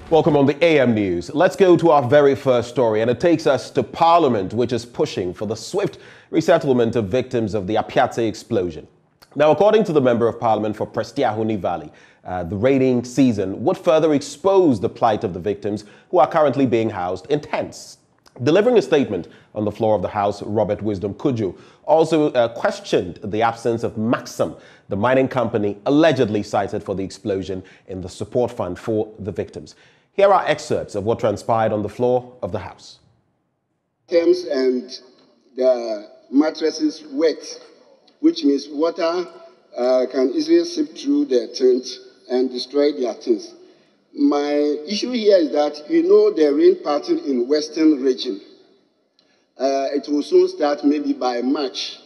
Welcome on the AM News. Let's go to our very first story, and it takes us to Parliament, which is pushing for the swift resettlement of victims of the Apiate explosion. Now, according to the Member of Parliament for Prestiahuni Valley, the rainy season would further expose the plight of the victims who are currently being housed in tents. Delivering a statement on the floor of the House, Robert Wisdom Kuju also questioned the absence of Maxim, the mining company allegedly cited for the explosion, in the support fund for the victims. Here are excerpts of what transpired on the floor of the House. And the mattresses wet, which means water can easily seep through the tent and destroy their things. My issue here is that the rain pattern in Western region. It will soon start maybe by March.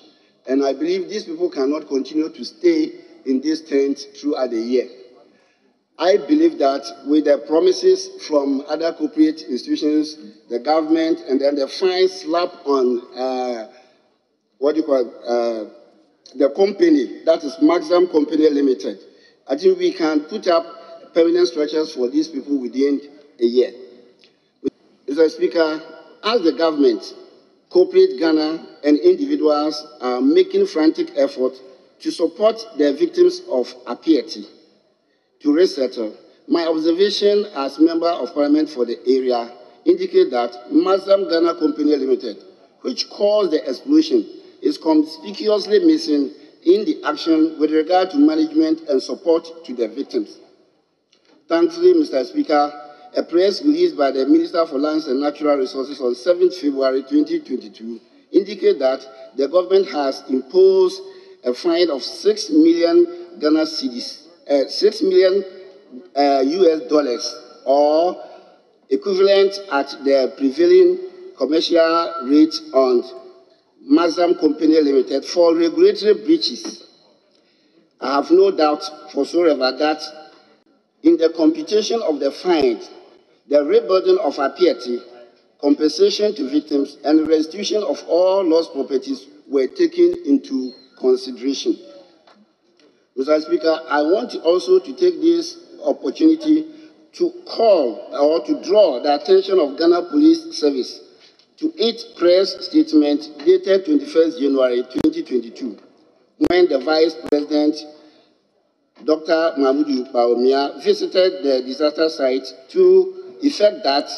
And I believe these people cannot continue to stay in this tent throughout the year. I believe that with the promises from other corporate institutions, the government, and then the fine slap on the company, that is Maxim Company Limited, I think we can put up permanent structures for these people within a year. Mr. Speaker, as the government, corporate Ghana, and individuals are making frantic efforts to support the victims of Apiate to resettle, my observation as Member of Parliament for the area indicate that Maxim Ghana Company Limited, which caused the explosion, is conspicuously missing in the action with regard to management and support to the victims. Thankfully, Mr. Speaker, a press release by the Minister for Lands and Natural Resources on 7 February 2022 indicates that the government has imposed a fine of 6 million Ghana cedis, $6 million US dollars, or equivalent at the prevailing commercial rate on Maxim Company Limited for regulatory breaches. I have no doubt whatsoever that in the computation of the fine, the rebuilding of Apiate, compensation to victims, and restitution of all lost properties were taken into consideration. Mr. Speaker, I want also to take this opportunity to call or to draw the attention of Ghana Police Service to its press statement dated 21st January 2022, when the Vice President, Dr. Mahmoud Bawumia, visited the disaster site to effect that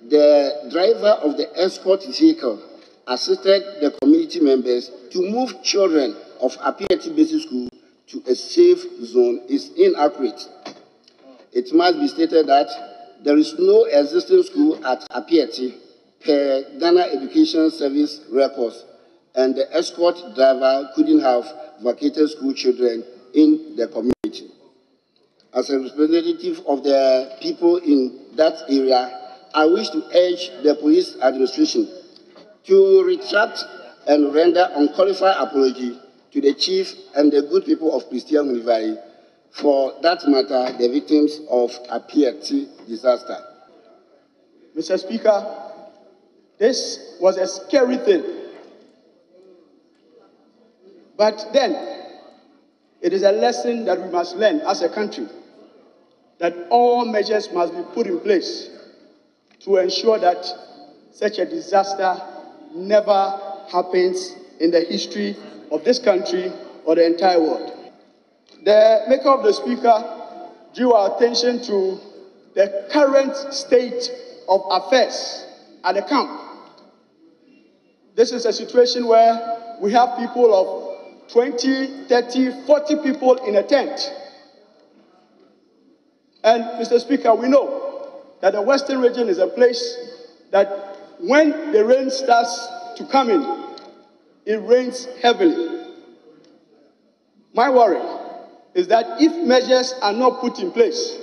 the driver of the escort vehicle assisted the community members to move children of Apiate Basic School to a safe zone is inaccurate. It must be stated that there is no existing school at Apiate per Ghana Education Service records, and the escort driver couldn't have vacated school children in the community. As a representative of the people in that area, I wish to urge the police administration to retract and render unqualified apology to the chief and the good people of Prestiahuni Valley, for that matter, the victims of Apiate disaster. Mr. Speaker, this was a scary thing. But then, it is a lesson that we must learn as a country, that all measures must be put in place to ensure that such a disaster never happens in the history of this country or the entire world. The Maker of the Speaker drew our attention to the current state of affairs at the camp. This is a situation where we have people of 20, 30, 40 people in a tent. And, Mr. Speaker, we know that the Western region is a place that when the rain starts to come in, it rains heavily. My worry is that if measures are not put in place,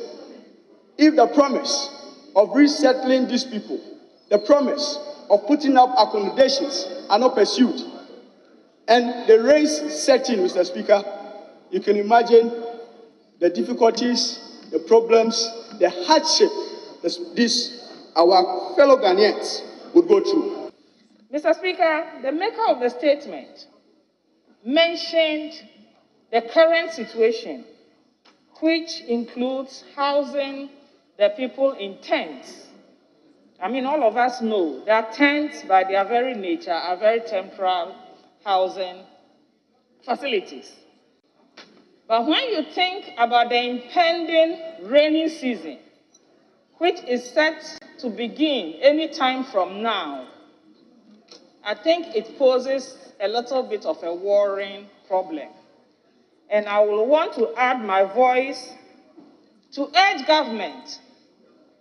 if the promise of resettling these people, the promise of putting up accommodations are not pursued, and the rains set in, Mr. Speaker, you can imagine the difficulties, the problems, the hardship our fellow Ghanaians would go through. Mr. Speaker, the maker of the statement mentioned the current situation, which includes housing the people in tents. I mean, all of us know that tents, by their very nature, are very temporary housing facilities. But when you think about the impending rainy season, which is set to begin any time from now, I think it poses a little bit of a worrying problem. And I will want to add my voice to urge government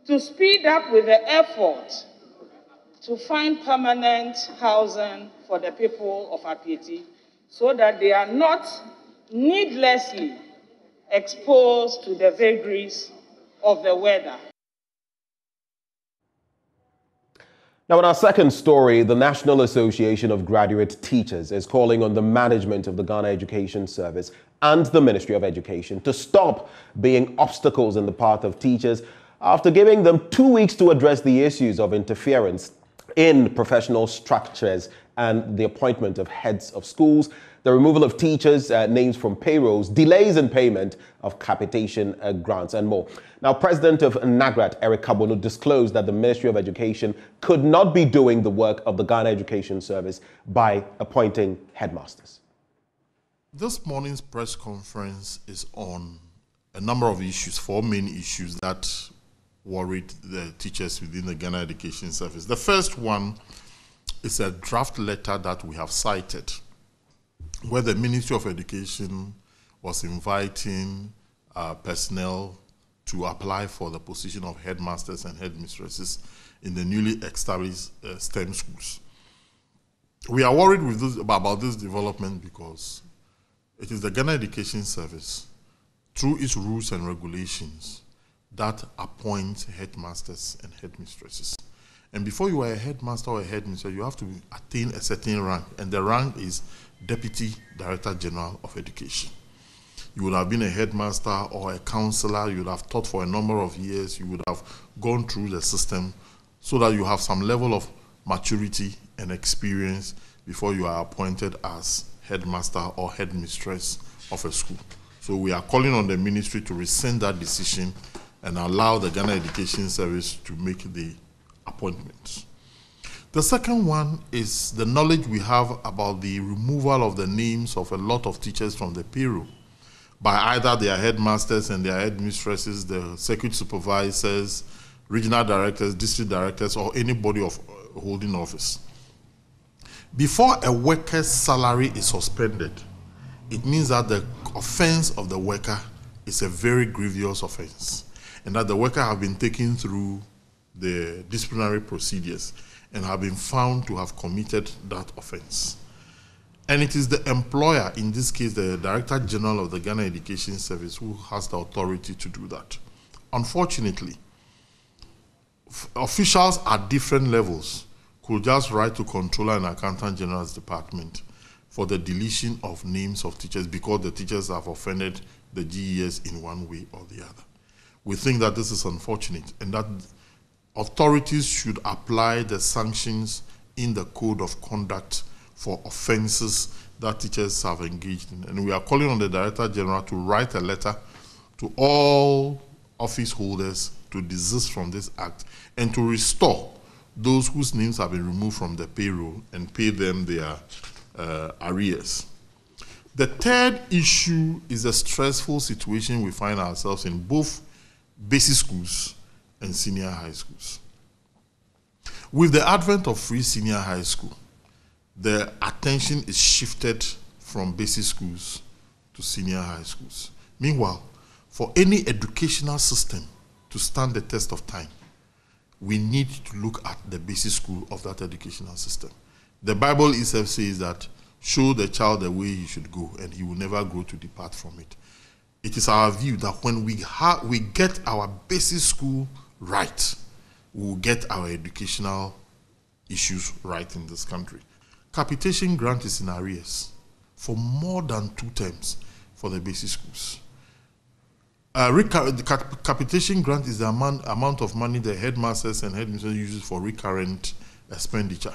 to speed up with the effort to find permanent housing for the people of Apieti so that they are not needlessly exposed to the vagaries of the weather. Now, in our second story, the National Association of Graduate Teachers is calling on the management of the Ghana Education Service and the Ministry of Education to stop being obstacles in the path of teachers after giving them 2 weeks to address the issues of interference in professional structures and the appointment of heads of schools, the removal of teachers' names from payrolls, delays in payment of capitation grants, and more. Now, President of NAGRAT, Eric Kabono, disclosed that the Ministry of Education could not be doing the work of the Ghana Education Service by appointing headmasters. This morning's press conference is on a number of issues, 4 main issues that worried the teachers within the Ghana Education Service. The first one is a draft letter that we have cited, where the Ministry of Education was inviting personnel to apply for the position of headmasters and headmistresses in the newly established STEM schools. We are worried about this development because it is the Ghana Education Service, through its rules and regulations, that appoints headmasters and headmistresses. And before you are a headmaster or a headmistress, you have to attain a certain rank, and the rank is Deputy Director General of Education. You would have been a headmaster or a counselor, you would have taught for a number of years, you would have gone through the system so that you have some level of maturity and experience before you are appointed as headmaster or headmistress of a school. So we are calling on the ministry to rescind that decision and allow the Ghana Education Service to make the appointments. The second one is the knowledge we have about the removal of the names of a lot of teachers from the payroll by either their headmasters and their headmistresses, the circuit supervisors, regional directors, district directors, or anybody of holding office. Before a worker's salary is suspended, it means that the offense of the worker is a very grievous offense, and that the worker have been taken through the disciplinary procedures and have been found to have committed that offense. And it is the employer, in this case the Director General of the Ghana Education Service, who has the authority to do that. Unfortunately, officials at different levels could just write to Controller and Accountant General's Department for the deletion of names of teachers because the teachers have offended the GES in one way or the other. We think that this is unfortunate and that authorities should apply the sanctions in the Code of Conduct for offenses that teachers have engaged in. And we are calling on the Director General to write a letter to all office holders to desist from this act and to restore those whose names have been removed from the payroll and pay them their arrears. The third issue is the stressful situation we find ourselves in both basic schools and senior high schools. With the advent of free senior high school, the attention is shifted from basic schools to senior high schools. Meanwhile, for any educational system to stand the test of time, we need to look at the basic school of that educational system. The Bible itself says that, show the child the way he should go, and he will never grow to depart from it. It is our view that when we get our basic school right, we will get our educational issues right in this country. Capitation grant is in arrears for more than 2 terms for the basic schools. The capitation grant is the amount of money the headmasters and headmistresses uses for recurrent expenditure.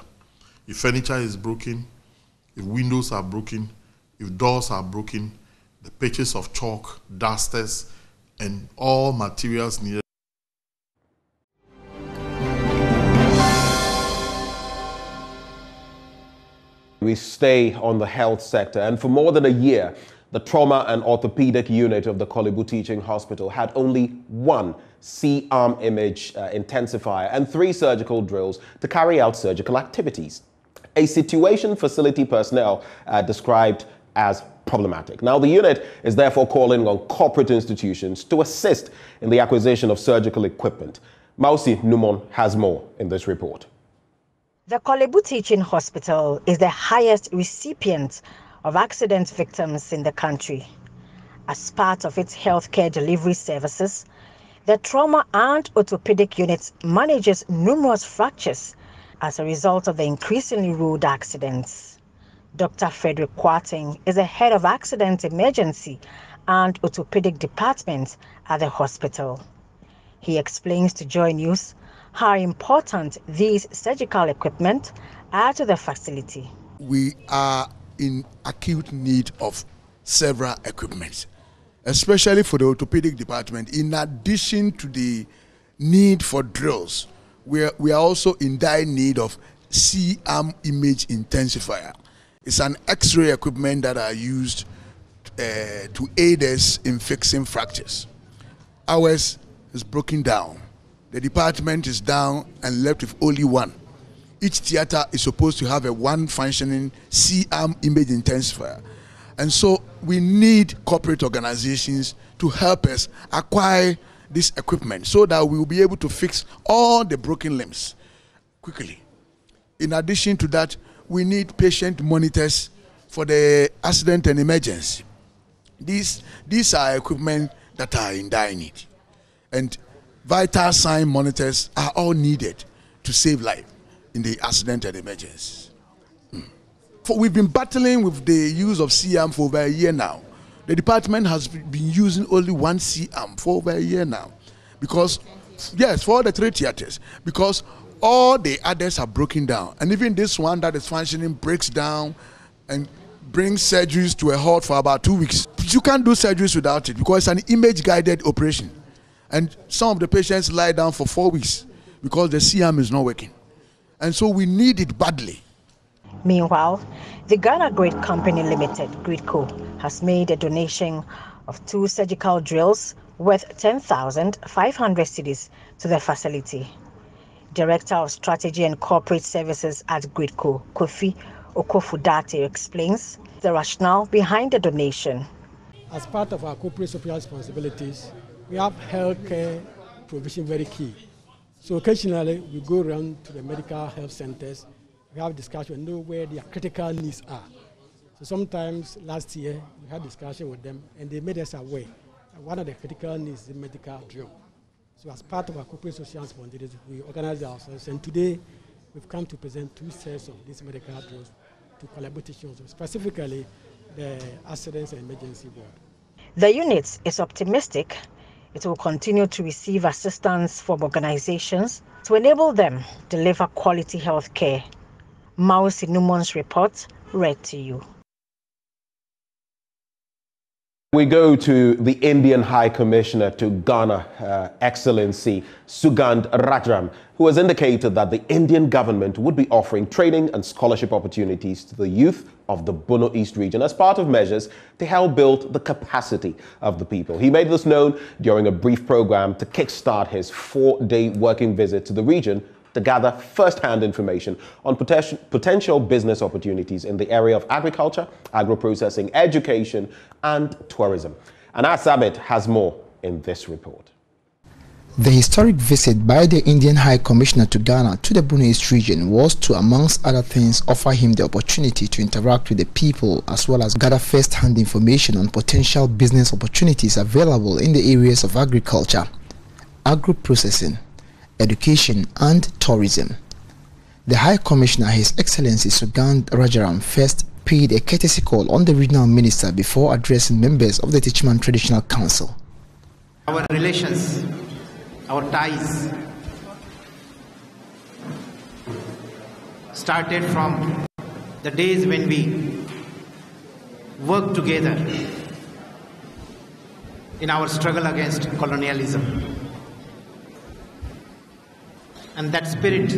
If furniture is broken, if windows are broken, if doors are broken, the purchase of chalk, dusters, and all materials needed We stay on the health sector, and for more than a year, the trauma and orthopedic unit of the Korle Bu Teaching Hospital had only one C-arm image intensifier and 3 surgical drills to carry out surgical activities. A situation facility personnel described as problematic. Now, the unit is therefore calling on corporate institutions to assist in the acquisition of surgical equipment. Mausi Numon has more in this report. The Korle Bu Teaching Hospital is the highest recipient of accident victims in the country. As part of its healthcare delivery services, the trauma and orthopedic unit manages numerous fractures as a result of the increasingly road accidents. Dr. Frederick Kwarting is the head of accident emergency and orthopedic department at the hospital. He explains to JoyNews how important these surgical equipment are to the facility. We are in acute need of several equipment, especially for the orthopedic department. In addition to the need for drills, we are also in dire need of C-arm image intensifier. It's an X-ray equipment that are used to aid us in fixing fractures. Ours is broken down. The department is down and left with only one. Each theater is supposed to have a one functioning C-arm image intensifier. And so we need corporate organizations to help us acquire this equipment so that we will be able to fix all the broken limbs quickly. In addition to that, we need patient monitors for the accident and emergency. These are equipment that are in dire need. And vital sign monitors are all needed to save life in the accident and emergency. We've been battling with the use of C-arm for over a year now. The department has been using only one C-arm for over a year now. Because, yes, for the 3 theaters, because all the others are broken down. And even this one that is functioning breaks down and brings surgeries to a halt for about 2 weeks. You can't do surgeries without it because it's an image-guided operation. And some of the patients lie down for 4 weeks because the C-arm is not working. And so we need it badly. Meanwhile, the Ghana Grid Company Limited, GridCo, has made a donation of 2 surgical drills worth 10,500 cedis to the facility. Director of Strategy and Corporate Services at GridCo, Kofi Okofudate, explains the rationale behind the donation. As part of our corporate social responsibilities, we have healthcare provision very key. So occasionally we go around to the medical health centers, we have discussion, know where their critical needs are. So sometimes last year we had discussion with them and they made us aware that one of the critical needs is the medical drill. So as part of our corporate social responsibilities, we organize ourselves, and today we've come to present 2 sets of these medical drills to Korle Bu Teaching, specifically the Accidents and Emergency Board. The unit is optimistic it will continue to receive assistance from organizations to enable them to deliver quality health care. Mausi Numon's report read to you. We go to the Indian High Commissioner to Ghana, Excellency Sugandh Rajaram, who has indicated that the Indian government would be offering training and scholarship opportunities to the youth of the Bono East region as part of measures to help build the capacity of the people. He made this known during a brief program to kickstart his 4-day working visit to the region to gather first-hand information on potential business opportunities in the area of agriculture, agro-processing, education, and tourism. Anas Sabit has more in this report. The historic visit by the Indian High Commissioner to Ghana to the Bono East region was to, amongst other things, offer him the opportunity to interact with the people as well as gather first-hand information on potential business opportunities available in the areas of agriculture, agro-processing, education and tourism. The High Commissioner, His Excellency Sugandh Rajaram, first paid a courtesy call on the regional minister before addressing members of the Teachman Traditional Council. Our relations, our ties started from the days when we worked together in our struggle against colonialism. And that spirit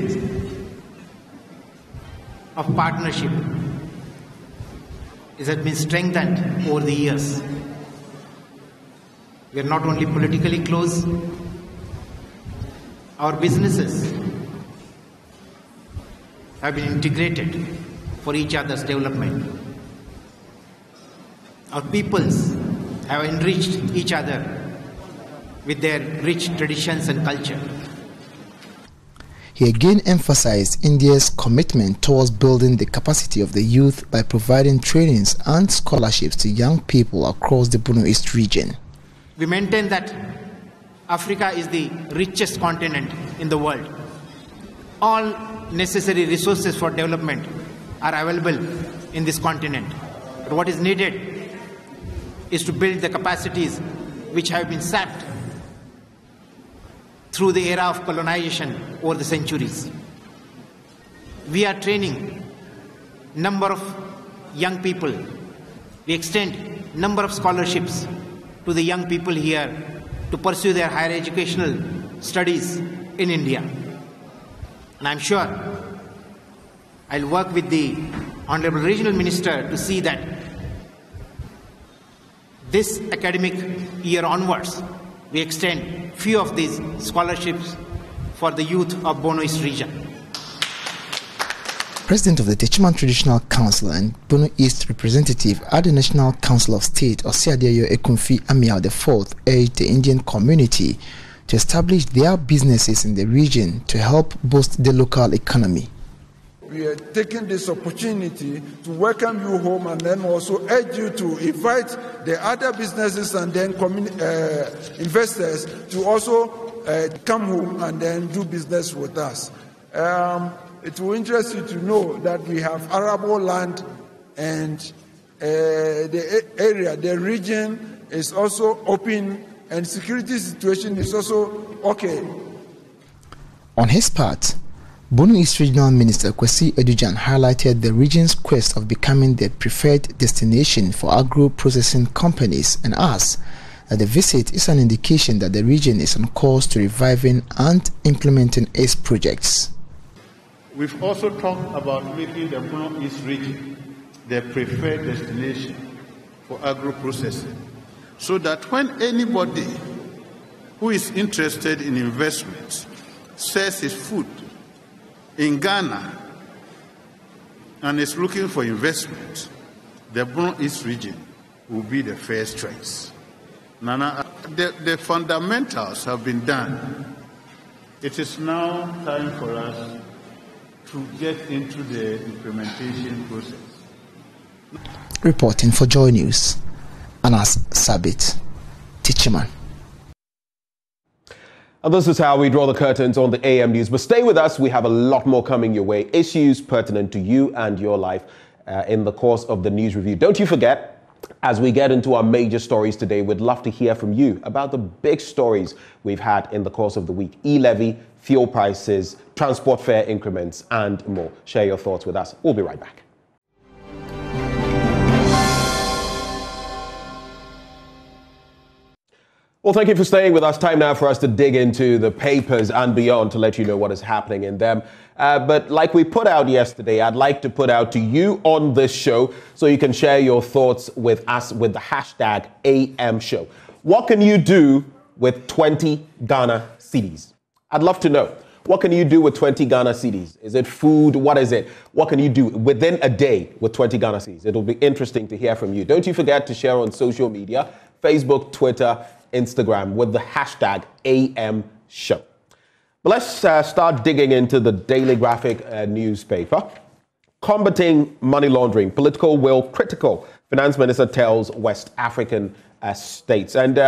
of partnership has been strengthened over the years. We are not only politically close, our businesses have been integrated for each other's development. Our peoples have enriched each other with their rich traditions and culture. He again emphasized India's commitment towards building the capacity of the youth by providing trainings and scholarships to young people across the Borno East region. We maintain that Africa is the richest continent in the world. All necessary resources for development are available in this continent. But what is needed is to build the capacities which have been sapped through the era of colonization over the centuries. We are training number of young people. We extend number of scholarships to the young people here to pursue their higher educational studies in India. And I'm sure I'll work with the Honorable Regional Minister to see that this academic year onwards, we extend few of these scholarships for the youth of Borno East region. President of the Techiman Traditional Council and Borno East representative at the National Council of State, Osiadeyo Ekunfi Amiao IV, urged the Indian community to establish their businesses in the region to help boost the local economy. We are taking this opportunity to welcome you home and then also urge you to invite the other businesses and then investors to also come home and then do business with us. It will interest you to know that we have arable land and the area, the region is also open and security situation is also okay. On his part, Borno East Regional Minister Kwesi Edujan highlighted the region's quest of becoming the preferred destination for agro-processing companies and asked that the visit is an indication that the region is on course to reviving and implementing its projects. We've also talked about making the Borno East region the preferred destination for agro-processing, so that when anybody who is interested in investments sells his food in Ghana and is looking for investment, the Borno East region will be the first choice. Nana, the fundamentals have been done. It is now time for us to get into the implementation process. Reporting for Joy News, Anas Sabit, Techiman. And this is how we draw the curtains on the AM News. But stay with us. We have a lot more coming your way. Issues pertinent to you and your life in the course of the news review. Don't you forget, as we get into our major stories today, we'd love to hear from you about the big stories we've had in the course of the week. E-levy, fuel prices, transport fare increments, and more. Share your thoughts with us. We'll be right back. Well, thank you for staying with us. Time now for us to dig into the papers and beyond to let you know what is happening in them. But like we put out yesterday, I'd like to put out to you on this show so you can share your thoughts with us with the hashtag #AMShow. What can you do with 20 Ghana cedis? I'd love to know. What can you do with 20 Ghana cedis? Is it food? What is it? What can you do within a day with 20 Ghana cedis? It'll be interesting to hear from you. Don't you forget to share on social media, Facebook, Twitter, Instagram with the hashtag #AMShow. But let's start digging into the Daily Graphic newspaper. Combating money laundering, political will critical, Finance Minister tells West African states. And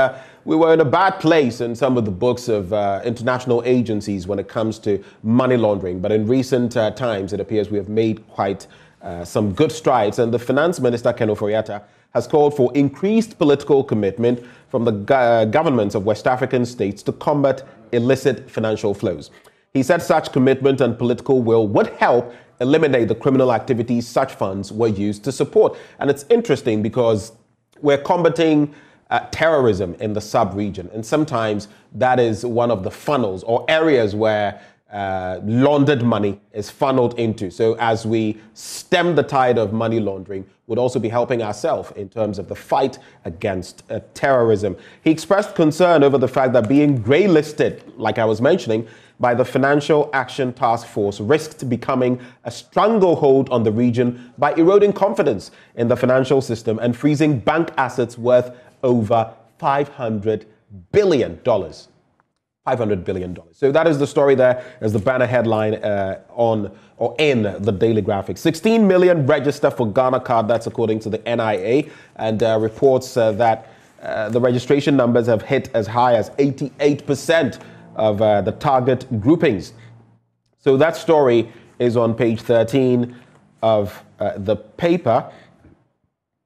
we were in a bad place in some of the books of international agencies when it comes to money laundering. But in recent times, it appears we have made quite some good strides. And the Finance Minister, Ken Ofori-Atta, has called for increased political commitment from the governments of West African states to combat illicit financial flows. He said such commitment and political will would help eliminate the criminal activities such funds were used to support. And it's interesting because we're combating terrorism in the sub-region. And sometimes that is one of the funnels or areas where laundered money is funneled into. So as we stem the tide of money laundering, would also be helping ourselves in terms of the fight against terrorism. He expressed concern over the fact that being grey-listed, like I was mentioning, by the Financial Action Task Force risked becoming a stranglehold on the region by eroding confidence in the financial system and freezing bank assets worth over $500 billion. $500 billion. So that is the story there as the banner headline in the Daily Graphic. 16 million register for Ghana card, that's according to the NIA, and reports that the registration numbers have hit as high as 88% of the target groupings. So that story is on page 13 of the paper.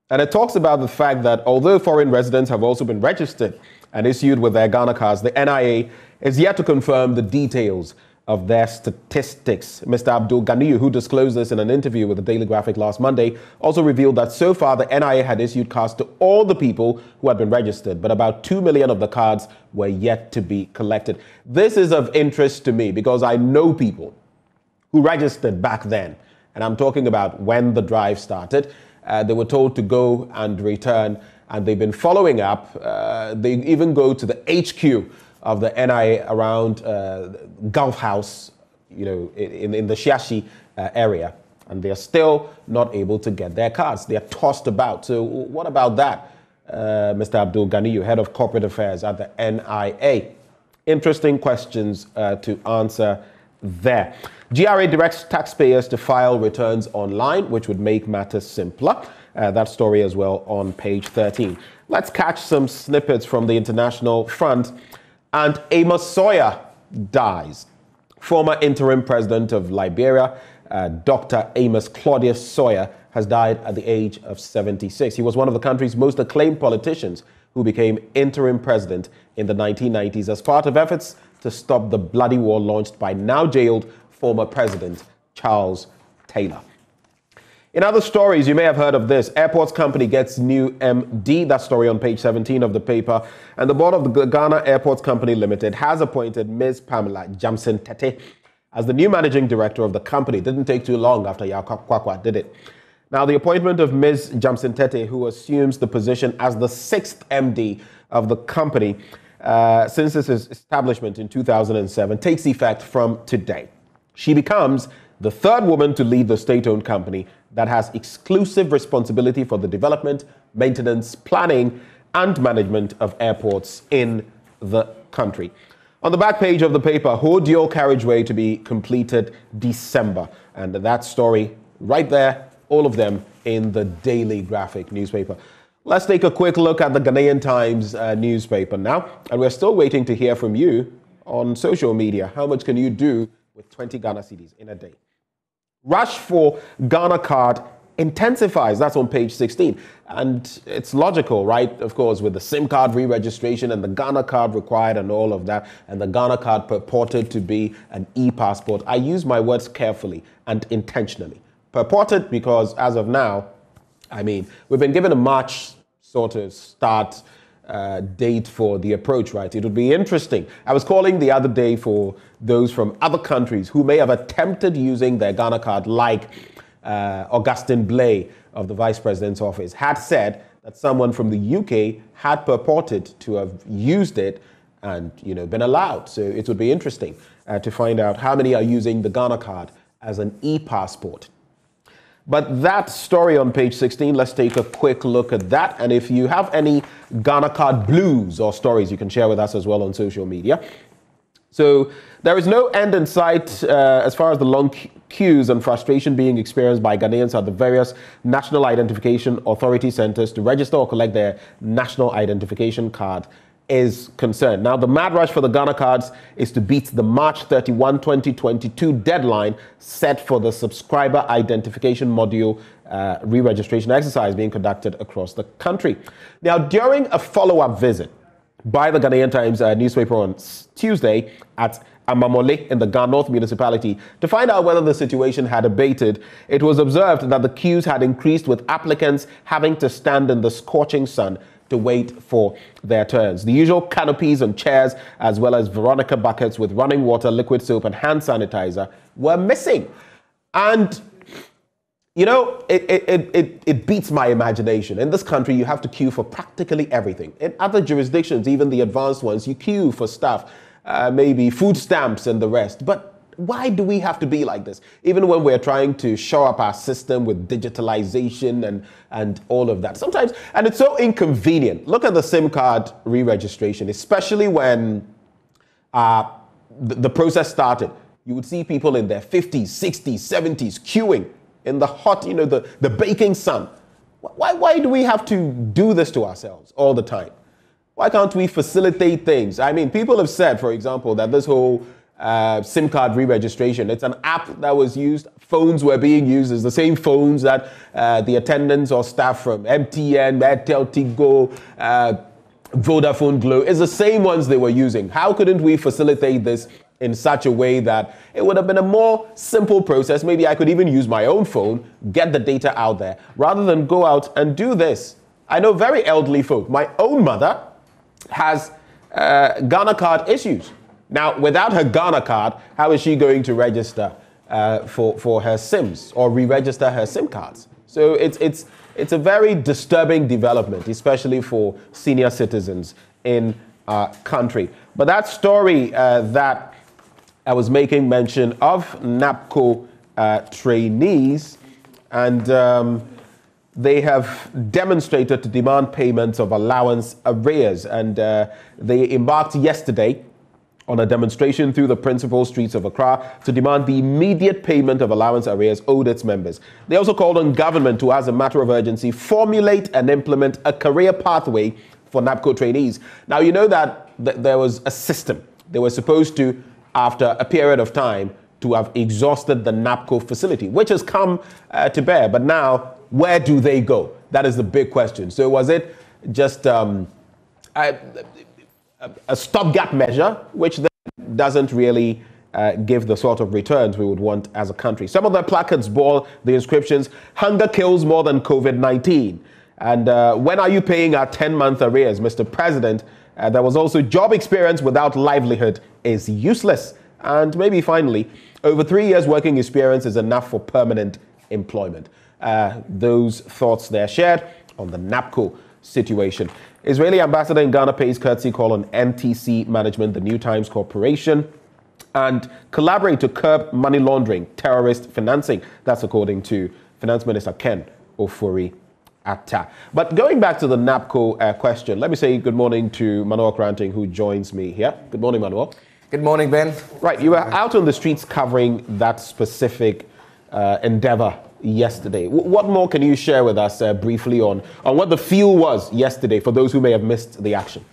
And it talks about the fact that although foreign residents have also been registered and issued with their Ghana cards, the NIA is yet to confirm the details of their statistics. Mr. Abdul Ganiyu, who disclosed this in an interview with the Daily Graphic last Monday, also revealed that so far the NIA had issued cards to all the people who had been registered, but about 2 million of the cards were yet to be collected. This is of interest to me because I know people who registered back then, and I'm talking about when the drive started. They were told to go and return, and they've been following up. They even go to the HQ of the NIA around Gulf House, in the Shiashi area, and they're still not able to get their cards. They're tossed about. So what about that, Mr. Abdul Ganiyu, head of corporate affairs at the NIA? Interesting questions to answer there. GRA directs taxpayers to file returns online, which would make matters simpler. That story as well on page 13. Let's catch some snippets from the international front. And Amos Sawyer dies. Former interim president of Liberia, Dr. Amos Claudius Sawyer, has died at the age of 76. He was one of the country's most acclaimed politicians who became interim president in the 1990s as part of efforts to stop the bloody war launched by now jailed former president Charles Taylor. In other stories, you may have heard of this. Airports company gets new MD. That story on page 17 of the paper. And the board of the Ghana Airports Company Limited has appointed Ms. Pamela Jamson Tete as the new managing director of the company. It didn't take too long after Yakwakwa did it. Now, the appointment of Ms. Jamson Tete, who assumes the position as the 6th MD of the company since its establishment in 2007, takes effect from today. She becomes the 3rd woman to lead the state-owned company that has exclusive responsibility for the development, maintenance, planning, and management of airports in the country. On the back page of the paper, Ho dual carriageway to be completed December. And that story right there, all of them in the Daily Graphic newspaper. Let's take a quick look at the Ghanaian Times newspaper now. And we're still waiting to hear from you on social media. How much can you do with 20 Ghana cedis in a day? Rush for Ghana card intensifies. That's on page 16. And it's logical, right? Of course, with the SIM card re-registration and the Ghana card required and all of that, and the Ghana card purported to be an e-passport. I use my words carefully and intentionally. Purported because as of now, we've been given a March sort of start date for the approach, right? It would be interesting. I was calling the other day for those from other countries who may have attempted using their Ghana card, like Augustine Blay of the Vice President's office had said that someone from the UK had purported to have used it and, been allowed. So it would be interesting to find out how many are using the Ghana card as an e-passport. But that story on page 16, let's take a quick look at that. And if you have any Ghana card blues or stories, you can share with us as well on social media. So there is no end in sight as far as the long queues and frustration being experienced by Ghanaians at the various National Identification Authority centers to register or collect their national identification card is concerned. Now, the mad rush for the Ghana cards is to beat the March 31, 2022 deadline set for the subscriber identification module re-registration exercise being conducted across the country. Now, during a follow-up visit by the Ghanaian Times newspaper on Tuesday at Amamole in the Ghana North municipality to find out whether the situation had abated, it was observed that the queues had increased, with applicants having to stand in the scorching sun to wait for their turns. The usual canopies and chairs, as well as Veronica buckets with running water, liquid soap, and hand sanitizer were missing. And, you know, it beats my imagination. In this country, you have to queue for practically everything. In other jurisdictions, even the advanced ones, you queue for stuff, maybe food stamps and the rest. But why do we have to be like this? Even when we're trying to shore up our system with digitalization and all of that. Sometimes, and it's so inconvenient. Look at the SIM card re-registration, especially when the process started. You would see people in their 50s, 60s, 70s queuing in the hot, you know, the baking sun. Why do we have to do this to ourselves all the time? Why can't we facilitate things? I mean, people have said, for example, that this whole SIM card re-registration, it's an app that was used. Phones were being used as the same phones that the attendants or staff from MTN, Airtel, Tigo, Vodafone, Glow, is the same ones they were using. How couldn't we facilitate this in such a way that it would have been a more simple process? Maybe I could even use my own phone, get the data out there, rather than go out and do this. I know very elderly folk. My own mother has Ghana card issues. Now, without her Ghana card, how is she going to register for her SIMs or re-register her SIM cards? So it's a very disturbing development, especially for senior citizens in our country. But that story that I was making mention of, NAPCO trainees, and they have demonstrated to demand payments of allowance arrears, and they embarked yesterday on a demonstration through the principal streets of Accra to demand the immediate payment of allowance arrears owed its members. They also called on government to, as a matter of urgency, formulate and implement a career pathway for NAPCO trainees. Now, you know that there was a system. They were supposed to, after a period of time, to have exhausted the NAPCO facility, which has come to bear. But now, where do they go? That is the big question. So was it just a stopgap measure, which then doesn't really give the sort of returns we would want as a country? Some of the placards bore the inscriptions, "Hunger kills more than COVID-19." And when are you paying our 10-month arrears, Mr. President? There was also job experience without livelihood is useless. And maybe finally, over 3 years working experience is enough for permanent employment. Those thoughts there shared on the NAPCO situation. Israeli ambassador in Ghana pays courtesy call on NTC management, the New Times Corporation, and collaborate to curb money laundering, terrorist financing. That's according to Finance Minister Ken Ofori-Atta. But going back to the NAPCO question, let me say good morning to Manuel Granting, who joins me here. Good morning, Manuel. Good morning, Ben. Right, you were out on the streets covering that specific endeavor yesterday. What more can you share with us briefly on what the feel was yesterday for those who may have missed the action?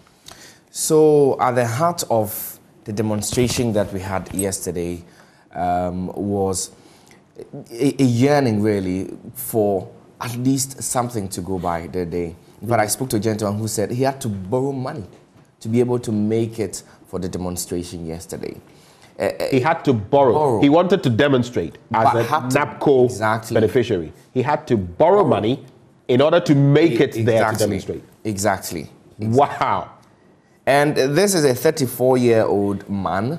So at the heart of the demonstration that we had yesterday was a yearning really for at least something to go by the day. But I spoke to a gentleman who said he had to borrow money to be able to make it for the demonstration yesterday. He had to borrow. He wanted to demonstrate as a NAPCO beneficiary. He had to borrow money in order to make it there to demonstrate. Exactly. Wow. And this is a 34-year-old man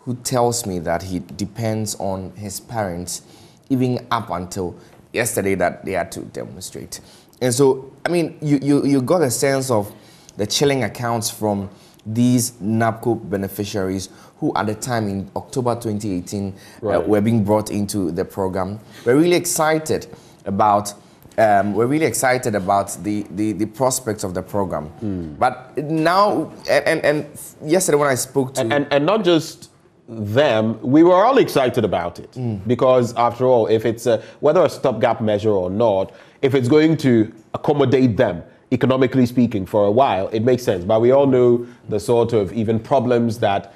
who tells me that he depends on his parents even up until yesterday that they had to demonstrate. And so, I mean, you got a sense of the chilling accounts from these NAPCO beneficiaries who at the time in October 2018 were being brought into the program. We're really excited about the prospects of the program. But now, and yesterday when I spoke to... And not just them, we were all excited about it. Because after all, if it's whether a stopgap measure or not, if it's going to accommodate them, economically speaking, for a while, it makes sense. But we all know the sort of even problems that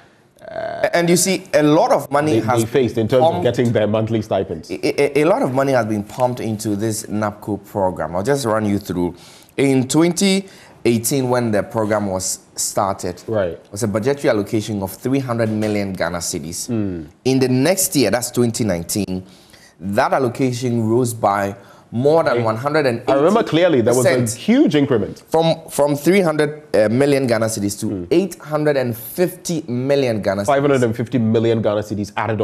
and you see, a lot of money has been faced in terms of getting their monthly stipends. A lot of money has been pumped into this NAPCO program. I'll just run you through. In 2018, when the program was started, it was a budgetary allocation of 300 million Ghana cedis. In the next year, that's 2019, that allocation rose by more than 180%. I remember clearly there was a huge increment. From 300 million Ghana cedis to 850 million Ghana cedis. 550 million Ghana cedis added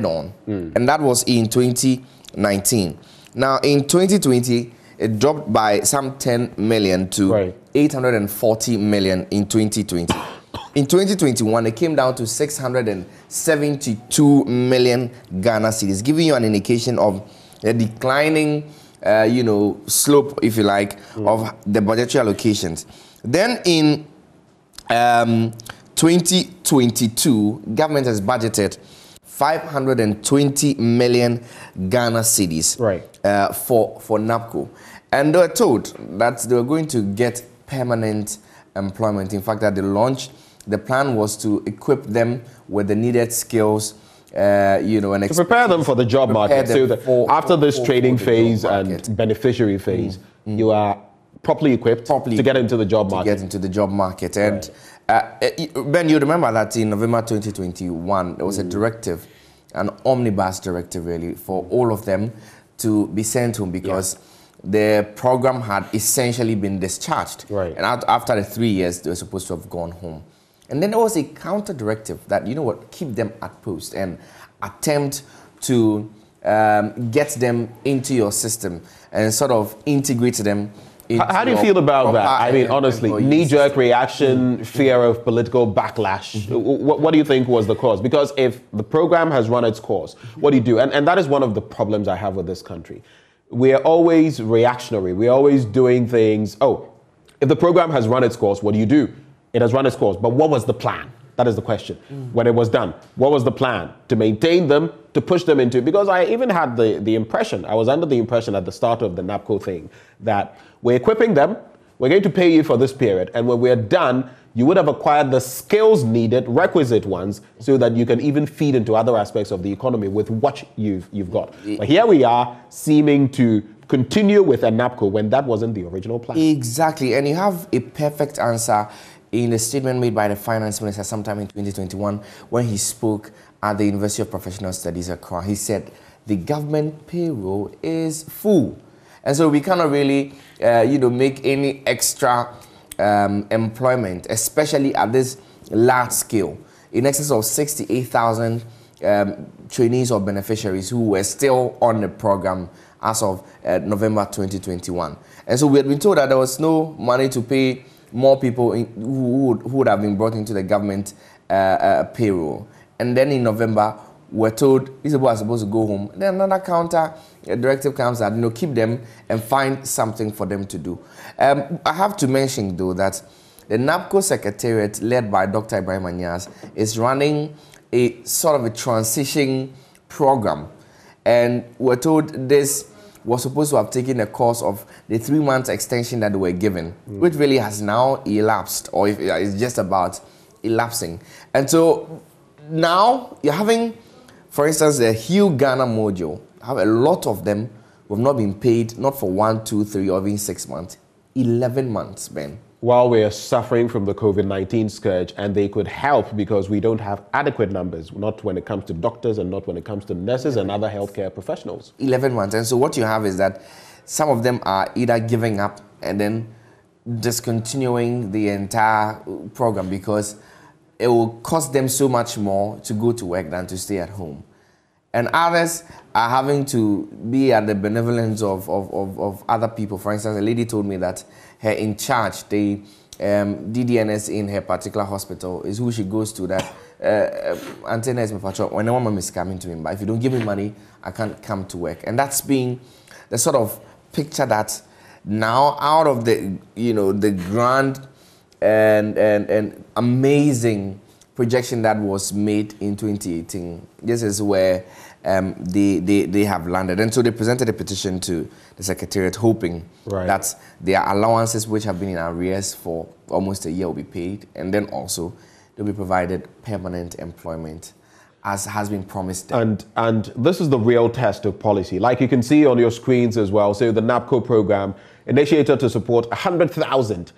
on. And that was in 2019. Now, in 2020, it dropped by some 10 million to 840 million in 2020. In 2021, it came down to 672 million Ghana cedis, giving you an indication of a declining, slope, if you like, of the budgetary allocations. Then in 2022, government has budgeted 520 million Ghana cedis for NAPCO. And they were told that they were going to get permanent employment. In fact, at the launch, the plan was to equip them with the needed skills, and to prepare them for the job market. So that after this training phase and beneficiary phase, you are properly equipped to get into the job market. And Ben, you remember that in November 2021, there was a directive, an omnibus directive really, for all of them to be sent home because the program had essentially been discharged. And after the 3 years, they were supposed to have gone home. And then there was a counter directive that, keep them at post and attempt to get them into your system and sort of integrate them. How do you feel about that? I mean, honestly, knee-jerk reaction, fear of political backlash. What do you think was the cause? Because if the program has run its course, what do you do? And that is one of the problems I have with this country. We are always reactionary. We're always doing things. Oh, if the program has run its course, what do you do? It has run its course, but what was the plan? That is the question. When it was done, what was the plan? To maintain them, to push them into, because I even had the impression, I was under the impression at the start of the NAPCO thing, that we're equipping them, we're going to pay you for this period, and when we're done, you would have acquired the skills needed, requisite ones, so that you can even feed into other aspects of the economy with what you've got. But here we are, seeming to continue with a NAPCO when that wasn't the original plan. Exactly, and you have a perfect answer in a statement made by the finance minister sometime in 2021 when he spoke at the University of Professional Studies Accra. He said the government payroll is full. And so we cannot really, make any extra employment, especially at this large scale. In excess of 68,000 trainees or beneficiaries who were still on the program as of November 2021. And so we had been told that there was no money to pay more people who would have been brought into the government payroll. And then in November, we're told these people are supposed to go home. Then another counter directive comes that, keep them and find something for them to do. I have to mention, though, that the NAPCO Secretariat, led by Dr. Ibrahim Anyas, is running a sort of a transition program. And we're told this was supposed to have taken a course of the 3 months extension that they were given, which really has now elapsed, or it's just about elapsing. And so now you're having, for instance, the Hugh Ghana module. Have a lot of them who have not been paid, not for 1, 2, 3, or even 6 months, 11 months, Ben. While we are suffering from the COVID-19 scourge, and they could help because we don't have adequate numbers, not when it comes to doctors and not when it comes to nurses and other healthcare professionals. 11 months. And so what you have is that some of them are either giving up and then discontinuing the entire program because it will cost them so much more to go to work than to stay at home. And others are having to be at the benevolence of other people. For instance, a lady told me that her in charge, the DDNS in her particular hospital, is who she goes to, that antenna is my patrol. When a woman is coming to me, but if you don't give me money, I can't come to work. And that's being the sort of picture that now out of the, the grand and amazing projection that was made in 2018. This is where they have landed. And so they presented a petition to the Secretariat hoping that their allowances, which have been in arrears for almost a year, will be paid. And then also they'll be provided permanent employment as has been promised. And this is the real test of policy. Like you can see on your screens as well. So the NAPCO program initiated to support 100,000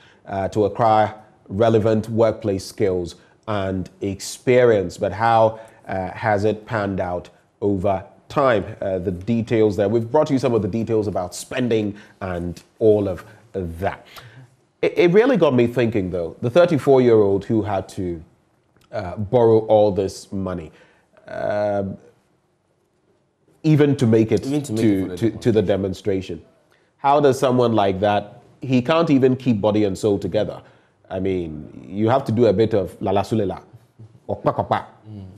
to acquire relevant workplace skills and experience. But how has it panned out over time the details there. We've brought you some of the details about spending and all of that. It really got me thinking, though, the 34-year-old who had to borrow all this money, even to make it to the demonstration. How does someone like that, he can't even keep body and soul together. I mean, you have to do a bit of la la sulela or pa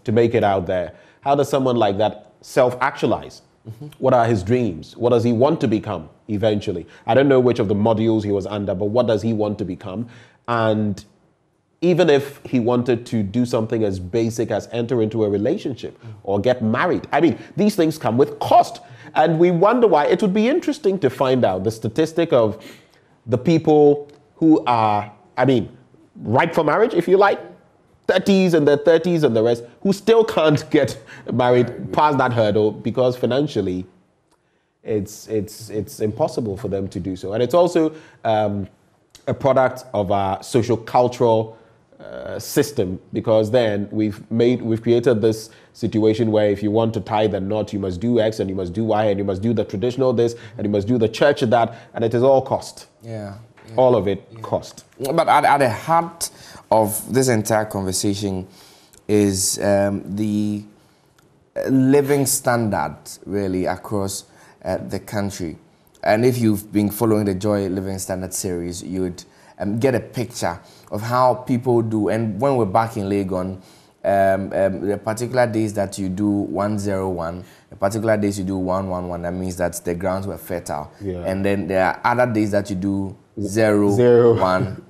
to make it out there. How does someone like that self-actualize? What are his dreams? What does he want to become eventually? I don't know which of the modules he was under, but what does he want to become? And even if he wanted to do something as basic as enter into a relationship or get married, I mean, these things come with cost. And we wonder why. It would be interesting to find out the statistic of the people who are, I mean, ripe for marriage, if you like, 30s and their 30s and the rest, who still can't get married past that hurdle because financially it's impossible for them to do so. And it's also a product of our social cultural system, because then we've created this situation where if you want to tie the knot, you must do X and you must do Y and you must do the traditional this and you must do the church that, and it is all cost. Yeah. All of it cost. But at the heart of this entire conversation is the living standard, really, across the country. And if you've been following the Joy Living Standard series, you would get a picture of how people do. And when we're back in Legon, the particular days that you do 101, the particular days you do 111, that means that the grounds were fertile. Yeah. And then there are other days that you do 010,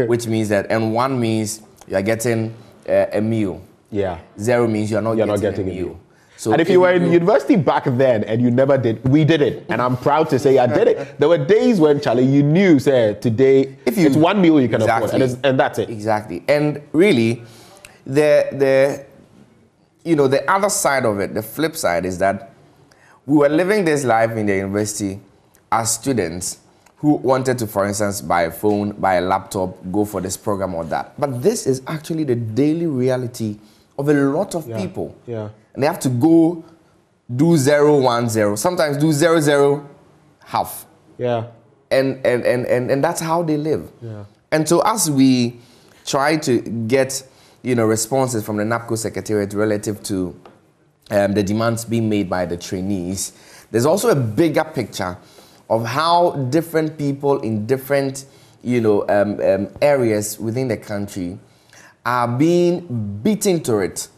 which means that, and 1 means you are getting a meal. Yeah. 0 means you're not getting a meal. So and if you were in university back then and you never did, we did it. And I'm proud to say I did it. There were days when, Charlie, you knew, say, today, it's 1 meal you can afford, and that's it. Exactly. And really, the other side of it, the flip side, is that we were living this life in the university as students who wanted to, for instance, buy a phone, buy a laptop, go for this program or that. But this is actually the daily reality of a lot of people. Yeah. And they have to go do 010, sometimes do 00 half. Yeah. And that's how they live. Yeah. And so as we try to get, responses from the NAPCO Secretariat relative to the demands being made by the trainees, there's also a bigger picture of how different people in different, areas within the country are being beaten to it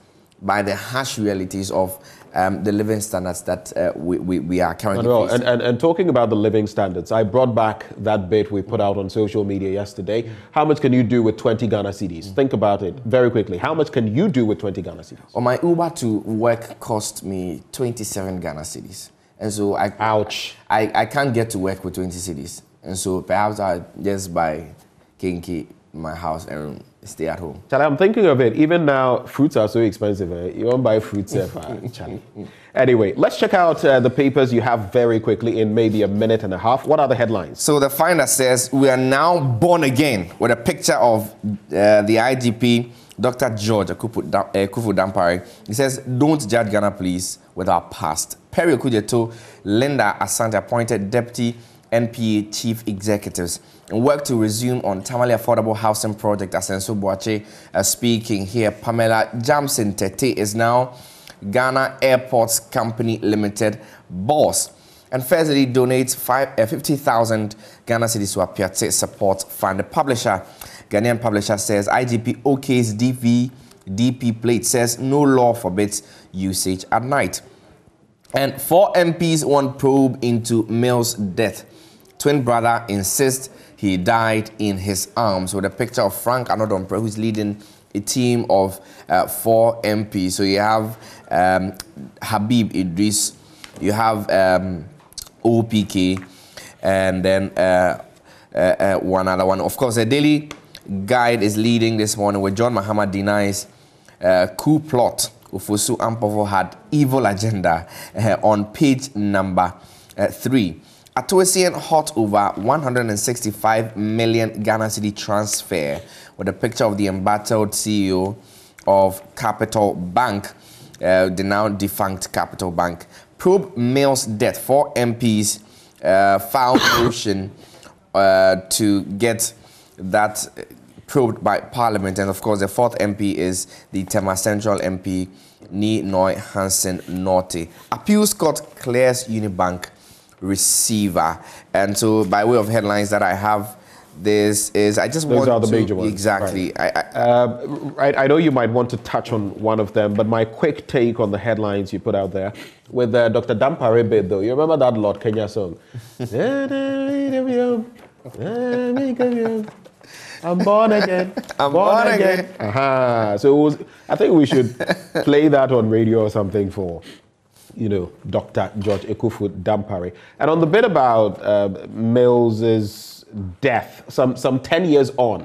by the harsh realities of the living standards that we are currently facing. And talking about the living standards, I brought back that bit we put out on social media yesterday. How much can you do with 20 Ghana cedis? Think about it very quickly. How much can you do with 20 Ghana cedis? Well, my Uber to work cost me 27 Ghana cedis. And so I can't get to work with 20 cedis. And so perhaps I'll just buy kinky in my house and stay at home. Charlie, I'm thinking of it. Even now, fruits are so expensive. You won't buy fruits, Charlie. Anyway, let's check out the papers you have very quickly in maybe a minute and a half. What are the headlines? So the Finder says, we are now born again, with a picture of the IGP, Dr. George Akufu Dampare. He says, don't judge Ghana Police with our past. Perry Okujeto, Linda Asante appointed Deputy NPA Chief Executives and work to resume on Tamale Affordable Housing Project. Asenso Boache speaking here. Pamela Jamson Tete is now Ghana Airports Company Limited boss. And Fezli donates 50,000 Ghana cedis to a Piazza support fund. The publisher, Ghanaian publisher, says IGP OK's DP plate says no law forbids usage at night. And 4 MPs want probe into Mill's death. Twin brother insists he died in his arms, with a picture of Frank Anodompre, who's leading a team of 4 MPs. So you have Habib Idris, you have OPK, and then one other one. Of course, the Daily Guide is leading this morning with John Mahama denies coup plot. Ufosu Ampovo had evil agenda on page number 3. Atoesian hot over 165 million Ghana cedi transfer, with a picture of the embattled CEO of Capital Bank. the now defunct Capital Bank. Probe Mills' death. 4 MPs filed motion to get that probed by Parliament. And of course, the 4th MP is the Tema Central MP, Ni Noi Hansen Norte. Appeals Court clears Unibank receiver. And so, by way of headlines that I have, this is, I just Those want are the to, major ones. exactly. Right. I know you might want to touch on one of them, but my quick take on the headlines you put out there with Dr. Dampare bit, though. You remember that Lord Kenya song? I'm born again. I'm born again. So it was, I think we should play that on radio or something for, Dr. George Ekufu Dampare. And on the bit about Mills's death, some 10 years on,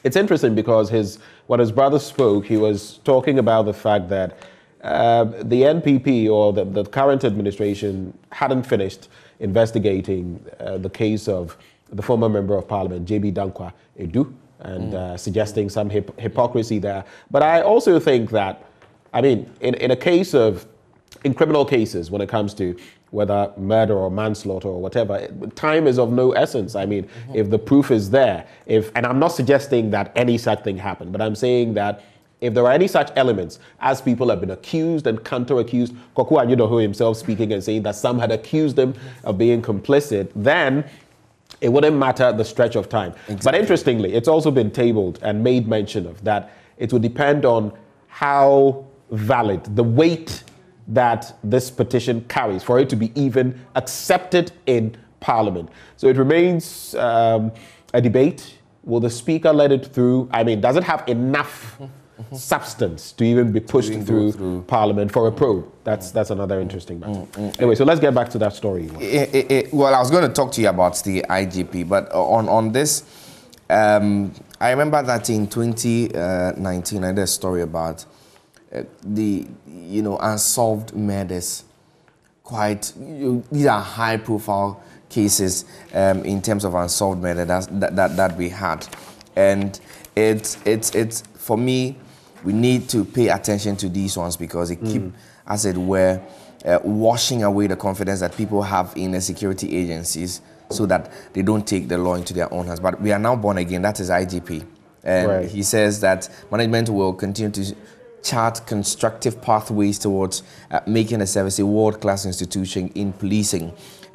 it's interesting because when his brother spoke, he was talking about the fact that the NPP or the current administration hadn't finished investigating the case of the former member of parliament, J.B. Dankwa Edu, and suggesting some hypocrisy there. But I also think that, in criminal cases, when it comes to whether murder or manslaughter or whatever, time is of no essence. If the proof is there, and I'm not suggesting that any such thing happened, but I'm saying that if there are any such elements, as people have been accused and counter-accused, Koku Anyudoho himself speaking and saying that some had accused him of being complicit, then it wouldn't matter the stretch of time. Exactly. But interestingly, it's also been tabled and made mention of that it would depend on how valid, the weight that this petition carries for it to be even accepted in Parliament. So it remains a debate. Will the Speaker let it through? Does it have enough substance to even be pushed through Parliament for a probe? That's another interesting matter. Anyway, so let's get back to that story. Well, I was going to talk to you about the IGP, but on this, I remember that in 2019, I did a story about the unsolved murders. These are high-profile cases in terms of unsolved murder that we had, and it's for me, we need to pay attention to these ones because it keep, as it were, washing away the confidence that people have in the security agencies, so that they don't take the law into their own hands. But we are now born again. That is IGP, and he says that management will continue to chart constructive pathways towards making the service a world-class institution in policing.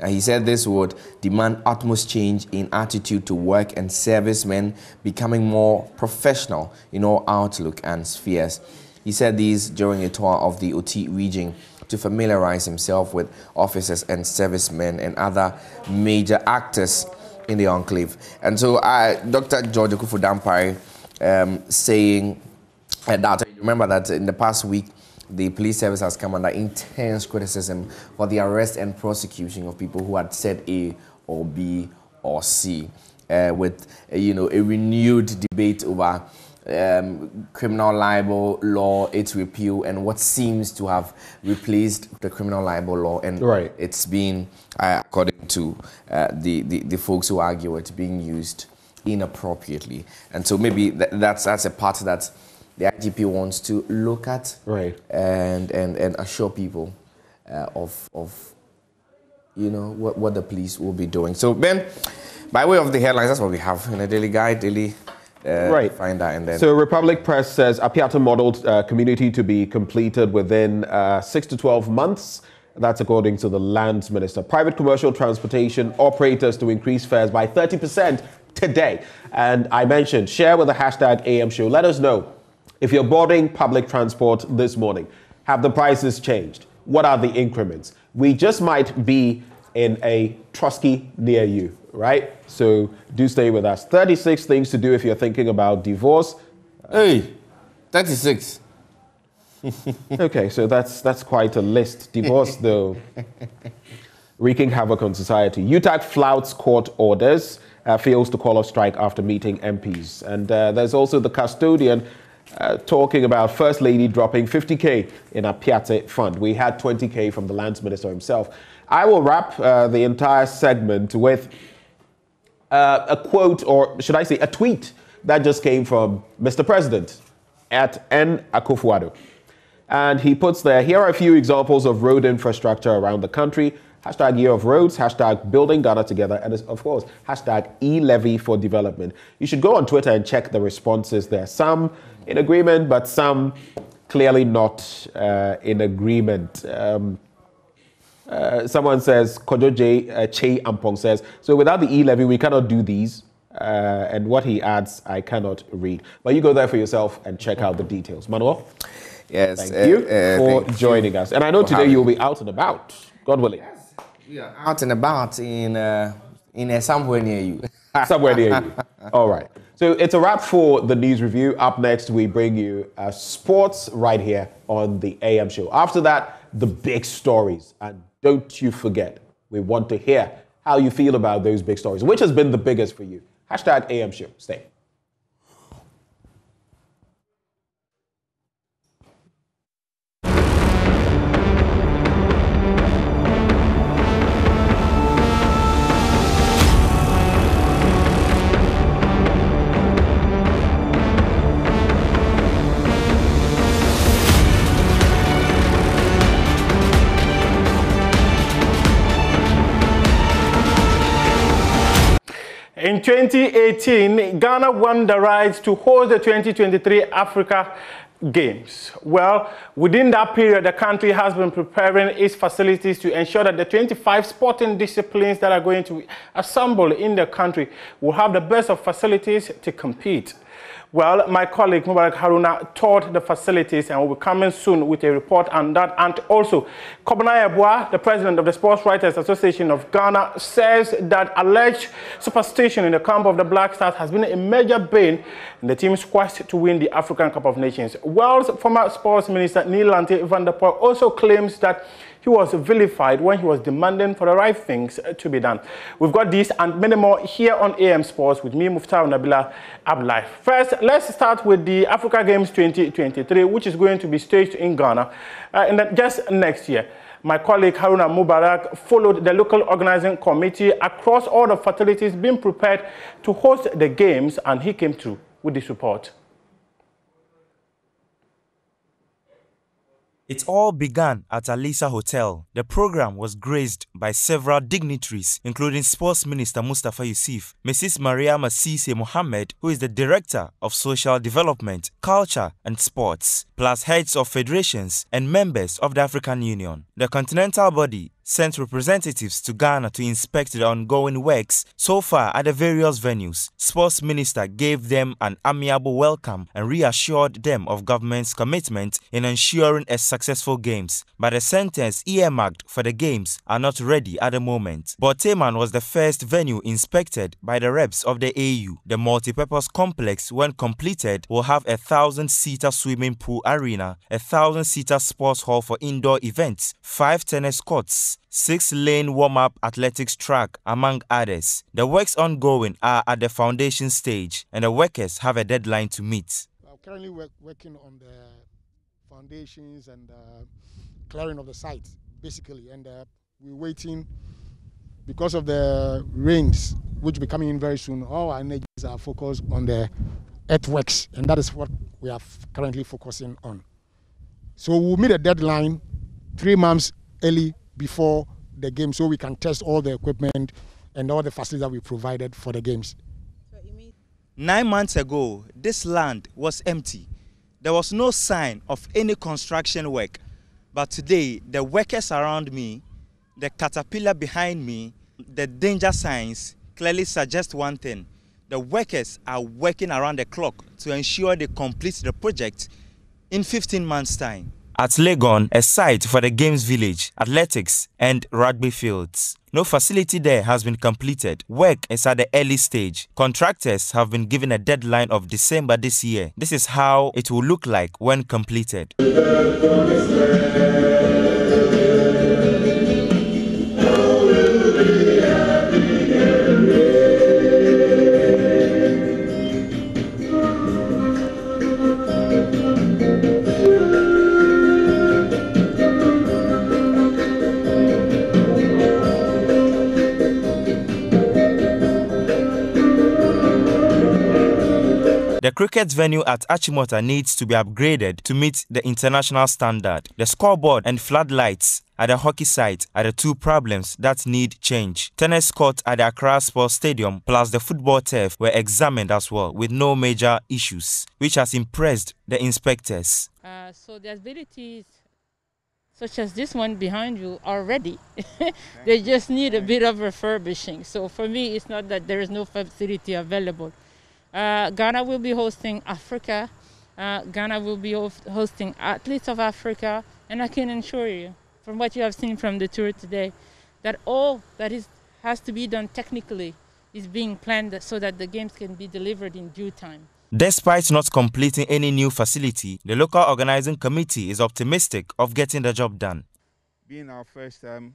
He said this would demand utmost change in attitude to work and servicemen becoming more professional in all outlook and spheres. He said these during a tour of the OT region to familiarize himself with officers and servicemen and other major actors in the enclave. And so Dr. George Ekufu Dampare saying that, remember that in the past week, the police service has come under intense criticism for the arrest and prosecution of people who had said A or B or C, with a renewed debate over criminal libel law, its repeal, and what seems to have replaced the criminal libel law. And it's been, according to the folks who argue, it's being used inappropriately. And so maybe that's a part that the IGP wants to look at, and assure people of what the police will be doing. So Ben, by way of the headlines, that's what we have in a daily guide, daily find that, and then. So Republic Press says Apiata modeled community to be completed within 6 to 12 months. That's according to the Lands Minister. Private commercial transportation operators to increase fares by 30% today. And I mentioned, share with the hashtag AM show. Let us know if you're boarding public transport this morning. Have the prices changed? What are the increments? We just might be in a Trotsky near you, right? So do stay with us. 36 things to do if you're thinking about divorce. Hey, 36. Okay, so that's quite a list. Divorce, though, wreaking havoc on society. UTAC flouts court orders, fails to call a strike after meeting MPs. And there's also the custodian talking about First Lady dropping 50K in a Piazza fund. We had 20K from the Lands Minister himself. I will wrap the entire segment with a quote, or should I say a tweet, that just came from Mr. President at N. Akufo-Addo. And he puts there, here are a few examples of road infrastructure around the country. Hashtag Year of Roads, hashtag Building Ghana Together, and of course, hashtag E-Levy for Development. You should go on Twitter and check the responses there. Some in agreement, but some clearly not in agreement. Someone says, Kojo Che Ampong says, so without the E-Levy, we cannot do these. And what he adds, I cannot read. But you go there for yourself and check out the details. Manuel? Yes. Thank you for joining us. And I know today you'll be out and about, God willing. Yes. We are out and about in somewhere near you. Somewhere near you. All right. So it's a wrap for the news review. Up next, we bring you sports right here on the AM show. After that, the big stories. And don't you forget, we want to hear how you feel about those big stories. Which has been the biggest for you? Hashtag AM show. Stay. In 2018, Ghana won the rights to host the 2023 Africa Games. Well, within that period, the country has been preparing its facilities to ensure that the 25 sporting disciplines that are going to assemble in the country will have the best of facilities to compete. Well, my colleague Mubarak Haruna toured the facilities and will be coming soon with a report on that. And also, Kobana Yeboah, the president of the Sports Writers Association of Ghana, says that alleged superstition in the camp of the Black Stars has been a major bane in the team's quest to win the African Cup of Nations. Wells' former sports minister Neil Lante van der Poel also claims that he was vilified when he was demanding for the right things to be done. We've got these and many more here on AM Sports with me, Muftar Nabila Abdullahi. First, let's start with the Africa Games 2023, which is going to be staged in Ghana just next year. My colleague Haruna Mubarak followed the local organizing committee across all the facilities being prepared to host the games, and he came through with this report. It all began at Alisa Hotel. The program was graced by several dignitaries, including Sports Minister Mustafa Yusuf, Mrs. Mariama Sise Mohammed, who is the Director of Social Development, Culture and Sports, plus heads of federations and members of the African Union. The continental body sent representatives to Ghana to inspect the ongoing works so far at the various venues. Sports Minister gave them an amiable welcome and reassured them of government's commitment in ensuring a successful games. But the centers earmarked for the games are not ready at the moment. Boteman was the first venue inspected by the reps of the AU. The multipurpose complex, when completed, will have a 1,000-seater swimming pool arena, a 1,000-seater sports hall for indoor events, 5 tennis courts, 6-lane warm-up athletics track, among others. The works ongoing are at the foundation stage, and the workers have a deadline to meet. I'm currently working on the foundations and clearing of the site, basically, and we're waiting because of the rains, which will be coming in very soon. All our energies are focused on the earthworks, and that is what we are currently focusing on. So we'll meet a deadline 3 months early before the game, so we can test all the equipment and all the facilities that we provided for the games. 9 months ago, this land was empty. There was no sign of any construction work. But today, the workers around me, the caterpillar behind me, the danger signs clearly suggest one thing. The workers are working around the clock to ensure they complete the project in 15 months' time. At Legon, a site for the games village, athletics and rugby fields. No facility there has been completed. Work is at the early stage. Contractors have been given a deadline of December this year. This is how it will look like when completed. The cricket venue at Achimota needs to be upgraded to meet the international standard. The scoreboard and floodlights at the hockey site are the two problems that need change. Tennis court at the Accra Sports Stadium plus the football turf were examined as well with no major issues, which has impressed the inspectors. So the abilities such as this one behind you are ready. They just need a bit of refurbishing. So for me, it's not that there is no facility available. Ghana will be hosting Africa. Ghana will be hosting athletes of Africa. And I can assure you, from what you have seen from the tour today, that all that has to be done technically is being planned so that the games can be delivered in due time. Despite not completing any new facility, the local organizing committee is optimistic of getting the job done. Being our first time,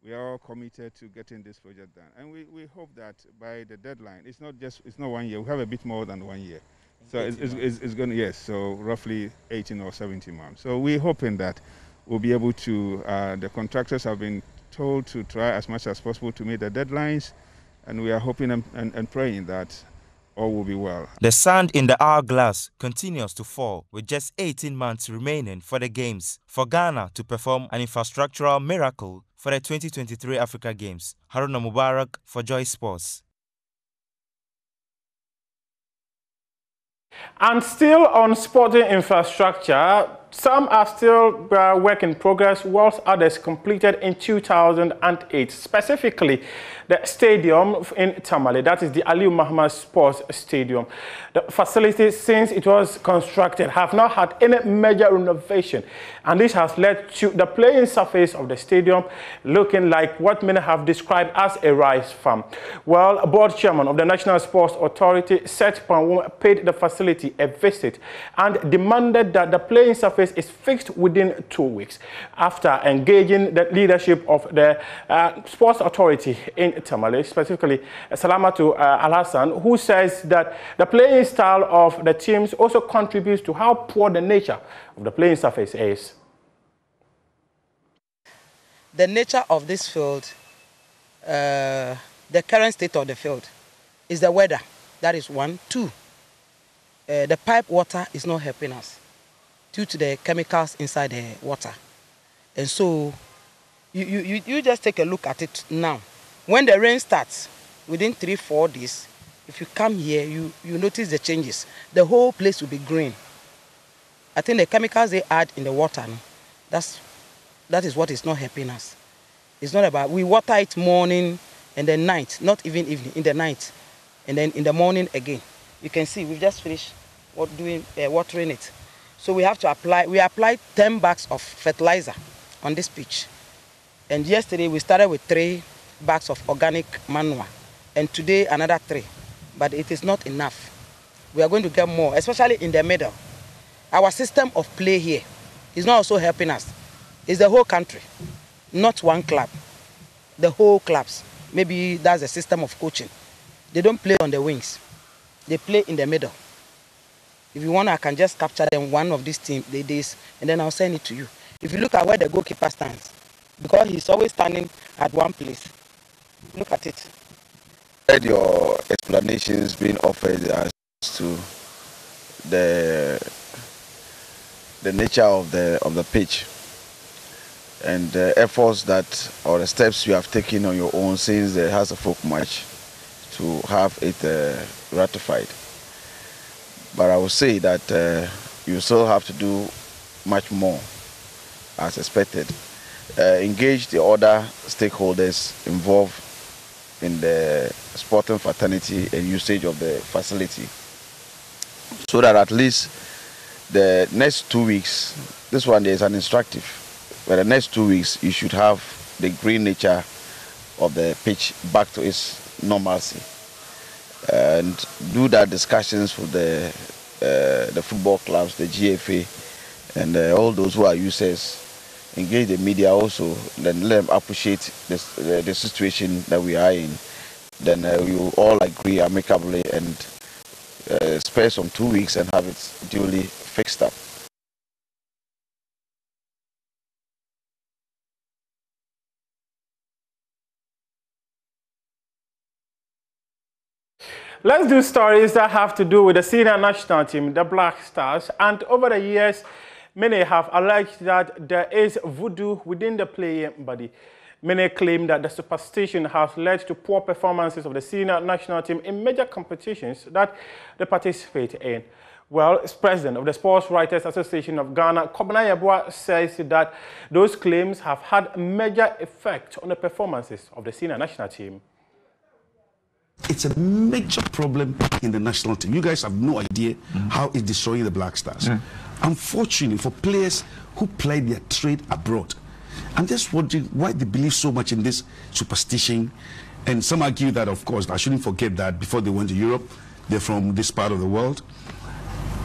we are all committed to getting this project done. And we hope that by the deadline, it's not 1 year, we have a bit more than 1 year. So it's going to, yes, so roughly 18 or 17 months. So we're hoping that we'll be able to, the contractors have been told to try as much as possible to meet the deadlines. And we are hoping and praying that all will be well. The sand in the hourglass continues to fall with just 18 months remaining for the Games for Ghana to perform an infrastructural miracle for the 2023 Africa Games. Haruna Mubarak for Joy Sports. And still on sporting infrastructure, some are still work in progress, whilst others completed in 2008. Specifically, the stadium in Tamale, that is the Aliu Muhammad Sports Stadium. The facility, since it was constructed, have not had any major renovation, and this has led to the playing surface of the stadium looking like what many have described as a rice farm. Well, board chairman of the National Sports Authority, Seth Panwom, paid the facility a visit and demanded that the playing surface is fixed within 2 weeks after engaging the leadership of the Sports Authority in Tamale, specifically Salamatu Al-Hassan, who says that the playing style of the teams also contributes to how poor the nature of the playing surface is. The nature of this field, the current state of the field, is the weather. That is 1. 2, the pipe water is not helping us due to the chemicals inside the water. And so you just take a look at it now. When the rain starts, within 3-4 days, if you come here, you notice the changes. The whole place will be green. I think the chemicals they add in the water, that is what is not helping us. It's not about, we water it morning and then night, not even evening, in the night, and then in the morning again. You can see we've just finished watering it. So we have to apply, we applied 10 bags of fertilizer on this pitch. And yesterday we started with 3 bags of organic manure. And today another 3. But it is not enough. We are going to get more, especially in the middle. Our system of play here is not also helping us. It's the whole country, not one club. The whole clubs. Maybe that's the system of coaching. They don't play on the wings. They play in the middle. If you want, I can just capture them one of these days, and then I'll send it to you. If you look at where the goalkeeper stands, because he's always standing at one place. Look at it. Your explanations being offered as to the nature of the pitch and the efforts that or the steps you have taken on your own since the House of Folk match to have it ratified. But I would say that you still have to do much more as expected. Engage the other stakeholders involved in the sporting fraternity and usage of the facility, so that at least the next 2 weeks, this one there is an instructive, but the next 2 weeks you should have the green nature of the pitch back to its normalcy, and do that discussions with the football clubs, the GFA, and all those who are users. Engage the media also, then let them appreciate the situation that we are in. Then we will all agree amicably and spare some 2 weeks and have it duly fixed up. Let's do stories that have to do with the senior national team, the Black Stars. And over the years, many have alleged that there is voodoo within the playing body. Many claim that the superstition has led to poor performances of the senior national team in major competitions that they participate in. Well, president of the Sports Writers Association of Ghana, Kobna Yeboah, says that those claims have had a major effect on the performances of the senior national team. It's a major problem in the national team. You guys have no idea how it's destroying the Black Stars. Unfortunately, for players who played their trade abroad, I'm just wondering why they believe so much in this superstition. And some argue that, of course, I shouldn't forget that before they went to Europe, they're from this part of the world.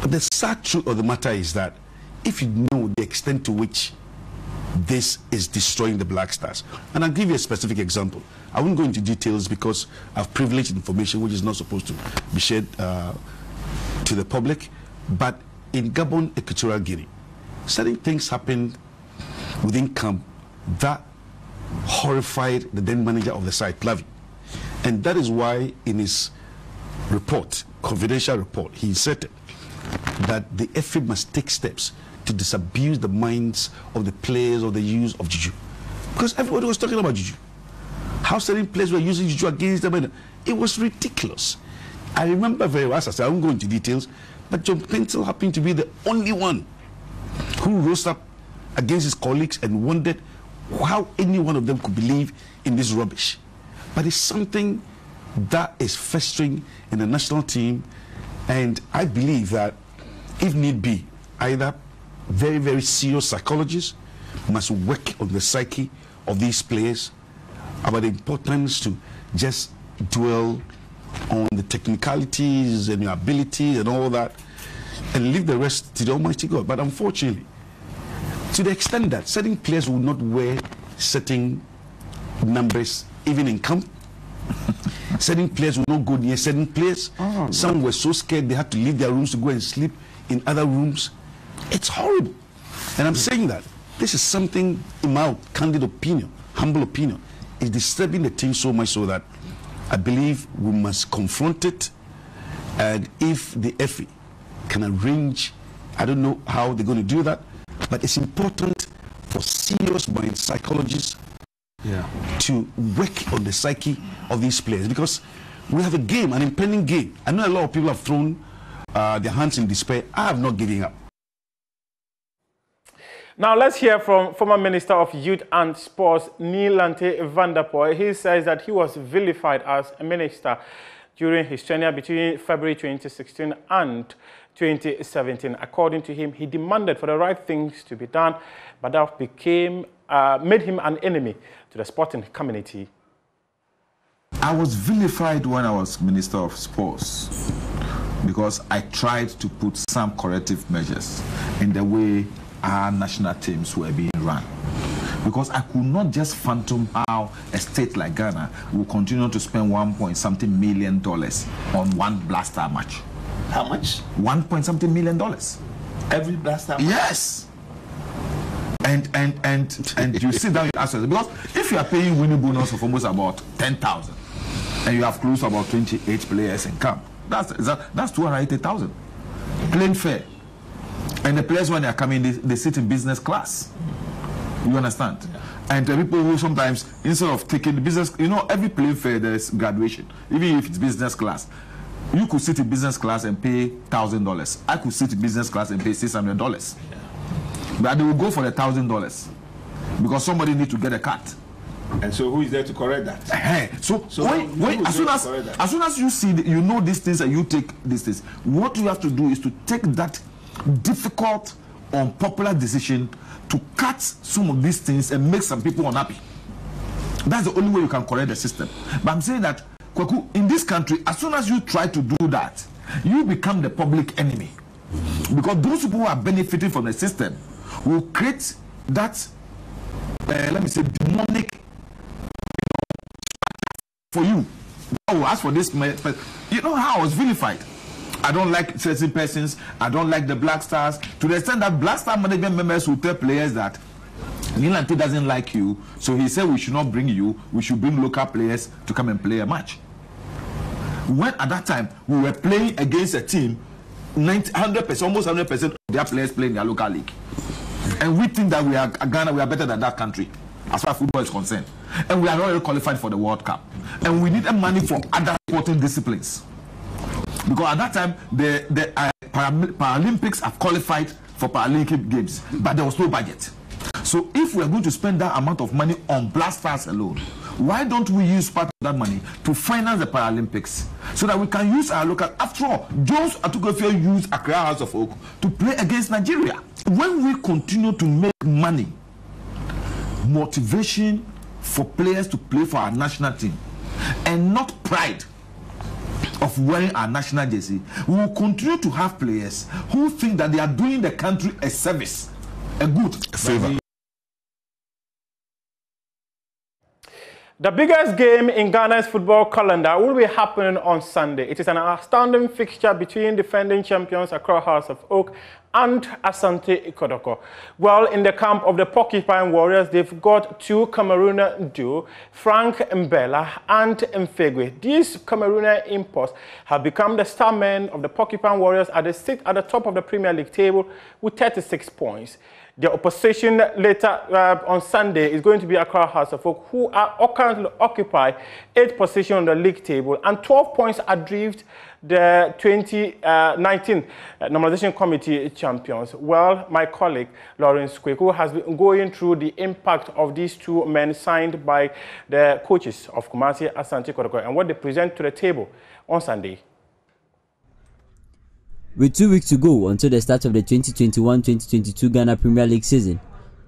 But the sad truth of the matter is that if you know the extent to which this is destroying the Black Stars, and I'll give you a specific example. I won't go into details because I've privileged information which is not supposed to be shared to the public. But in Gabon, Equatorial Guinea, certain things happened within camp that horrified the then manager of the side, Plavi. And that is why in his report, confidential report, he said that the FA must take steps to disabuse the minds of the players of the use of juju. Because everybody was talking about juju. How certain players were using juju against them. And it was ridiculous. I remember very well, as I said, I won't go into details, but John Pencil happened to be the only one who rose up against his colleagues and wondered how any one of them could believe in this rubbish. But it's something that is festering in the national team, and I believe that if need be, either very, very serious psychologists must work on the psyche of these players about the importance to just dwell on the technicalities and your abilities and all that and leave the rest to the Almighty God. But unfortunately, to the extent that certain players will not wear certain numbers even in camp, certain players will not go near certain players. Some were so scared they had to leave their rooms to go and sleep in other rooms. It's horrible. And I'm saying that this is something, in my candid opinion, humble opinion, is disturbing the team so much so that I believe we must confront it. And if the FA can arrange, I don't know how they're going to do that, but it's important for serious mind psychologists to work on the psyche of these players, because we have a game, an impending game. I know a lot of people have thrown their hands in despair. I have not given up. Now let's hear from former Minister of Youth and Sports, Nielante van der Poel. He says that he was vilified as a minister during his tenure between February 2016 and 2017. According to him, he demanded for the right things to be done, but that made him an enemy to the sporting community. I was vilified when I was Minister of Sports because I tried to put some corrective measures in the way our national teams were being run. Because I could not just fathom how a state like Ghana will continue to spend $1.something million on one Black Star match. How much? $1.something million. Every Black Star match? Yes. And you sit down and ask yourself, because if you are paying winning bonus of almost about 10,000 and you have close to about 28 players in camp, that's 280,000. Plain fair. And the players, when they are coming, they sit in business class. You understand? Yeah. And the people who sometimes, instead of taking the business, you know, every plane fare there's graduation, even if it's business class. You could sit in business class and pay $1,000. I could sit in business class and pay $600. Yeah. But they will go for the $1,000 because somebody needs to get a cut. And so who is there to correct that? So as soon as you see, you know these things and you take these things, what you have to do is to take that difficult, unpopular decision to cut some of these things and make some people unhappy. That's the only way you can correct the system. But I'm saying that, Kwaku, in this country, as soon as you try to do that, you become the public enemy. Because those people who are benefiting from the system will create that, let me say, demonic for you. Oh, as for this, you know how I was vilified. I don't like certain persons. I don't like the Black Stars. To the extent that Black Star management members will tell players that Nilanti doesn't like you, so he said we should not bring you. We should bring local players to come and play a match. When at that time we were playing against a team, 100%, almost 100% of their players play in their local league. And we think that we are Ghana, we are better than that country as far as football is concerned. And we are not really qualified for the World Cup. And we need money for other sporting disciplines. Because at that time, the Paralympics have qualified for Paralympic Games, but there was no budget. So if we are going to spend that amount of money on Black Stars alone, why don't we use part of that money to finance the Paralympics so that we can use our local... After all, Jones Atugofio used Accra House of Oak to play against Nigeria. When we continue to make money, motivation for players to play for our national team, and not pride of wearing our national jersey, we will continue to have players who think that they are doing the country a service, a good favor. The biggest game in Ghana's football calendar will be happening on Sunday. It is an outstanding fixture between defending champions Accra House of Oak and Asante Kotoko. Well, in the camp of the Porcupine Warriors, they've got two Cameroonian duo, Frank Mbella and Mfegwe. These Cameroonian imports have become the star men of the Porcupine Warriors as they sit at the top of the Premier League table with 36 points. The opposition later on Sunday is going to be Accra House of Oak, who are currently occupy 8th position on the league table and 12 points adrift the 2019 Normalization Committee champions. Well, my colleague Lawrence Kweku has been going through the impact of these two men signed by the coaches of Kumasi, Asante Kotoko, and what they present to the table on Sunday. With 2 weeks to go until the start of the 2021-2022 Ghana Premier League season,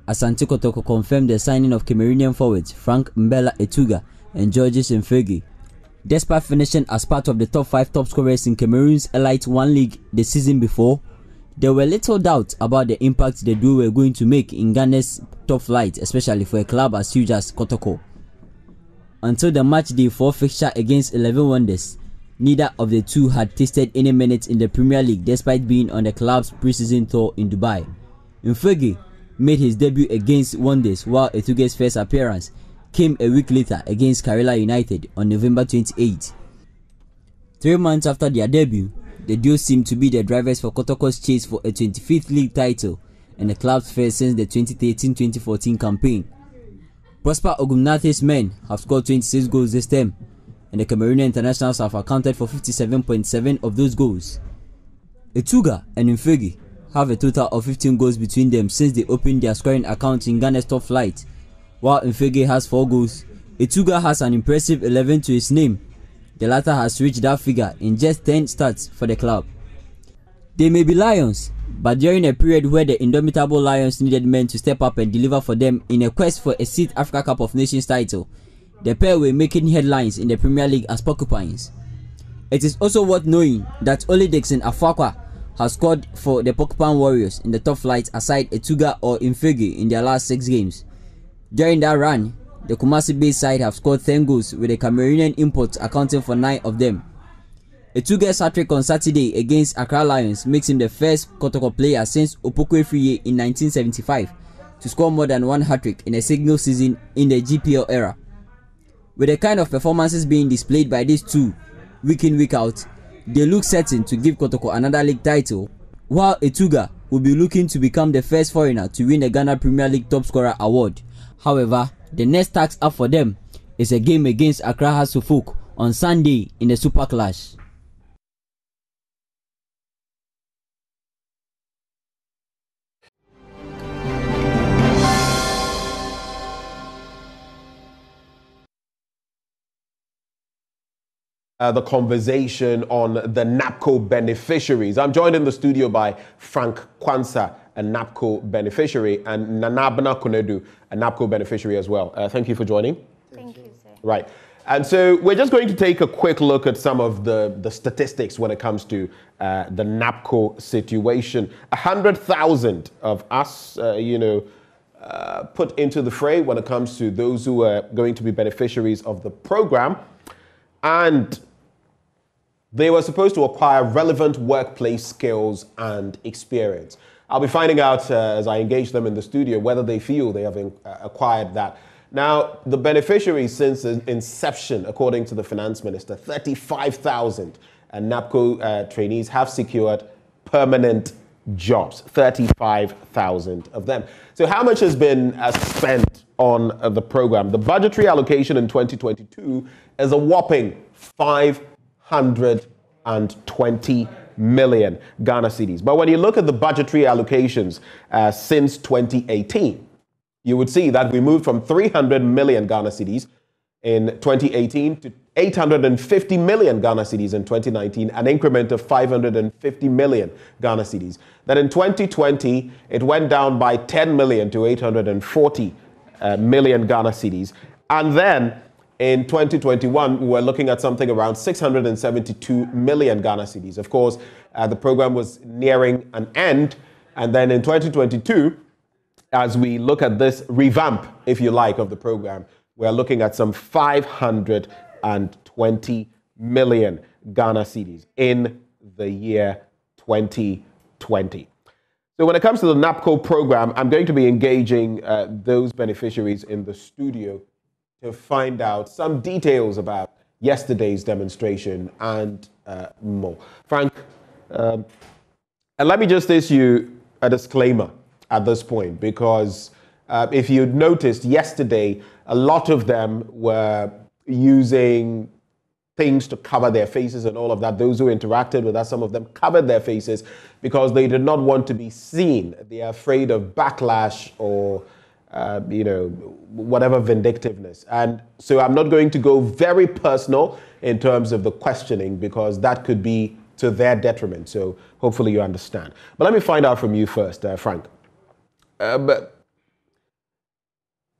Asante Kotoko confirmed the signing of Cameroonian forwards Frank Mbella Etuga and Georges Mfegi. Despite finishing as part of the top 5 top scorers in Cameroon's Elite 1 League the season before, there were little doubt about the impact the duo were going to make in Ghana's top flight, especially for a club as huge as Kotoko. Until the match day 4 fixture against 11 Wonders, neither of the two had tasted any minutes in the Premier League despite being on the club's pre-season tour in Dubai. Mfegi made his debut against Wonders, while Etuga's first appearance came a week later against Karela United on November 28. 3 months after their debut, the duo seemed to be the drivers for Kotoko's chase for a 25th league title and the club's first since the 2013-2014 campaign. Prosper Ogumnathe's men have scored 26 goals this term, and the Cameroonian internationals have accounted for 57.7 of those goals. Etuga and Mfegi have a total of 15 goals between them since they opened their scoring account in Ghana's top flight. While Mfegi has 4 goals, Etuga has an impressive 11 to his name. The latter has reached that figure in just 10 starts for the club. They may be Lions, but during a period where the indomitable Lions needed men to step up and deliver for them in a quest for a 6th Africa Cup of Nations title, the pair were making headlines in the Premier League as Porcupines. It is also worth knowing that only Dixon Afakwa has scored for the Porcupine Warriors in the top flight aside Etuga or Mfegi in their last 6 games. During that run, the Kumasi-based side have scored 10 goals with the Cameroonian imports accounting for 9 of them. Etuga's hat-trick on Saturday against Accra Lions makes him the first Kotoko player since Opoku Efriye in 1975 to score more than 1 hat-trick in a single season in the GPL era. With the kind of performances being displayed by these two, week in, week out, they look certain to give Kotoko another league title, while Etuga will be looking to become the first foreigner to win the Ghana Premier League Top Scorer Award. However, the next task up for them is a game against Accra House of Oak on Sunday in the Super Clash. The conversation on the NAPCO beneficiaries. I'm joined in the studio by Frank Kwansa, a NAPCO beneficiary, and Nanabna Konedu, a NAPCO beneficiary as well. Thank you for joining. Thank you, sir. Right. And so we're just going to take a quick look at some of the statistics when it comes to the NAPCO situation. 100,000 of us, put into the fray when it comes to those who are going to be beneficiaries of the program. And they were supposed to acquire relevant workplace skills and experience. I'll be finding out as I engage them in the studio whether they feel they have acquired that. Now, the beneficiaries since inception, according to the finance minister, 35,000 NAPCO trainees have secured permanent jobs, 35,000 of them. So how much has been spent on the program? The budgetary allocation in 2022 is a whopping 520 million Ghana cedis. But when you look at the budgetary allocations since 2018, you would see that we moved from 300 million Ghana cedis in 2018 to 850 million Ghana cedis in 2019, an increment of 550 million Ghana cedis. Then in 2020, it went down by 10 million to 840 million Ghana cedis. And then in 2021, we were looking at something around 672 million Ghana cedis. Of course, the program was nearing an end. And then in 2022, as we look at this revamp, if you like, of the program, we're looking at some 520 million Ghana cedis in the year 2020. So when it comes to the NAPCO program, I'm going to be engaging those beneficiaries in the studio to find out some details about yesterday's demonstration and more. Frank, and let me just issue a disclaimer at this point, because if you noticed yesterday, a lot of them were using things to cover their faces and all of that. Those who interacted with us, some of them covered their faces because they did not want to be seen. They are afraid of backlash or whatever vindictiveness. And so I'm not going to go very personal in terms of the questioning, because that could be to their detriment. So hopefully you understand. But let me find out from you first, Frank. But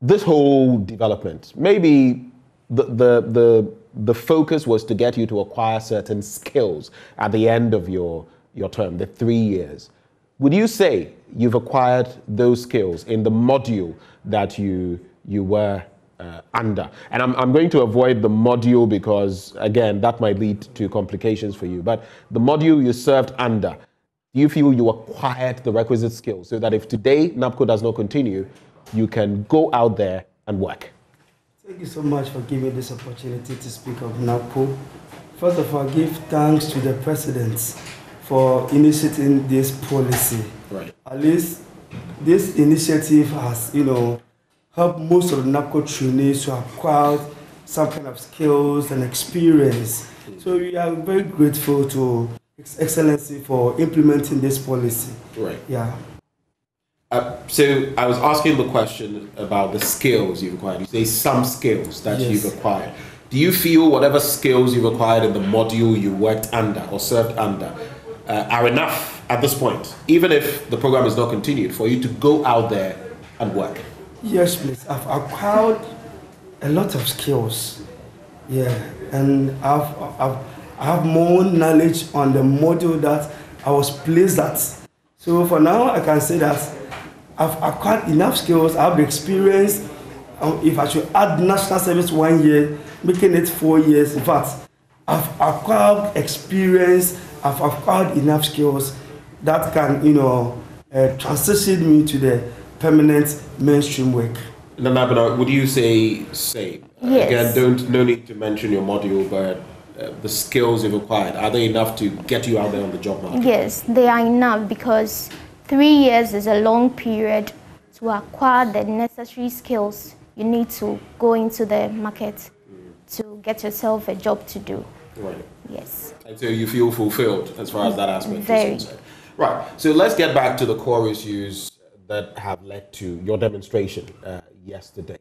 this whole development, maybe the focus was to get you to acquire certain skills at the end of your term, the 3 years. Would you say you've acquired those skills in the module that you were under? And I'm going to avoid the module because, again, that might lead to complications for you. But the module you served under, do you feel you acquired the requisite skills so that if today NAPCO does not continue, you can go out there and work? Thank you so much for giving me this opportunity to speak of NAPCO. First of all, give thanks to the President for initiating this policy. Right. At least this initiative has, helped most of the NAPCO trainees to acquire some kind of skills and experience. So we are very grateful to His Excellency for implementing this policy. Right. Yeah. So I was asking the question about the skills you've acquired. You say some skills that Yes. you've acquired. Do you feel whatever skills you've acquired in the module you worked under or served under are enough at this point, even if the program is not continued, for you to go out there and work? Yes, please. I've acquired a lot of skills. Yeah, and I have more knowledge on the module that I was placed at. So for now, I can say that I've acquired enough skills. I have the experience. If I should add national service 1 year, making it 4 years. In fact, I've acquired experience. I've acquired enough skills that can, transition me to the permanent mainstream work. Nana, would you say same? Yes. Again, no need to mention your module, but the skills you've acquired, are they enough to get you out there on the job market? Yes, they are enough, because 3 years is a long period to acquire the necessary skills you need to go into the market to get yourself a job to do. Right. Yes. And so you feel fulfilled as far as that aspect Very. is concerned. Right. So let's get back to the core issues that have led to your demonstration yesterday.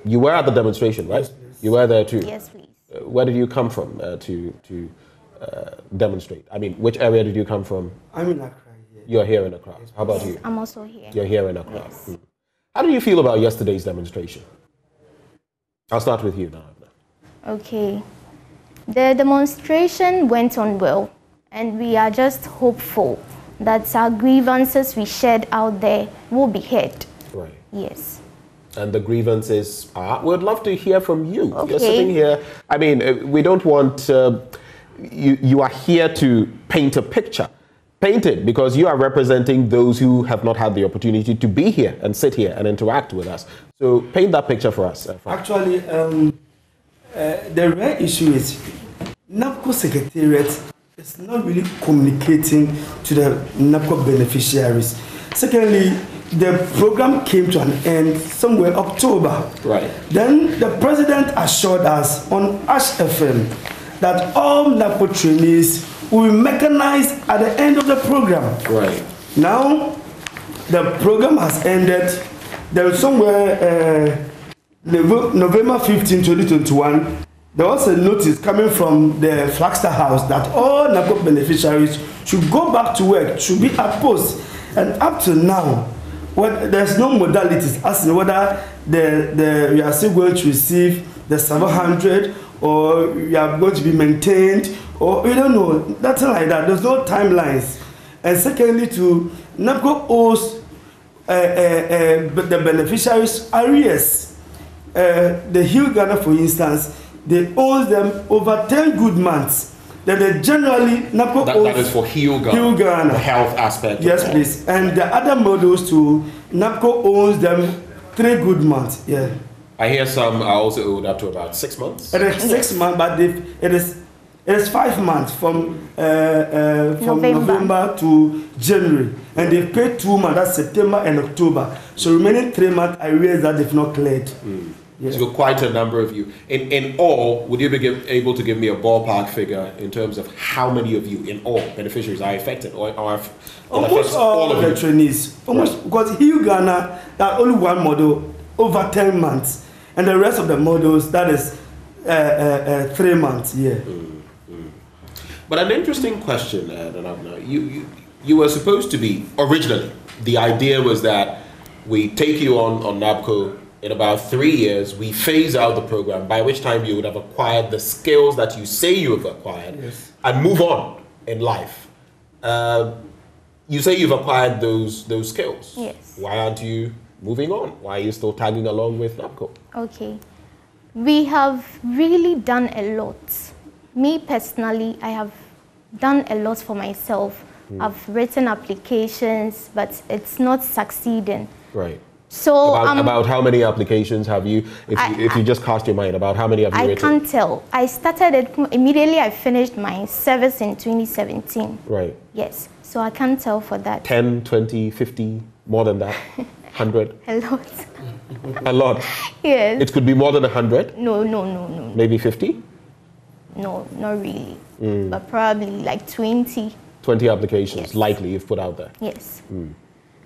You were at the demonstration, right? Yes, please. You were there too. Yes, please. Where did you come from to demonstrate? I mean, which area did you come from? I'm in Accra here. You're here in Accra. How about you? I'm also here. You're here in Accra. Yes. How do you feel about yesterday's demonstration? I'll start with you now. Okay. The demonstration went on well, and we are just hopeful that our grievances we shared out there will be heard. Right. Yes. And the grievances are, we'd love to hear from you. Okay. You're sitting here. I mean, we don't want, you are here to paint a picture. Paint it, because you are representing those who have not had the opportunity to be here and sit here and interact with us. So paint that picture for us. Actually, the real issue is NAPCO Secretariat is not really communicating to the NAPCO beneficiaries. Secondly, the program came to an end somewhere October. Right. Then the president assured us on Ash FM that all NAPCO trainees will be mechanized at the end of the program. Right. Now, the program has ended. There was somewhere November 15, 2021, there was a notice coming from the Flagstaff House that all NAPCO beneficiaries should go back to work, should be at post. And up to now, there's no modalities as to whether we are still going to receive the 700 or we are going to be maintained, or we don't know, nothing like that. There's no timelines. And secondly, NAPCO owes the beneficiaries arrears. The Hill Ghana, for instance, they owe them over 10 good months. Then they generally NAPCO owes. That is for Hill Ghana, the health aspect. Yes, please. And the other models too, NAPCO owes them 3 good months. Yeah. I hear some are also owed up to about 6 months. It is 6 months, but it is 5 months from November to January, and they've paid 2 months. That's September and October. So remaining 3 months, I realize that they've not cleared. Yeah. So quite a number of you. In all, would you be able to give me a ballpark figure in terms of how many of you in all beneficiaries are affected, or almost all of the trainees? Almost, right. Because Hill Ghana, that only one model over 10 months, and the rest of the models, that is 3 months. Yeah. But an interesting question, you were supposed to be, originally, the idea was that we take you on NAPCO. In about 3 years, we phase out the program, by which time you would have acquired the skills that you say you have acquired, yes, and move on in life. You say you've acquired those skills. Yes. Why aren't you moving on? Why are you still tagging along with NAPCO? Okay. We have really done a lot. Me personally, I have done a lot for myself. I've written applications, but it's not succeeding. Right. So about how many applications have you, if you just cast your mind, about how many have you written? I can't tell. I started it immediately. I finished my service in 2017. Right. Yes. So I can't tell for that. 10, 20, 50, more than that? 100? A lot. A lot? Yes. It could be more than 100? No. Maybe 50? No, not really. But probably like 20. 20 applications, yes, likely you've put out there? Yes.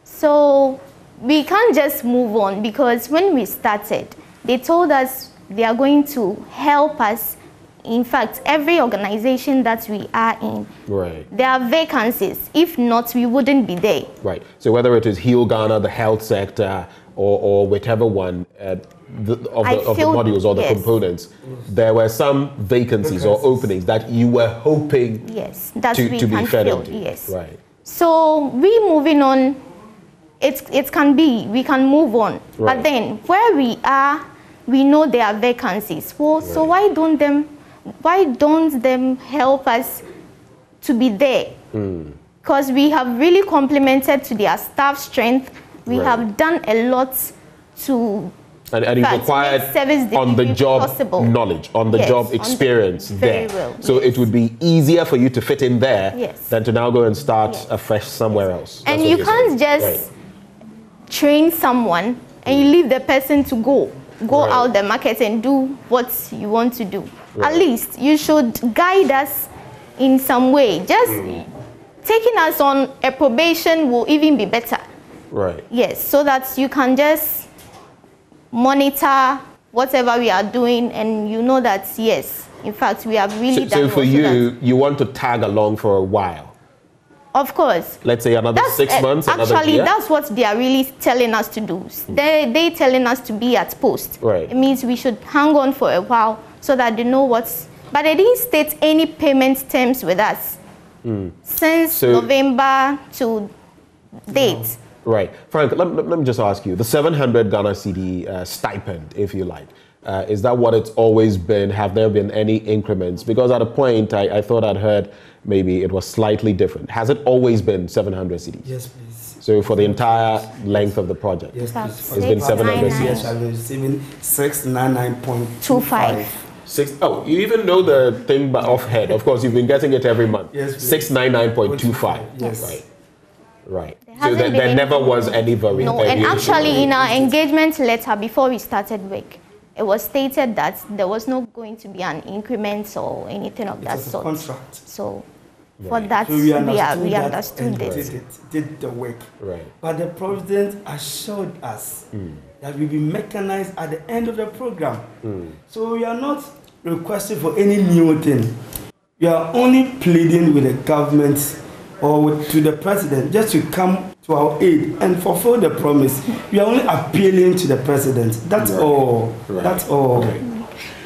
So we can't just move on, because when we started, they told us they are going to help us. In fact, every organization that we are in, right, there are vacancies. If not, we wouldn't be there. Right. So whether it is Heal Ghana, the health sector, or whichever one of the modules or the, yes, components, there were some vacancies or openings that you were hoping, yes, that to be fed into. Yes. Right. So we moving on. It can be, we can move on. Right. But then where we are, we know there are vacancies. Well, right, so why don't them help us to be there? Because we have really complimented to their staff strength. We, right, have done a lot to and you've acquired on-the-job knowledge, on-the-job, yes, experience there. Well, so yes, it would be easier for you to fit in there, yes, than to now go and start, yes, afresh somewhere, yes, else. And you can't just, right, train someone and you leave the person to go right, out the market and do what you want to do. Right. At least you should guide us in some way. Just taking us on a probation will even be better. Right. Yes, so that you can just monitor whatever we are doing, and you know that, yes, in fact, we have really done. So for you, you want to tag along for a while? Of course. Let's say another 6 months, another actually, year? That's what they are really telling us to do. They telling us to be at post. Right. It means we should hang on for a while so that they know what's... But they didn't state any payment terms with us since November to date. Right. Frank, let me just ask you, the 700 Ghana cedi stipend, if you like, Is that what it's always been? Have there been any increments? Because at a point, I thought I'd heard maybe it was slightly different. Has it always been 700 cedis? Yes, please. So for the entire length of the project? Yes, please. It's been 700 cedis? Yes, I've been receiving 699.25. You even know the thing off head. Of course, you've been getting it every month. Yes, 699.25. Yes. Right. So there never was any variation. No, and actually in our engagement letter before we started work, it was stated that there was not going to be an increment or anything of that sort. Contract. So for that, So we understood it. Did the work. Right. But the president assured us that we'll be mechanized at the end of the program. So we are not requesting for any new thing. We are only pleading with the government or to the president just to come to our aid and fulfill the promise. We are only appealing to the president. That's all. Right. That's all. Okay.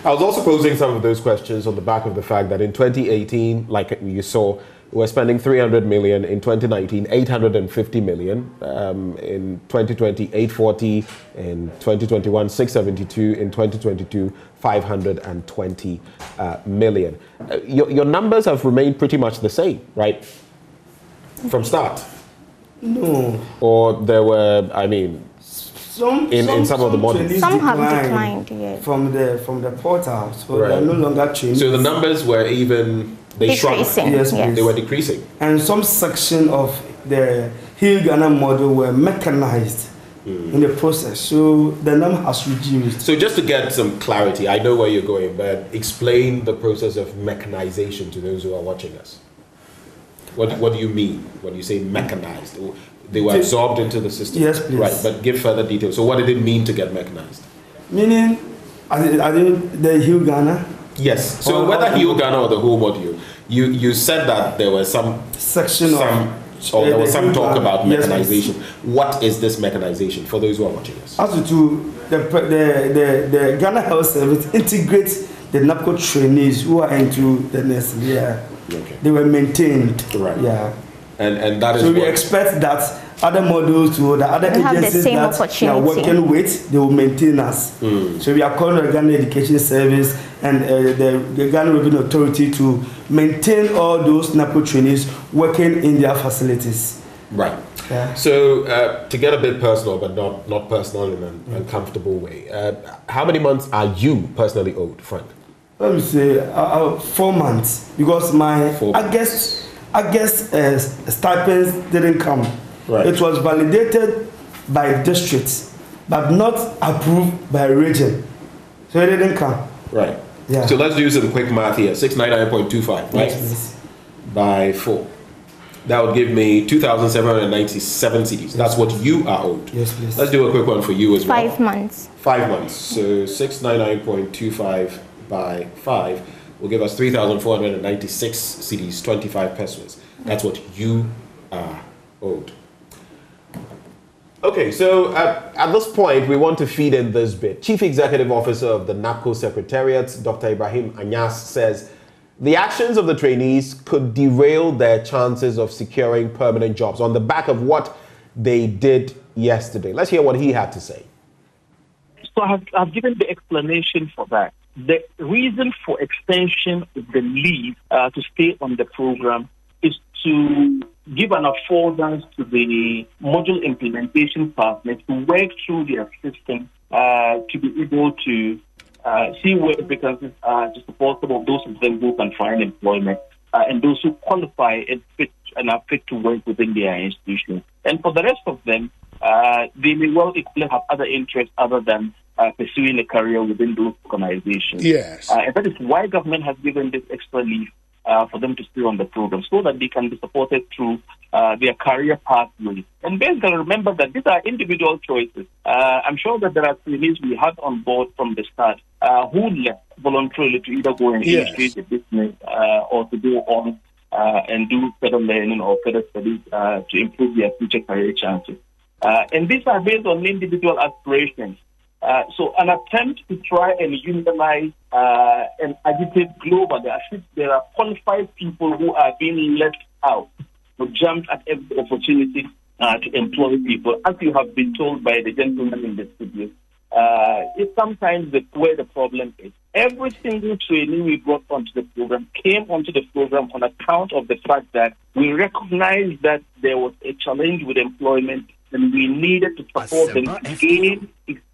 I was also posing some of those questions on the back of the fact that in 2018, like you saw, we were spending 300 million. In 2019, 850 million. In 2020, 840. In 2021, 672. In 2022, 520 million. Your numbers have remained pretty much the same, right? From start? No. Or there were, I mean, in some of the models. Some have declined, yes. From the portal, so they are no longer training. So the numbers were even, they shrunk. Yes, yes. They were decreasing. And some section of the Hill Ghana model were mechanized in the process, so the number has reduced. So just to get some clarity, I know where you're going, but explain the process of mechanization to those who are watching us. What do you mean when you say mechanized? They were absorbed into the system. Yes, please. Right, but give further details. So what did it mean to get mechanized? Meaning, I think the Hill Ghana. Yes. So whether Hill Ghana or the whole module, you said that there was some section there was some talk about mechanization. Yes, what is this mechanization for those who are watching us? As to the Ghana Health Service integrates the NAPCO trainees who are into the nursing. Yeah. Okay. They were maintained. Right. Yeah. And that is so we expect that other modules to the other agencies that we are working with, they will maintain us. So we are calling the Ghana Education Service and the Ghana Revenue Authority to maintain all those NAPCO trainees working in their facilities. Right. Yeah. So to get a bit personal, but not personal in an uncomfortable way, how many months are you personally owed, Frank? Let me say 4 months, because my August stipends didn't come. Right. It was validated by districts, but not approved by region. So it didn't come. Right. Yeah. So let's do some quick math here. 699.25, right? Yes, by 4. That would give me 2,797 cedis. That's what you are owed. Yes, please. Let's do a quick one for you as well. 5 months. 5 months. So 699.25 by 5 will give us 3,496 cedis, 25 pesos. That's what you are owed. Okay, so at this point, we want to feed in this bit. Chief Executive Officer of the NAPCO Secretariat, Dr. Ibrahim Anyas, says the actions of the trainees could derail their chances of securing permanent jobs on the back of what they did yesterday. Let's hear what he had to say. So I've given the explanation for that. The reason for extension of the leave to stay on the program is to give an affordance to the module implementation partners to work through their system to be able to see where vacancies are to support some of those of them who can find employment and those who qualify and fit and are fit to work within their institution. And for the rest of them, they may well equally have other interests other than pursuing a career within those organizations. Yes. And that is why government has given this extra leave for them to stay on the program so that they can be supported through their career pathway. And basically remember that these are individual choices. I'm sure that there are trainees we had on board from the start who left voluntarily to either go and initiate a business or to go on and do further learning or further studies to improve their future career chances. And these are based on individual aspirations. So an attempt to try and unionize and agitate globally, there are qualified people who are being left out, who jumped at every opportunity to employ people. As you have been told by the gentleman in the studio, is sometimes where the problem is. Every single trainee we brought onto the program came onto the program on account of the fact that we recognized that there was a challenge with employment and we needed to support them to gain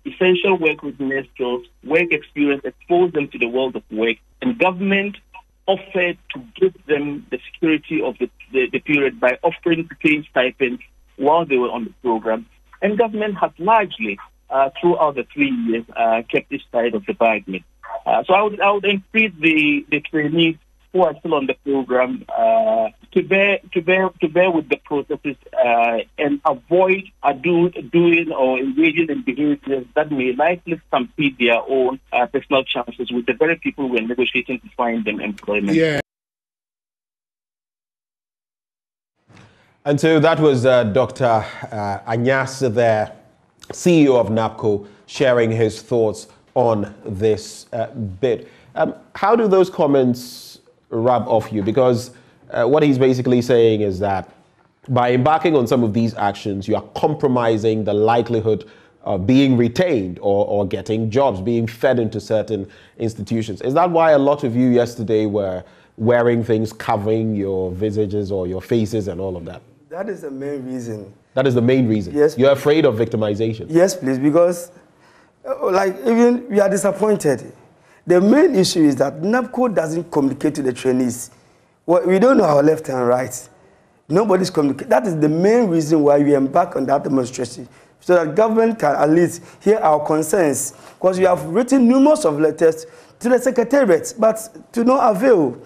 essential work readiness skills, work experience, expose them to the world of work. And government offered to give them the security of the period by offering paying stipends while they were on the program. And government has largely, throughout the 3 years, kept this side of the bargain. So I would encourage the trainees who are still on the program to bear with the processes and avoid doing or engaging in behaviors that may likely stampede their own personal chances with the very people who are negotiating to find them employment. Yeah. And so that was Dr. Anyas, the CEO of NAPCO, sharing his thoughts on this bit. How do those comments rub off you? Because what he's basically saying is that by embarking on some of these actions, you are compromising the likelihood of being retained or getting jobs, being fed into certain institutions. Is that why a lot of you yesterday were wearing things covering your visages or your faces and all of that? That is the main reason. That is the main reason? Yes. You're afraid of victimization? Yes, please, because even we are disappointed. The main issue is that NAPCO doesn't communicate to the trainees. Well, we don't know our left and right. Nobody's communicating. That is the main reason why we embark on that demonstration, so that government can at least hear our concerns. Because we have written numerous of letters to the secretariat, but to no avail.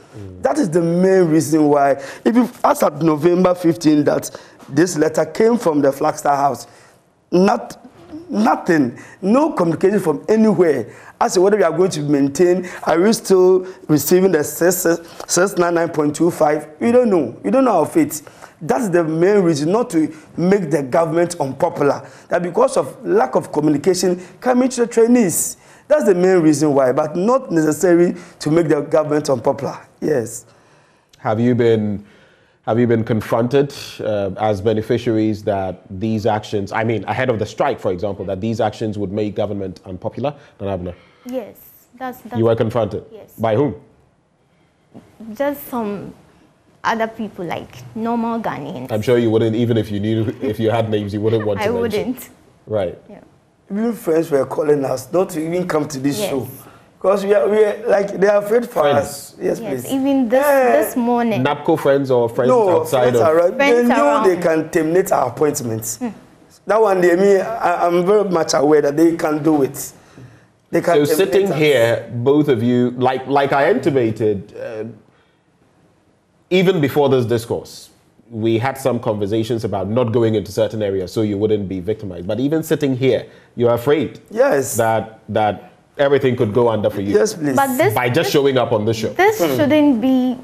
That is the main reason why. If you ask at November 15 that this letter came from the Flagstaff House, nothing, no communication from anywhere as to whether we are going to maintain, are we still receiving the 699.25? We don't know. We don't know our fate. That's the main reason, not to make the government unpopular. That because of lack of communication coming to the trainees. That's the main reason why, but not necessary to make the government unpopular. Yes. Have you been confronted as beneficiaries that these actions, I mean, ahead of the strike, for example, that these actions would make government unpopular? Yes. That's you were confronted? Yes. By whom? Just some other people, like normal Ghanaians. I'm sure you wouldn't, even if you knew, if you had names, you wouldn't want to mention. wouldn't. Right. Yeah. Even friends were calling us not to even come to this show. Because we are like, they are afraid for us. Yes, please. Even this morning. NAPCO friends or friends outside friends of? They knew they can terminate our appointments. That one, I'm very much aware that they can do it. They can so sitting here, both of you, like I intimated, even before this discourse, we had some conversations about not going into certain areas so you wouldn't be victimized. But even sitting here, you're afraid that everything could go under for you. Yes, please. But by just showing up on the show. This shouldn't be,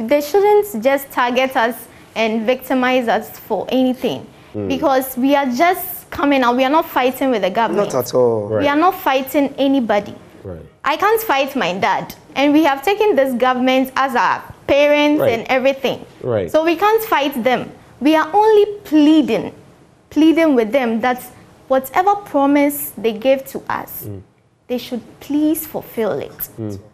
they shouldn't just target us and victimize us for anything. Because we are just coming out. We are not fighting with the government. Not at all. We are not fighting anybody. Right. I can't fight my dad. And we have taken this government as our parents and everything. Right. So we can't fight them. We are only pleading with them that whatever promise they gave to us, they should please fulfill it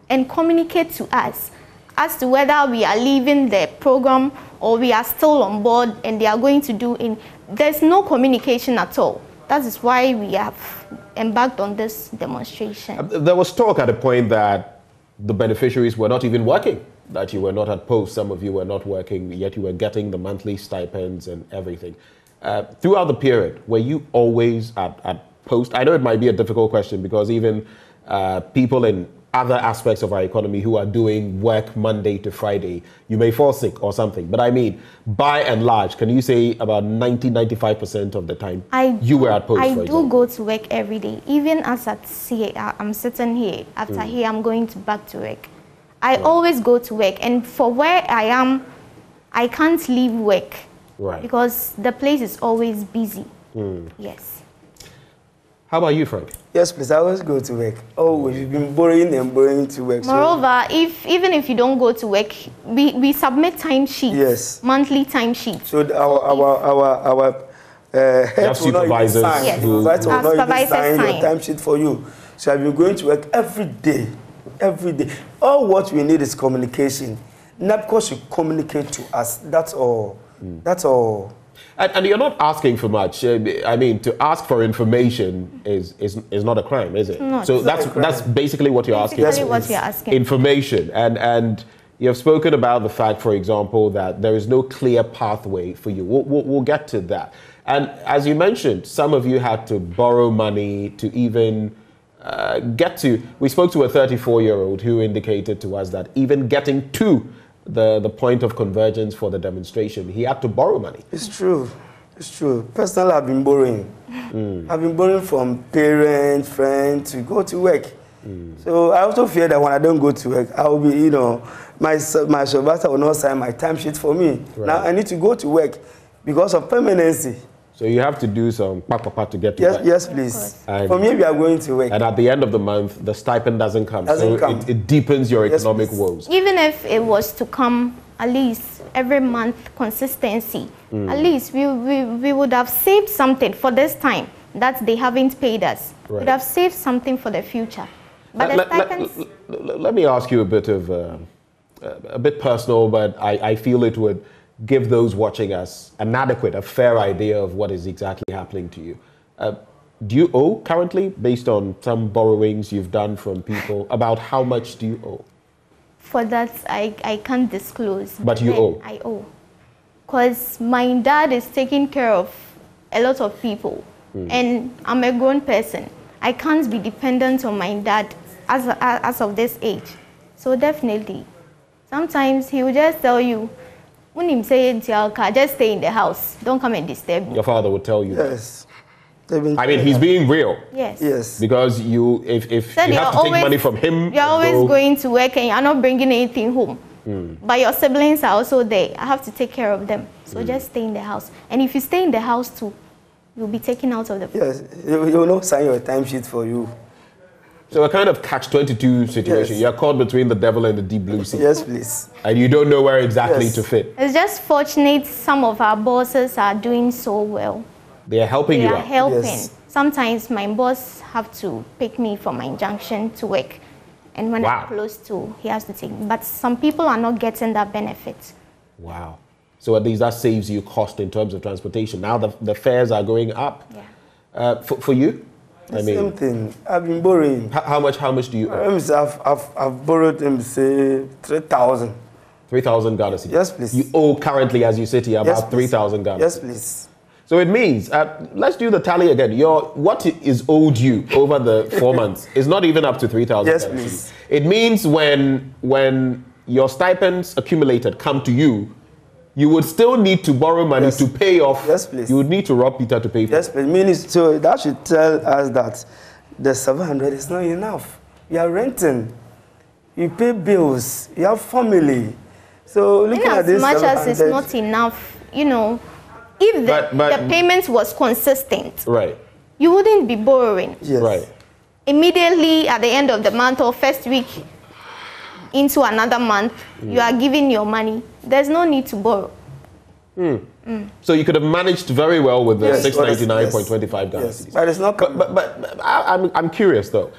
and communicate to us as to whether we are leaving the program or we are still on board and they are going to do in. There's no communication at all. That is why we have embarked on this demonstration. There was talk at a point that the beneficiaries were not even working, that you were not at post, some of you were not working, yet you were getting the monthly stipends and everything. Throughout the period, were you always at post? I know it might be a difficult question because even people in other aspects of our economy who are doing work Monday to Friday, you may fall sick or something. But I mean, by and large, can you say about 90-95% of the time you were at post? I do go to work every day. Even as I'm sitting here, after here I'm going back to work. I always go to work, and for where I am, I can't leave work because the place is always busy. Yes. How about you, Frank? Yes, please. I always go to work. Always. We've been borrowing and borrowing to work. Moreover, even if you don't go to work, we submit time sheets. Yes. Monthly time sheets. So Head will not even sign. Yes. Supervisor will not even Supervisor sign your sign. timesheet for you. So I've been going to work every day. Every day. All what we need is communication. NAPCO should communicate to us. That's all. That's all. And you're not asking for much. I mean, to ask for information is not a crime, is it? No, so that's basically what you're asking. Basically what you're asking. Information. And you've spoken about the fact, for example, that there is no clear pathway for you. We'll get to that. And as you mentioned, some of you had to borrow money to even get to. We spoke to a 34-year-old who indicated to us that even getting to the point of convergence for the demonstration, he had to borrow money. It's true. It's true. Personally, I've been borrowing. I've been borrowing from parents, friends to go to work. So I also fear that when I don't go to work, I will be, you know, my supervisor will not sign my timesheet for me. Right. Now I need to go to work because of permanency. So you have to do some to get to work. Yes, please. For me, we are going to work. And at the end of the month, the stipend doesn't come. It deepens your economic woes. Even if it was to come at least every month, consistency, at least we would have saved something for this time that they haven't paid us. Right. We'd have saved something for the future. But the stipends... Let me ask you a bit personal, but I feel it would give those watching us a fair idea of what is exactly happening to you. Do you owe currently, based on some borrowings you've done from people? About how much do you owe? For that, I can't disclose. But you owe? I owe. Because my dad is taking care of a lot of people. And I'm a grown person. I can't be dependent on my dad as of this age. So definitely, sometimes he will just tell you, when him say just stay in the house, don't come and disturb me. Your father would tell you. Yes. I mean, he's being real. Yes. Yes. Because if you have to take money from him, you're always going to work and you're not bringing anything home. But your siblings are also there. I have to take care of them. So just stay in the house. And if you stay in the house too, you'll be taken out of the... Yes. You will not sign your timesheet for you. So a kind of catch-22 situation. Yes. You're caught between the devil and the deep blue sea. Yes, please. And you don't know where exactly to fit. It's just fortunate some of our bosses are doing so well. They are helping you out. They are helping. Yes. Sometimes my boss have to pick me from my junction to work. And when I'm close to, he has to take me. But some people are not getting that benefit. Wow. So at least that saves you cost in terms of transportation. Now the fares are going up. Yeah. For you? Same thing. I've been borrowing. How much do you owe? I've borrowed him, say, 3,000. 3,000 Ghana cedis. Yes, please. You owe currently, as you sit here, about 3,000 Ghana. Yes, please. So it means, let's do the tally again. What is owed you over the 4 months is not even up to 3,000. Yes, please. It means when your stipends accumulated come to you, you would still need to borrow money to pay off. Yes, please. You would need to rob Peter to pay for. Yes, please. So that should tell us that the 700 is not enough. You are renting. You pay bills. You have family. So looking at this, as much as it's not enough, you know, if the payment was consistent, right, you wouldn't be borrowing. Yes. Right. Immediately at the end of the month or first week into another month, you are giving your money. There's no need to borrow. So you could have managed very well with the 699.25 Ghana cedis. But it's not. But I'm curious though.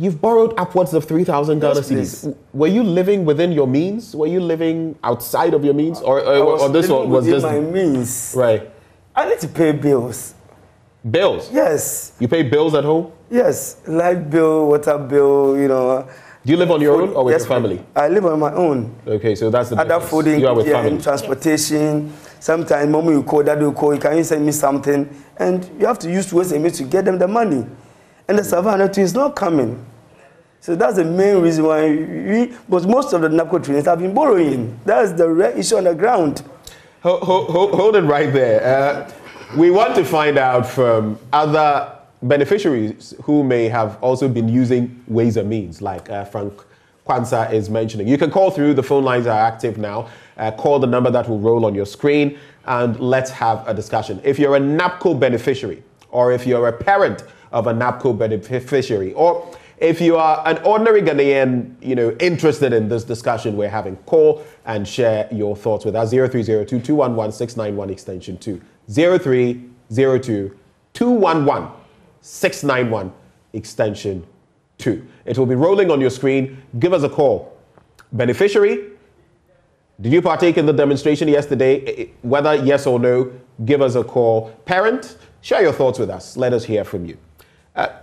You've borrowed upwards of 3,000 Ghana cedis. Were you living within your means? Were you living outside of your means, or this one was just my means? Right. I need to pay bills. Bills? Yes. You pay bills at home? Yes, light bill, water bill. You know. Do you live on your own or with your family? I live on my own. Okay, so that's the other difference. fooding, You are with family. and transportation. Sometimes mom will call, dad will call. Can you send me something? And you have to use ways and means to get them the money. And the 700 is not coming. So that's the main reason why but most of the NAPCO trainers have been borrowing. That's the real issue on the ground. Hold it right there. We want to find out from other beneficiaries who may have also been using ways and means, like Frank Kwanzaa is mentioning. You can call through. The phone lines are active now. Call the number that will roll on your screen, and let's have a discussion. If you're a NAPCO beneficiary, or if you're a parent of a NAPCO beneficiary, or if you are an ordinary Ghanaian, interested in this discussion we're having, call and share your thoughts with us. 0302-211-691 extension 2. 02-211-691 extension 2. It will be rolling on your screen. Give us a call. Beneficiary, did you partake in the demonstration yesterday? Whether yes or no, give us a call. Parent, share your thoughts with us. Let us hear from you.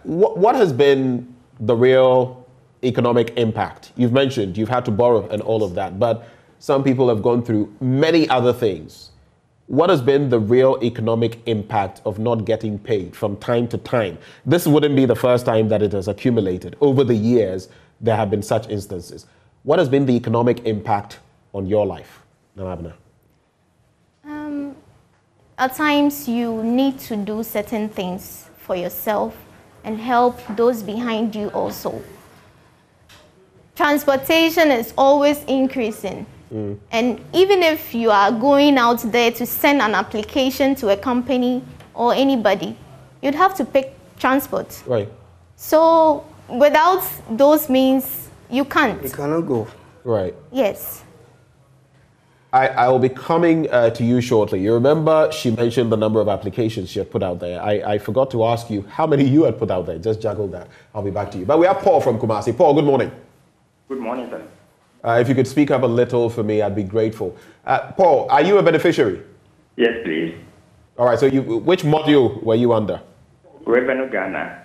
What has been the real economic impact? You've mentioned you've had to borrow and all of that, but some people have gone through many other things. What has been the real economic impact of not getting paid from time to time? This wouldn't be the first time that it has accumulated. Over the years, there have been such instances. What has been the economic impact on your life, Namabna? At times, you need to do certain things for yourself and help those behind you also. Transportation is always increasing. And even if you are going out there to send an application to a company or anybody, you'd have to pick transport. Right. So without those means, you can't. You cannot go. Right. Yes. I will be coming to you shortly. You remember she mentioned the number of applications she had put out there. I forgot to ask you how many you had put out there. Just juggle that. I'll be back to you. But we have Paul from Kumasi. Paul, good morning. Good morning, sir. If you could speak up a little for me, I'd be grateful. Paul, are you a beneficiary? Yes, please. All right, so which module were you under? Revenue Ghana.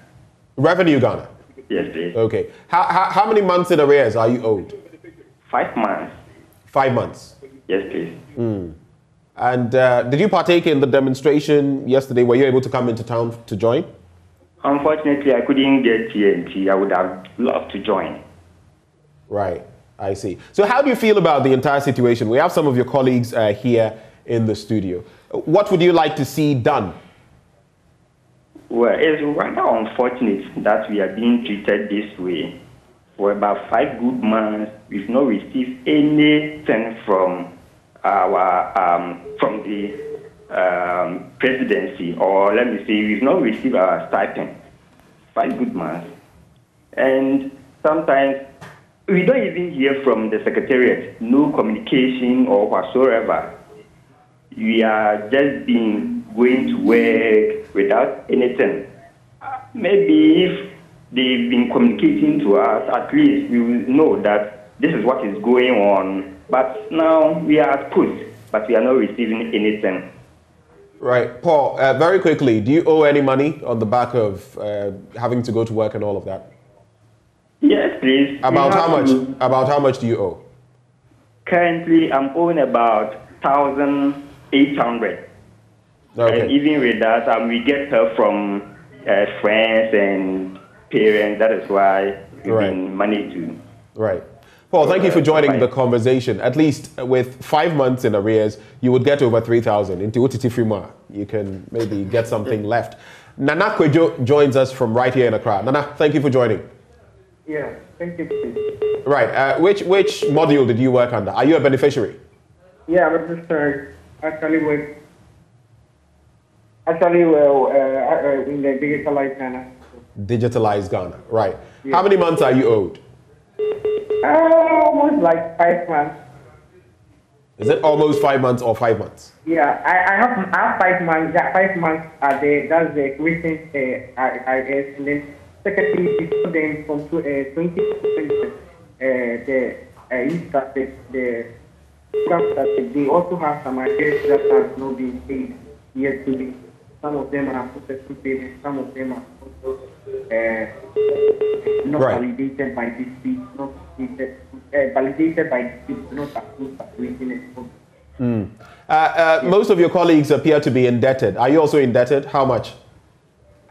Revenue Ghana? Yes, please. Okay. How many months in arrears are you owed? 5 months. 5 months? Yes, please. And did you partake in the demonstration yesterday? Were you able to come into town to join? Unfortunately, I couldn't get TNT. I would have loved to join. Right, I see. So how do you feel about the entire situation? We have some of your colleagues here in the studio. What would you like to see done? Well, it's rather unfortunate that we are being treated this way. For about 5 good months, we've not received anything from the presidency, or let me say, we've not received our stipend. 5 good months. And sometimes we don't even hear from the secretariat, no communication or whatsoever. We are just going to work without anything. Maybe if they've been communicating to us, at least we will know that this is what is going on. But now we are put, but we are not receiving anything. Right. Paul, very quickly, do you owe any money on the back of having to go to work and all of that? Yes, please. About how much? About how much do you owe? Currently, I'm owing about 1,800. Okay. And even with that, we get help from friends and parents. That is why we've been managed to. Right. Paul, thank you for joining the conversation. At least with 5 months in arrears, you would get over 3,000. Into Utiti Frima, you can maybe get something left. Nana Kwejo joins us from right here in Accra. Nana, thank you for joining. Yeah, thank you. Right. Which module did you work under? Are you a beneficiary? Yeah, I'm a beneficiary. Actually, in the digitalized Ghana. Digitalized Ghana, right. Yeah. How many months are you owed? Almost like 5 months. Is it almost 5 months or 5 months? Yeah, I have 5 months. Yeah, 5 months are there. That's the recent IS. And then secondly, before then, from 2020, they also have some ideas that have not been paid yet to be. Some of them are processing payments, some of them are also not validated by this week, not validated by this week, not approved by waiting. Most of your colleagues appear to be indebted. Are you also indebted? How much?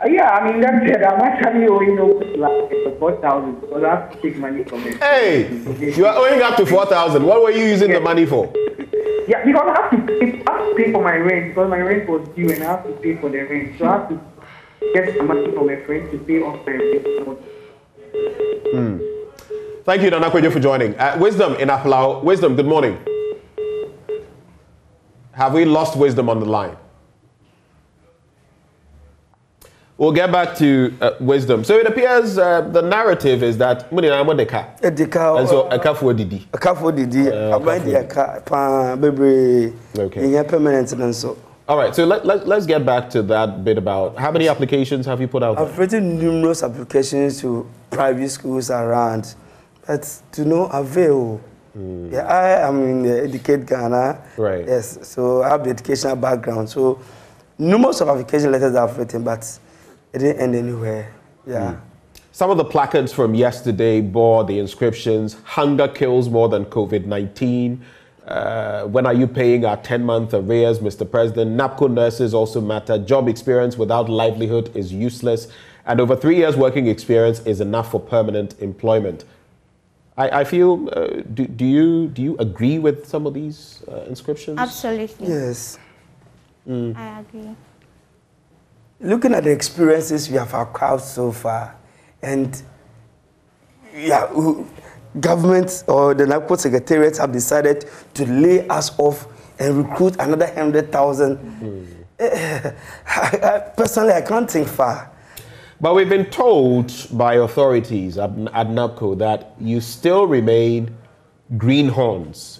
Yeah, I mean, that's it. I'm actually owing like 4,000 because I have to take money from it. Hey, you are owing up to 4,000. What were you using the money for? Yeah, because I have to pay for my rent because my rent was due and I have to pay for the rent. So I have to get the money from a friend to pay off my rent. Thank you, Nana Kwejo, for joining. Wisdom in Aplau. Wisdom, good morning. Have we lost Wisdom on the line? We'll get back to Wisdom. So it appears the narrative is that and so Akafo Didi. Akafo Didi. Okay. Permanent and so. All right, so let's get back to that bit about how many applications have you put out there? I've written numerous applications to private schools around, but to no avail. Yeah, I am in the Educate Ghana. Right. Yes, so I have the educational background. So numerous of application letters I've written, but it didn't end anywhere. Yeah. Some of the placards from yesterday bore the inscriptions, "Hunger kills more than COVID-19. When are you paying our 10-month arrears, Mr. President? NAPCO nurses also matter. Job experience without livelihood is useless. And over 3 years working experience is enough for permanent employment." I feel, do you agree with some of these inscriptions? Absolutely. Yes. I agree. Looking at the experiences we have acquired so far, and yeah, government or the NAPCO secretariat have decided to lay us off and recruit another 100,000. Personally, I can't think far. But we've been told by authorities at NAPCO that you still remain greenhorns,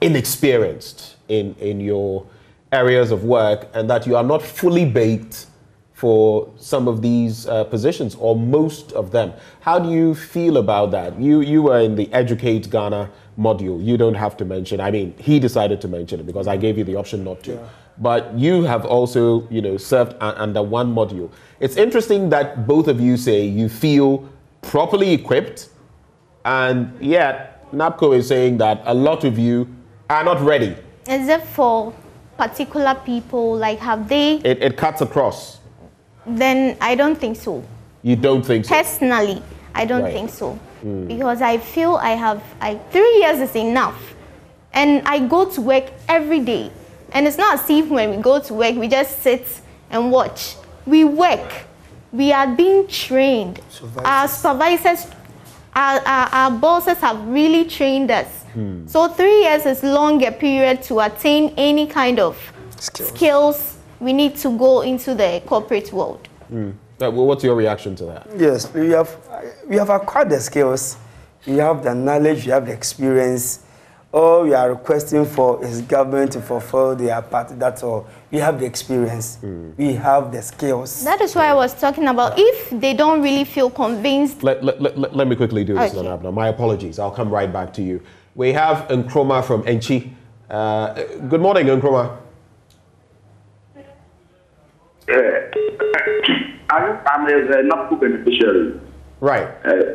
inexperienced in your areas of work, and that you are not fully baked for some of these positions, or most of them. How do you feel about that? You were in the Educate Ghana module. You don't have to mention. I mean, he decided to mention it because I gave you the option not to. Yeah. But you have also, served under one module. It's interesting that both of you say you feel properly equipped, and yet NAPCO is saying that a lot of you are not ready. Is it for particular people? Like, have they? It cuts across. Then I don't think so. You don't think so? Personally, I don't think so. Because I feel 3 years is enough. And I go to work every day. And it's not as if when we go to work, we just sit and watch. We work. We are being trained. Our supervisors, our bosses have really trained us. So 3 years is longer period to attain any kind of skills. We need to go into the corporate world. What's your reaction to that? Yes, we have acquired the skills. We have the knowledge, we have the experience. All we are requesting for is government to fulfill their part. That's all. We have the experience. We have the skills. That is why I was talking about. If they don't really feel convinced. Let me quickly do this, Nana. My apologies. I'll come right back to you. We have Nkrumah from Enchi. Good morning, Nkrumah. I'm a NAPCO beneficiary. Right.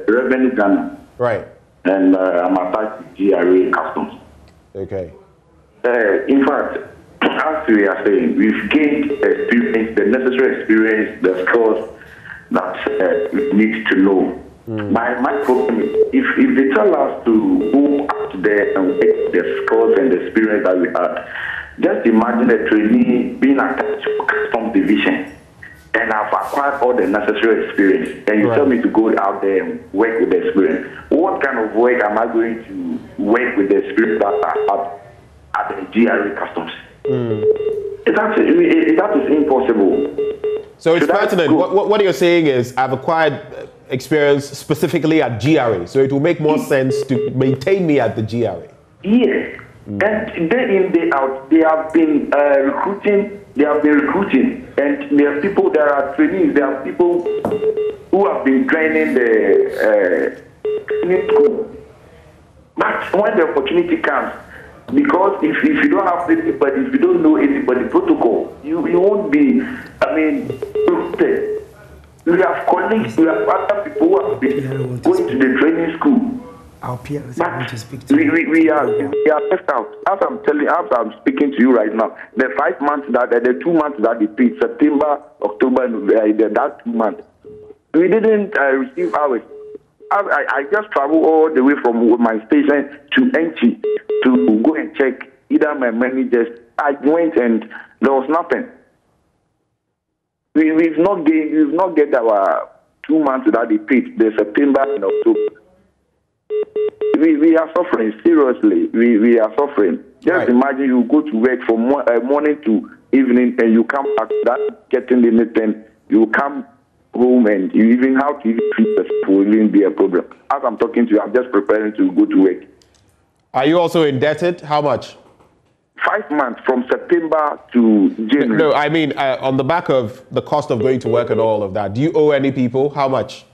Revenue Ghana. Right. And I'm attached to GRA Customs. Okay. In fact, as we are saying, we've gained experience, the necessary experience, the skills that we need to know. My problem is, if they tell us to go out there and get the skills and the experience that we had, just imagine a trainee being attached to Customs Division, and I've acquired all the necessary experience, and you tell me to go out there and work with the experience. What kind of work am I going to work with the experience that I have at the GRA Customs? That is impossible. So it's pertinent. What you're saying is, I've acquired experience specifically at GRA, so it will make more sense to maintain me at the GRA. Yes. And day in, day out, they have been recruiting. And there are people, there are trainees, there are people who have been training the training school. But when the opportunity comes, because if you don't have anybody, if you don't know anybody protocol, you won't be, recruited. We have colleagues, we have other people who have been going to the training school. Our peers want to speak to we are left out. As I'm speaking to you right now, the 5 months the 2 months that they paid, September, October, that 2 months, we didn't receive ours. I just traveled all the way from my station to Enchi to go and check either my managers. I went and there was nothing. We've not get our 2 months that they paid, the September and October. We are suffering, seriously. We are suffering. Just imagine you go to work from morning to evening and you come back without getting anything. You come home and you even have to feed yourself will even be a problem. As I'm talking to you, I'm just preparing to go to work. Are you also indebted? How much? 5 months from September to January. No, I mean, on the back of the cost of going to work and all of that, do you owe any people? How much?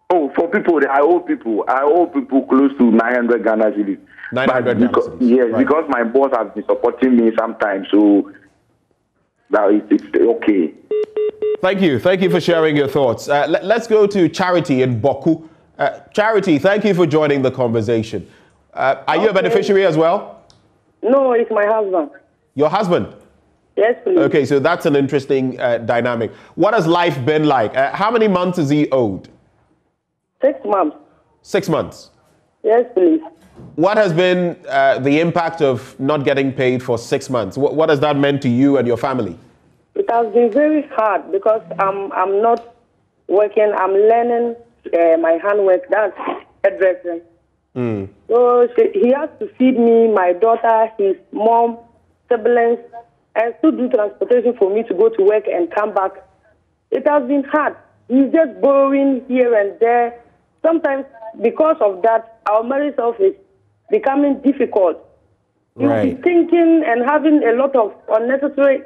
Oh, for people, I owe people close to 900 Ghana cedis. 900 Ghana cedis. Yes, right. Because my boss has been supporting me sometimes, so that it's okay. Thank you for sharing your thoughts. Let's go to Charity in Boku. Charity, thank you for joining the conversation. Are you a beneficiary as well? No, it's my husband. Your husband? Yes, please. Okay, so that's an interesting dynamic. What has life been like? How many months is he owed? 6 months. 6 months? Yes, please. What has been the impact of not getting paid for 6 months? What has that meant to you and your family? It has been very hard because I'm not working. I'm learning my handwork. That's hairdressing. So he has to feed me, my daughter, his mom, siblings, and still do transportation for me to go to work and come back. It has been hard. He's just borrowing here and there. Sometimes, because of that, our marriage life is becoming difficult. You'll be thinking and having a lot of unnecessary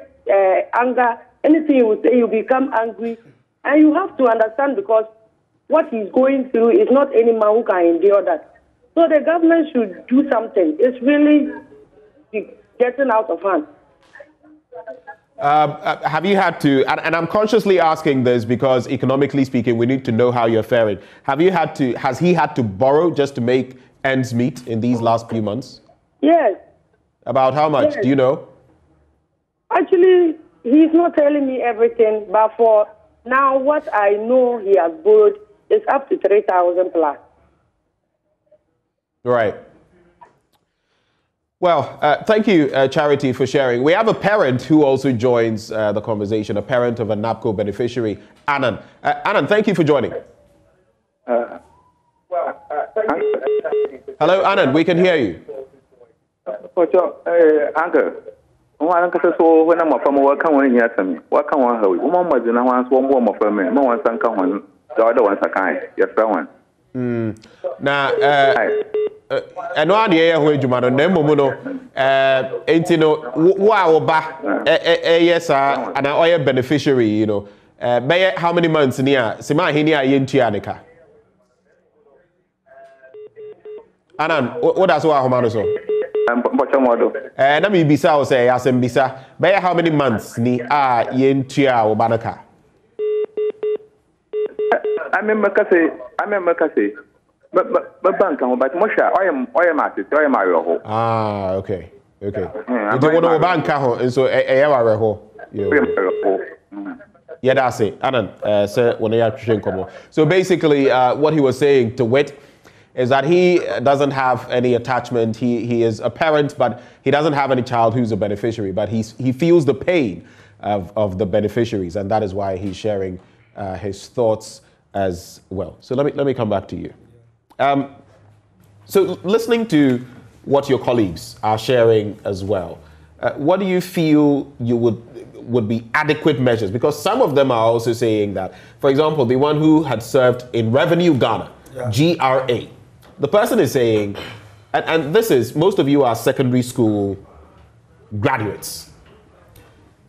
anger. Anything you say, you become angry. And you have to understand because what he's going through is not any man who can endure that. So the government should do something. It's really getting out of hand. Have you had to, and I'm consciously asking this because economically speaking, we need to know how you're faring. Has he had to borrow just to make ends meet in these last few months? Yes. About how much? Yes. Do you know? Actually, he's not telling me everything, but for now, what I know he has borrowed is up to 3,000 plus. Right. Well, thank you, Charity, for sharing. We have a parent who also joins the conversation, a parent of a NAPCO beneficiary, Anand. Anand, thank you for joining. Hello, Anand, we can hear you. Uncle, one can so when I'm from work, I want to hear some. What can one hold? One was in a one's one more for me, no one's uncommon. The other one's a kind. Yes, one. Now, and one year when you man on them, ain't you know, wow, yes, and I am beneficiary, you know. By how many months near Sima Hinia in Tianica? Anan, what does what Homano? And I mean, Bisa say, as in Bisa, by how many months ni yen Tia or Banaka? I'm a Macassi. But bank, but Mosha, I am at it, I am my Ah, okay. You don't want to bank, and so a ho. Yeah, that's it. Anan, sir, when I come. So basically, what he was saying to Wit is that he doesn't have any attachment. He is a parent, but he doesn't have any child who's a beneficiary. But he feels the pain of the beneficiaries, and that is why he's sharing his thoughts as well. So let me come back to you. So listening to what your colleagues are sharing as well, what do you feel you would be adequate measures? Because some of them are also saying that, for example, the one who had served in Revenue Ghana, GRA, the person is saying, and this is, most of you are secondary school graduates.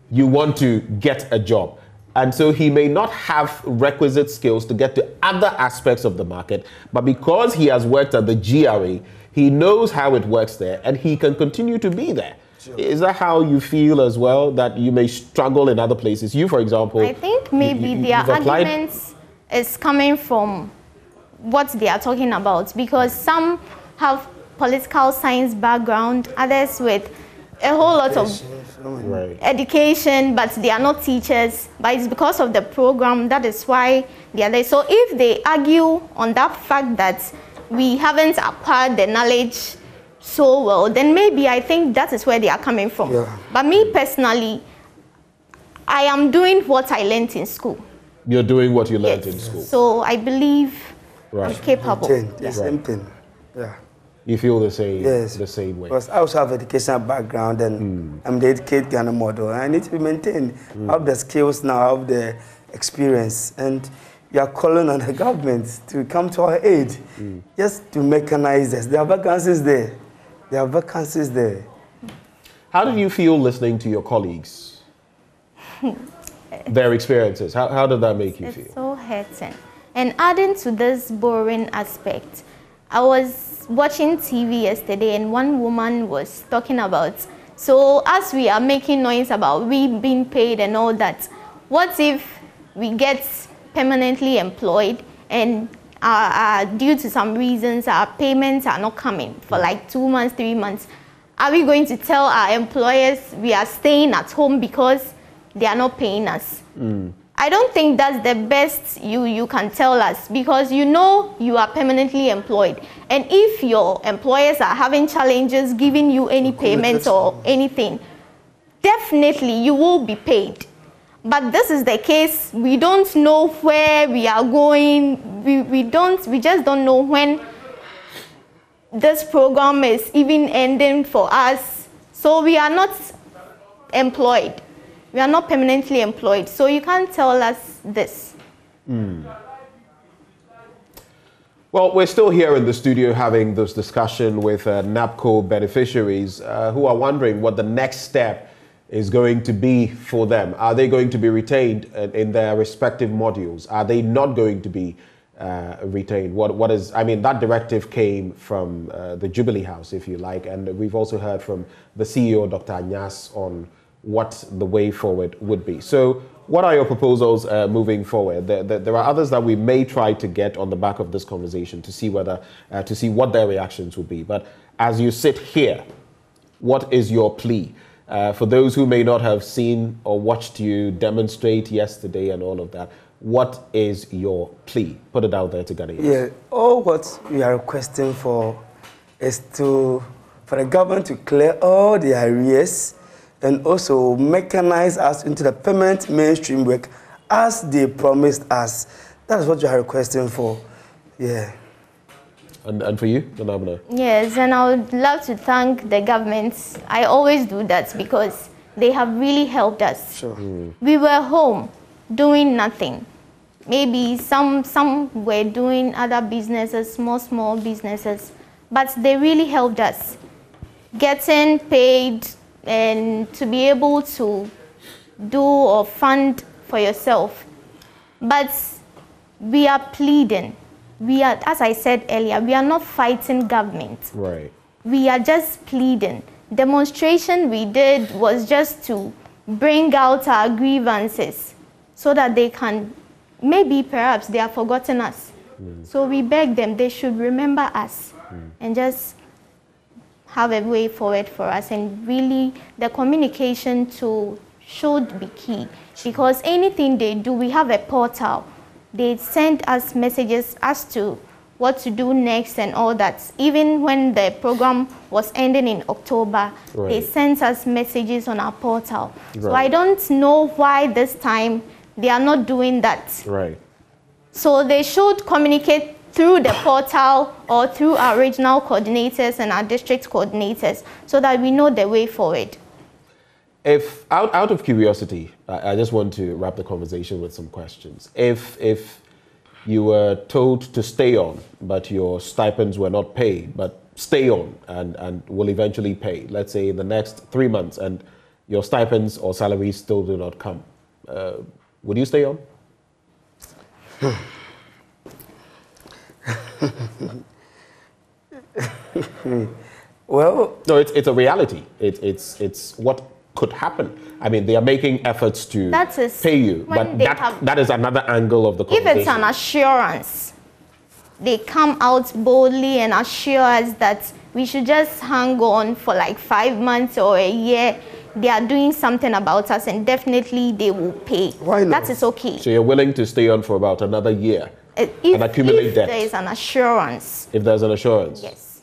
You want to get a job. And so he may not have requisite skills to get to other aspects of the market, but because he has worked at the GRA, he knows how it works there and he can continue to be there. Sure. Is that how you feel as well, that you may struggle in other places? You, for example, I think maybe their arguments is coming from what they are talking about, because some have political science background, others with a whole lot of education, but they are not teachers. But it's because of the program, that is why they are there. So if they argue on that fact that we haven't acquired the knowledge so well, then maybe I think that is where they are coming from. Yeah. But me personally, I am doing what I learned in school. You're doing what you learned in school. So I believe I'm capable. The same thing. Yeah. You feel the same, the same way. Because I also have educational background and I'm the educated Ghana model. I need to be maintained. I have the skills now, I have the experience. And we are calling on the government to come to our aid, just to mechanize this. There are vacancies there. How did you feel listening to your colleagues? Their experiences. How did that make you feel? It's so hurting. And adding to this boring aspect, I was watching TV yesterday and one woman was talking about, so as we are making noise about we being paid and all that, what if we get permanently employed and due to some reasons our payments are not coming for like 2 months, 3 months? Are we going to tell our employers we are staying at home because they are not paying us? I don't think that's the best you can tell us, because you know you are permanently employed. And if your employers are having challenges giving you any payments or anything, definitely you will be paid. But this is the case. We don't know where we are going. We just don't know when this program is even ending for us. So we are not employed. We are not permanently employed. So you can't tell us this. Well, we're still here in the studio having this discussion with NAPCO beneficiaries who are wondering what the next step is going to be for them. Are they going to be retained in their respective modules? Are they not going to be retained? What is, I mean, that directive came from the Jubilee House, if you like, and we've also heard from the CEO, Dr. Anyas, on what the way forward would be. So what are your proposals moving forward? There are others that we may try to get on the back of this conversation to see whether, to see what their reactions will be. But as you sit here, what is your plea? For those who may not have seen or watched you demonstrate yesterday and all of that, what is your plea? Put it out there to Ghanaians. Yeah, all what we are requesting for is for the government to clear all the arrears and also mechanize us into the permanent mainstream work as they promised us. That is what you are requesting for. Yeah. And for you, Donabna? Yes, and I would love to thank the government. I always do that because they have really helped us. Sure. We were home doing nothing. Maybe some were doing other businesses, small businesses, but they really helped us getting paid and to be able to do or fund for yourself. But we are pleading. We are, as I said earlier, we are not fighting government. Right. We are just pleading. Demonstration we did was just to bring out our grievances so that they can, maybe perhaps they have forgotten us. So we beg them they should remember us and just have a way forward for us. And really the communication tool should be key, because anything they do, we have a portal. They send us messages as to what to do next and all that. Even when the program was ending in October, they sent us messages on our portal. So I don't know why this time they are not doing that. Right. So they should communicate through the portal or through our regional coordinators and our district coordinators so that we know the way forward. If, out of curiosity, I just want to wrap the conversation with some questions. If you were told to stay on, but your stipends were not paid, but stay on and will eventually pay, let's say in the next 3 months, and your stipends or salaries still do not come, would you stay on? Well, no, it's a reality. It's what could happen. I mean, they are making efforts to pay you, but that is another angle of the conversation. If it's an assurance, they come out boldly and assure us that we should just hang on for like 5 months or a year. They are doing something about us and definitely they will pay. Why not? That is okay. So you're willing to stay on for about another year and accumulate debt? If there is an assurance. If there's an assurance? Yes.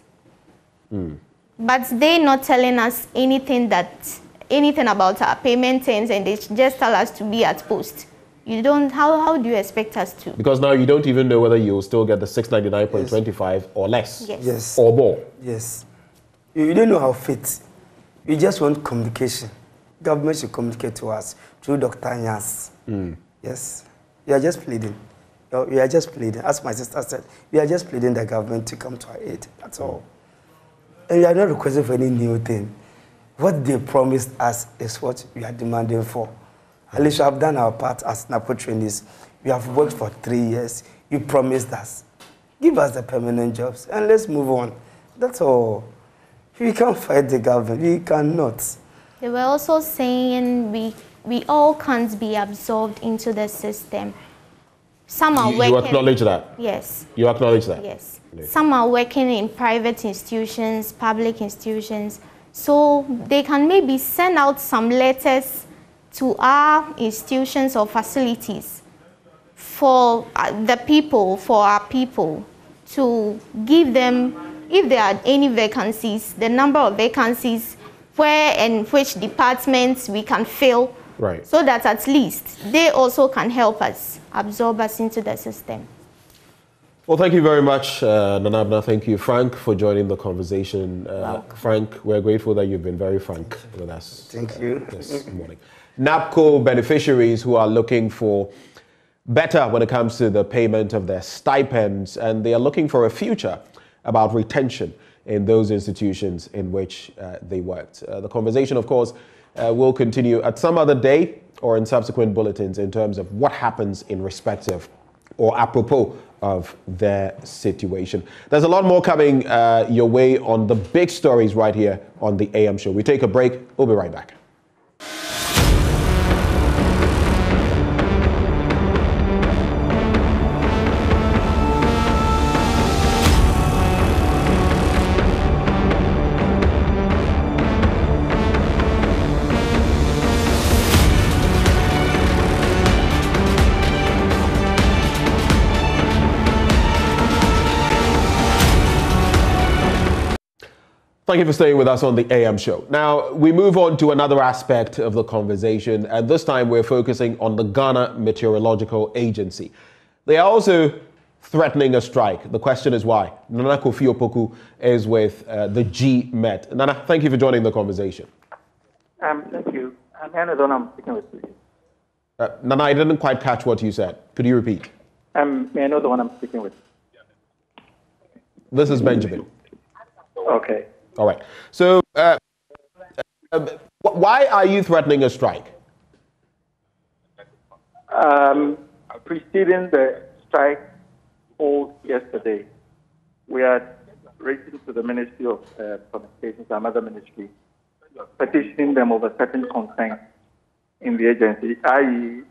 But they're not telling us anything about our payment terms, and they just tell us to be at post. You don't, how do you expect us to? Because now you don't even know whether you'll still get the 699.25 or less. Yes. Or more. Yes. You don't know how fit. You just want communication. Government should communicate to us through Dr. Anyas. Yes. We are just pleading. We are just pleading. As my sister said, we are just pleading the government to come to our aid. That's all. And we are not requesting for any new thing. what they promised us is what we are demanding for. At least we have done our part as NAPO trainees. We have worked for 3 years. You promised us. Give us the permanent jobs and let's move on. That's all. We can't fight the government. We cannot. They were also saying we all can't be absorbed into the system. Some are working. You acknowledge that? Yes. You acknowledge that? Yes. Some are working in private institutions, public institutions, so they can maybe send out some letters to our institutions or facilities for the people, for our people, to give them, if there are any vacancies, the number of vacancies, where and which departments we can fill, right, so that at least they also can help us, absorb us into the system. Well, thank you very much, Nana Abena. Thank you, Frank, for joining the conversation. Frank, we're grateful that you've been very frank with us. Thank you. This morning. NAPCO beneficiaries who are looking for better when it comes to the payment of their stipends, and they are looking for a future about retention in those institutions in which they worked. The conversation, of course, will continue at some other day or in subsequent bulletins in terms of what happens in respect of or apropos of their situation. There's a lot more coming your way on the big stories right here on the AM show. We take a break. We'll be right back. Thank you for staying with us on the AM show. Now, we move on to another aspect of the conversation, and this time we're focusing on the Ghana Meteorological Agency. They are also threatening a strike. The question is why. Nana Kofi Opoku is with the G-Met. Nana, thank you for joining the conversation. Thank you. I'm I'm speaking with you. Nana, I didn't quite catch what you said. Could you repeat? May I know the one I'm speaking with? This is Benjamin. Okay. All right. So, why are you threatening a strike? Preceding the strike hold yesterday, we are written to the Ministry of Communications and other ministry, petitioning them over certain concerns in the agency, i.e.,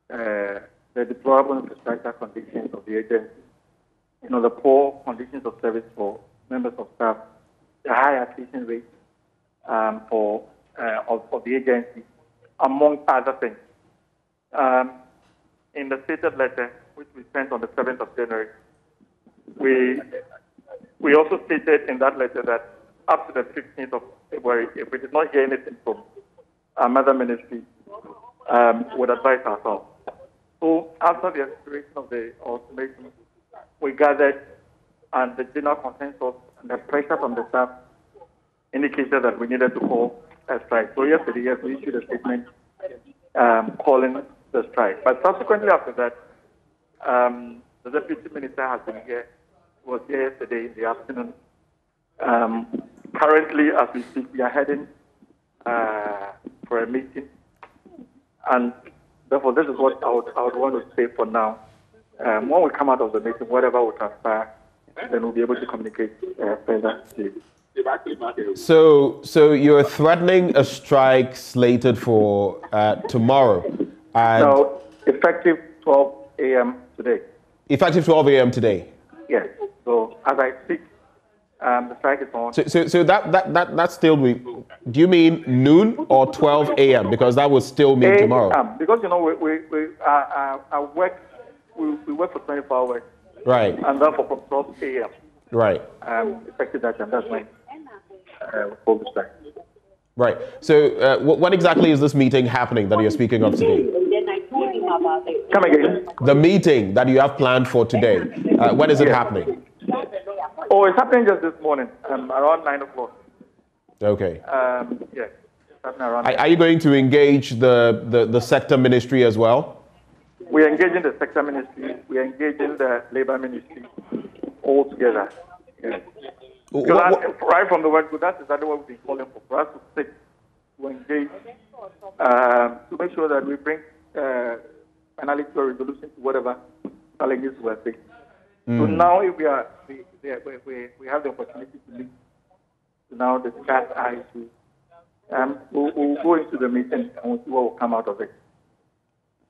the deplorable infrastructure conditions of the agency, the poor conditions of service for members of staff, the high attrition rate of the agency, among other things. In the stated letter, which we sent on the 7th of January, we also stated in that letter that up to the 15th of February, if we did not hear anything from our mother ministry, would advise ourselves. So after the expiration of the ultimatum, we gathered, and the general consensus and the pressure from the staff indicated that we needed to call a strike. So yesterday, yes, we issued a statement calling the strike. But subsequently after that, the deputy minister has been here, was here yesterday in the afternoon. Currently, as we speak, we are heading for a meeting. And therefore, this is what I would want to say for now. When we come out of the meeting, whatever will transpire, then we'll be able to communicate further to you. So you're threatening a strike slated for tomorrow? No, effective 12 a.m. today. Effective 12 a.m. today? Yes. So as I speak, the strike is on. So that still be, do you mean noon or 12 a.m.? Because that would still mean tomorrow. Because, we work for 24 hours. Right. And therefore from 12 a.m. Right. Effective that time, that's when we call the strike. Right. So when exactly is this meeting happening that you're speaking of today? Come again? The meeting that you have planned for today, when is it happening? Oh, it's happening just this morning, around 9 o'clock. Okay. Yes, it's happening around. Are you going to engage the sector ministry as well? We are engaging the sector ministry. We are engaging the labor ministry all together. Yes. Right from the word go, that's exactly what we've been calling for us to sit, to engage, to make sure that we bring finally to a resolution to whatever challenges we're facing. So now if we have the opportunity to meet, to now discuss our issues, we'll go into the meeting and we'll see what will come out of it.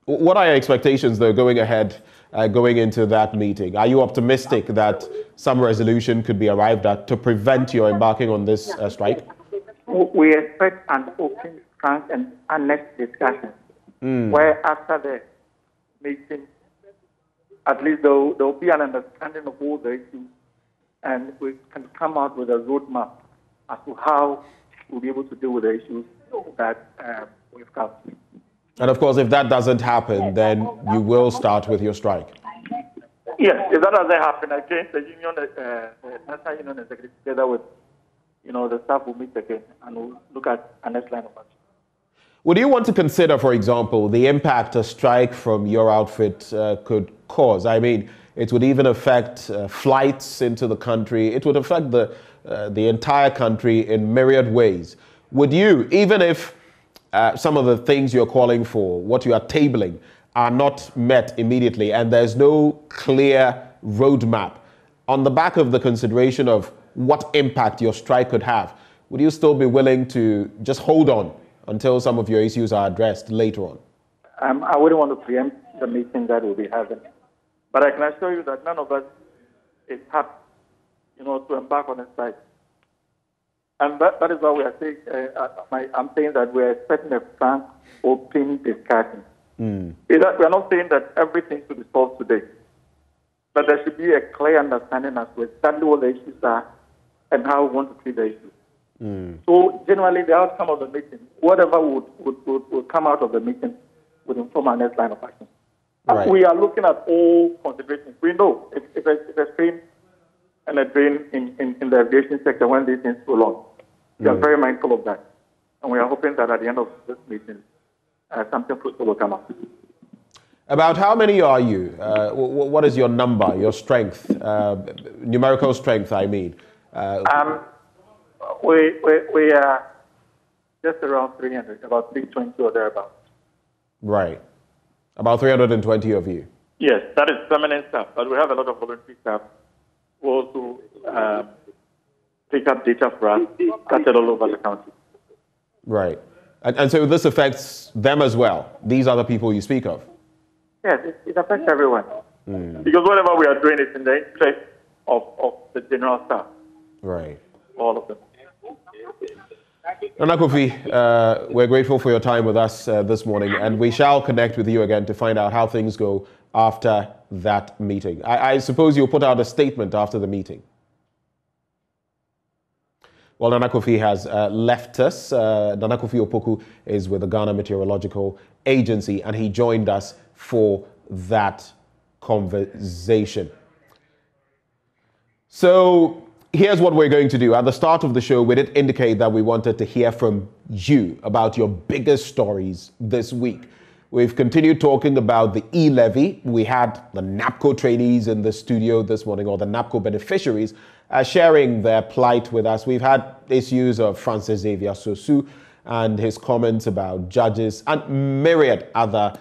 What are your expectations, though, going ahead, going into that meeting? Are you optimistic that some resolution could be arrived at to prevent your embarking on this strike? We expect an open, frank, and honest discussion, where after the meeting, at least there will be an understanding of all the issues, and we can come out with a roadmap as to how we'll be able to deal with the issues that we've come. And of course, if that doesn't happen, then you will start with your strike. Yes, if that doesn't happen, again, the union, the National Union Executive, together with the staff, will meet again and we'll look at a next line of action. Would you want to consider, for example, the impact a strike from your outfit could cause? I mean, it would even affect flights into the country. It would affect the entire country in myriad ways. Would you, even if some of the things you're calling for, what you are tabling, are not met immediately and there's no clear roadmap, on the back of the consideration of what impact your strike could have, would you still be willing to just hold on until some of your issues are addressed later on? I wouldn't want to preempt the meeting that we'll be having, but I can assure you that none of us is happy, to embark on a strike. And that is why we are saying, I'm saying that we are expecting a frank, open discussion. We are not saying that everything should be solved today, but there should be a clear understanding as to exactly what the issues are and how we want to treat the issues. So generally, the outcome of the meeting, whatever would come out of the meeting, would inform our next line of action. Right. We are looking at all considerations. We know it's a strain and a drain in the aviation sector when these things go on. We are very mindful of that. And we are hoping that at the end of this meeting, something fruitful will come up. About how many are you? What is your number, your strength, numerical strength, I mean? We are just around 300, about 320 or thereabouts. Right. About 320 of you. Yes, that is permanent staff, but we have a lot of voluntary staff who also pick up data for us, scattered all over the country. Right. And so this affects them as well, these are the people you speak of? Yes, it affects everyone. Because whatever we are doing is in the interest of the general staff. Right. All of them. Nana Kofi, we're grateful for your time with us this morning, and we shall connect with you again to find out how things go after that meeting. I suppose you'll put out a statement after the meeting. Well, Nana Kofi has left us. Nana Kofi Opoku is with the Ghana Meteorological Agency, and he joined us for that conversation. So here's what we're going to do. At the start of the show, we did indicate that we wanted to hear from you about your biggest stories this week. We've continued talking about the e-levy. We had the NAPCO trainees in the studio this morning, or the NAPCO beneficiaries, sharing their plight with us. We've had issues of Francis Xavier Sosu and his comments about judges and myriad other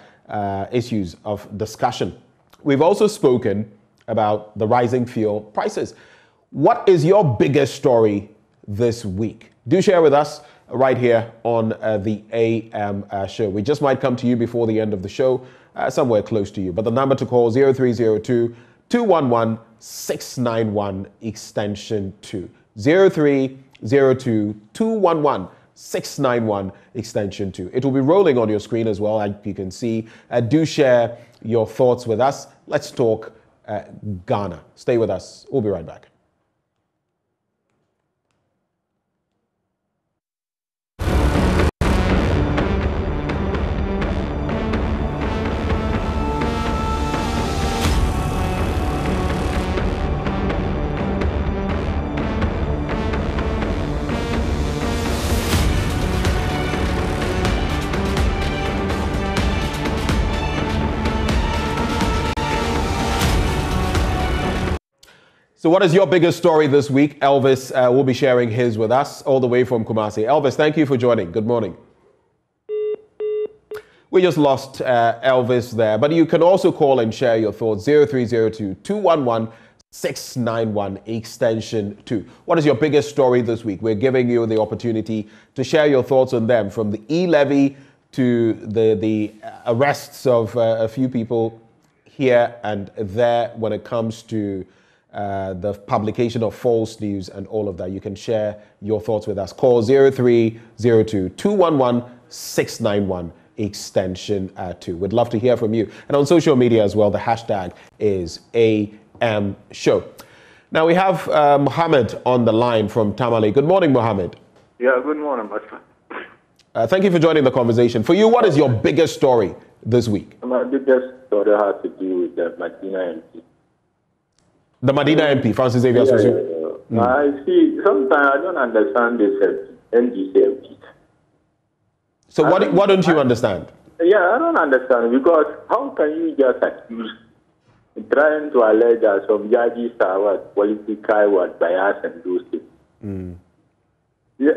issues of discussion. We've also spoken about the rising fuel prices. What is your biggest story this week? Do share with us right here on the AM show. We just might come to you before the end of the show, somewhere close to you. But the number to call 0302-211-691 extension 2. 0302-211-691 extension 2. It will be rolling on your screen as well, like you can see. Do share your thoughts with us. Let's talk Ghana. Stay with us. We'll be right back. So what is your biggest story this week? Elvis will be sharing his with us all the way from Kumasi. Elvis, thank you for joining. Good morning. We just lost Elvis there, but you can also call and share your thoughts. 0302-211-691 extension 2. What is your biggest story this week? We're giving you the opportunity to share your thoughts on them, from the e-levy to the arrests of a few people here and there when it comes to the publication of false news and all of that. You can share your thoughts with us. Call 0302-211-691 extension 2. We'd love to hear from you. And on social media as well, the hashtag is AM Show. Now we have Mohammed on the line from Tamale. Good morning, Mohammed. Yeah, good morning, my friend. Thank you for joining the conversation. For you, what is your biggest story this week? My biggest story has to do with the Medina MP. The Medina MP, Francis Xavier Sosu. I see, sometimes I don't understand this NGC MP. So what don't you understand? Yeah, I don't understand, because how can you just accuse, trying to allege that some judges are political, bias and those things? Yeah,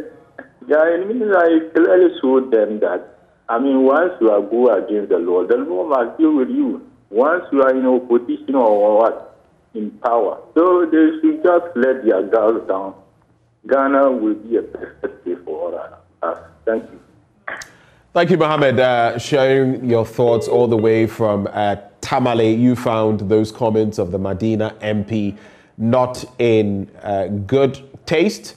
it means I clearly showed them that, once you are go against the law must deal with you. Once you are in opposition or what, in power. So they should just let their guards down. Ghana will be a perfect place for all us. Thank you. Thank you, Mohammed, sharing your thoughts all the way from Tamale. You found those comments of the Medina MP not in good taste.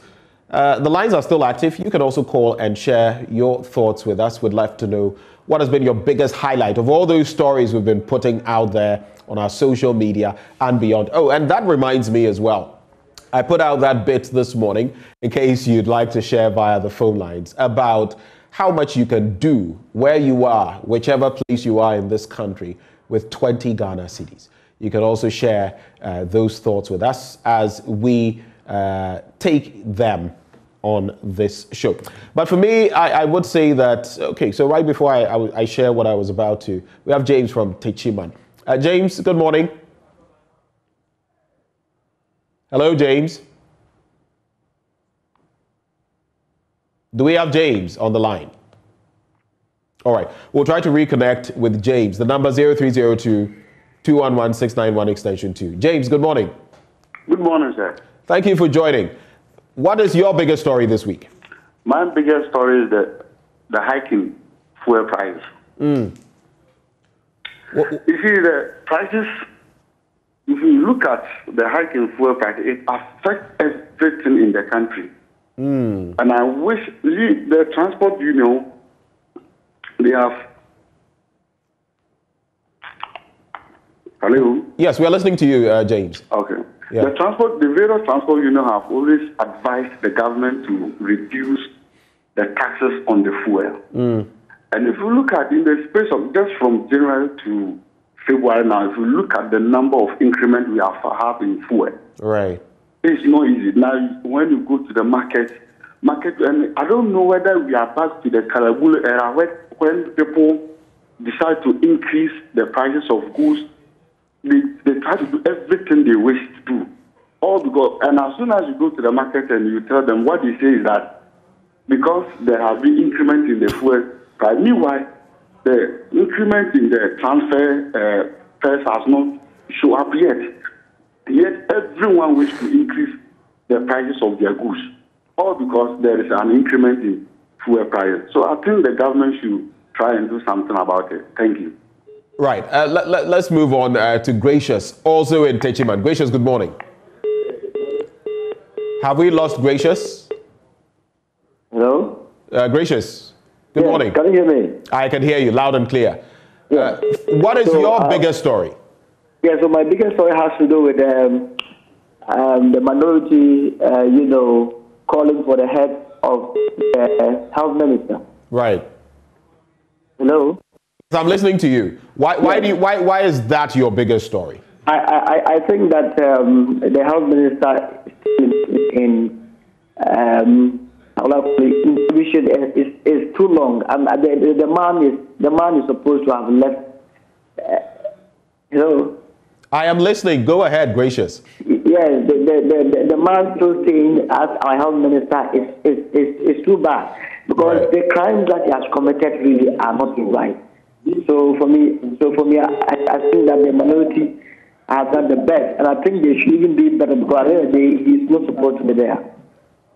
The lines are still active. You can also call and share your thoughts with us. We'd love to know what has been your biggest highlight of all those stories we've been putting out there on our social media and beyond. Oh, and that reminds me as well. I put out that bit this morning, in case you'd like to share via the phone lines, about how much you can do where you are, whichever place you are in this country, with 20 Ghana cedis. You can also share those thoughts with us as we take them on this show. But for me, I would say that, okay, so right before I share what I was about to, we have James from Techiman. James, good morning. Hello, James. Do we have James on the line? All right, we'll try to reconnect with James. The number 0302-211-691 extension 2. James, good morning. Good morning, sir. Thank you for joining. What is your biggest story this week? My biggest story is the hiking fuel price. You see, the prices, if you look at the hiking fuel price, it affects everything in the country. And I wish the transport union, they have... Hello? Yes, we are listening to you, James. Okay. Yeah. The various transport unions have always advised the government to reduce the taxes on the fuel. And if you look at in the space of just from January to February now, if you look at the number of increments we have in fuel, right, it's not easy. Now, when you go to the market, and I don't know whether we are back to the Kalabulu era when people decide to increase the prices of goods. They try to do everything they wish to do. All because, and as soon as you go to the market and you tell them, what they say is that because there have been increments in the fuel price, meanwhile, the increment in the transfer price has not shown up yet. Yet everyone wishes to increase the prices of their goods, all because there is an increment in fuel prices. So I think the government should try and do something about it. Thank you. Right. Let's move on to Gracious, also in Techiman. Gracious, good morning. Have we lost Gracious? Hello? Gracious, good morning. Can you hear me? I can hear you loud and clear. Yeah. What is your biggest story? Yeah, so my biggest story has to do with the minority, calling for the head of the health minister. Right. Hello? I'm listening to you. Why is that your biggest story? I think that the health minister institution is too long. The man is supposed to have left. I am listening. Go ahead, Gracious. Yes, Yes, the man still saying as our health minister is too bad because the crimes that he has committed really are not right. So for me, I think that the minority have done the best, and I think they should even be better because he's not supposed to be there.